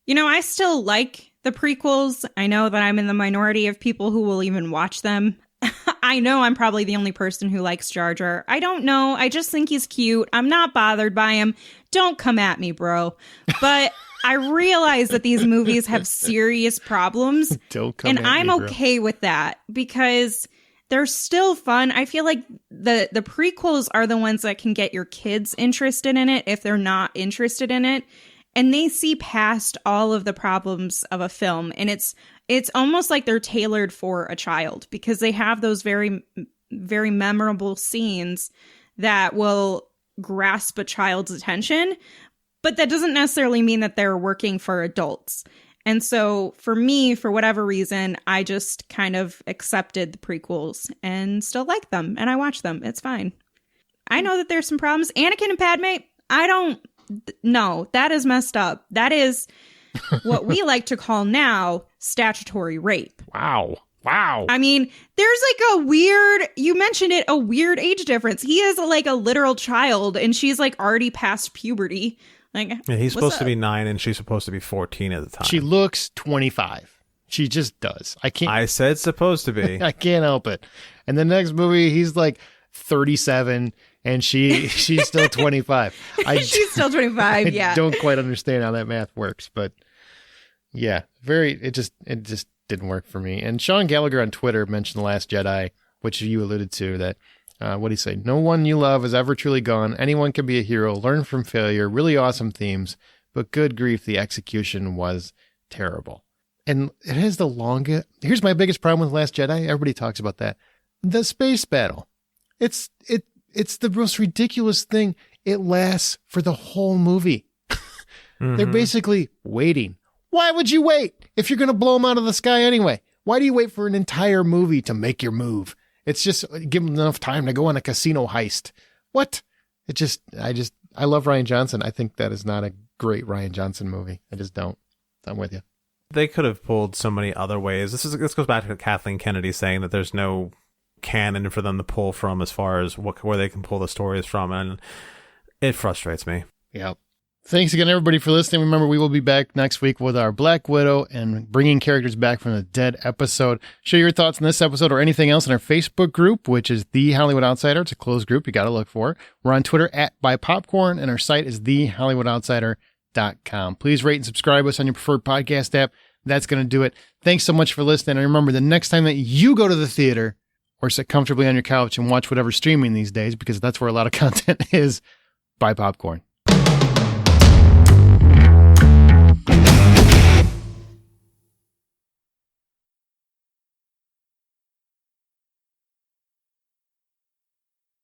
I still like the prequels. I know that I'm in the minority of people who will even watch them. I know I'm probably the only person who likes Jar Jar. I don't know. I just think he's cute. I'm not bothered by him. Don't come at me, bro. But I realize that these movies have serious problems. Don't come and at I'm me, bro. okay with that because they're still fun. I feel like the prequels are the ones that can get your kids interested in it if they're not interested in it. And they see past all of the problems of a film. And it's it's almost like they're tailored for a child because they have those very, very memorable scenes that will grasp a child's attention, but that doesn't necessarily mean that they're working for adults. And so for me, for whatever reason, I just kind of accepted the prequels and still like them, and I watch them. It's fine. I know that there's some problems. Anakin and Padme, no, that is messed up. That is what we like to call now statutory rape. Wow. I mean, there's like you mentioned it, a weird age difference. He is like a literal child and she's like already past puberty. Like, yeah, he's supposed to be 9 and she's supposed to be 14 at the time. She looks 25. She just does. I said supposed to be. I can't help it. And the next movie, he's like 37 and she's still 25. She's still 25, yeah. I don't quite understand how that math works, but yeah, it just didn't work for me. And Sean Gallagher on Twitter mentioned The Last Jedi, which you alluded to, that what do you say? No one you love is ever truly gone. Anyone can be a hero. Learn from failure. Really awesome themes, but good grief, the execution was terrible. And it has the longest. Here's my biggest problem with Last Jedi. Everybody talks about that. The space battle. It's the most ridiculous thing. It lasts for the whole movie. They're basically waiting. Why would you wait if you're going to blow them out of the sky anyway? Why do you wait for an entire movie to make your move? It's just give them enough time to go on a casino heist. What? I love Rian Johnson. I think that is not a great Rian Johnson movie. I just don't. I'm with you. They could have pulled so many other ways. This goes back to Kathleen Kennedy saying that there's no canon for them to pull from as far as where they can pull the stories from, and it frustrates me. Yep. Thanks again, everybody, for listening. Remember, we will be back next week with our Black Widow and bringing characters back from the dead episode. Share your thoughts on this episode or anything else in our Facebook group, which is The Hollywood Outsider. It's a closed group you got to look for. We're on Twitter @BuyPopcorn, and our site is TheHollywoodOutsider.com. Please rate and subscribe us on your preferred podcast app. That's going to do it. Thanks so much for listening. And remember, the next time that you go to the theater or sit comfortably on your couch and watch whatever's streaming these days, because that's where a lot of content is, buy popcorn.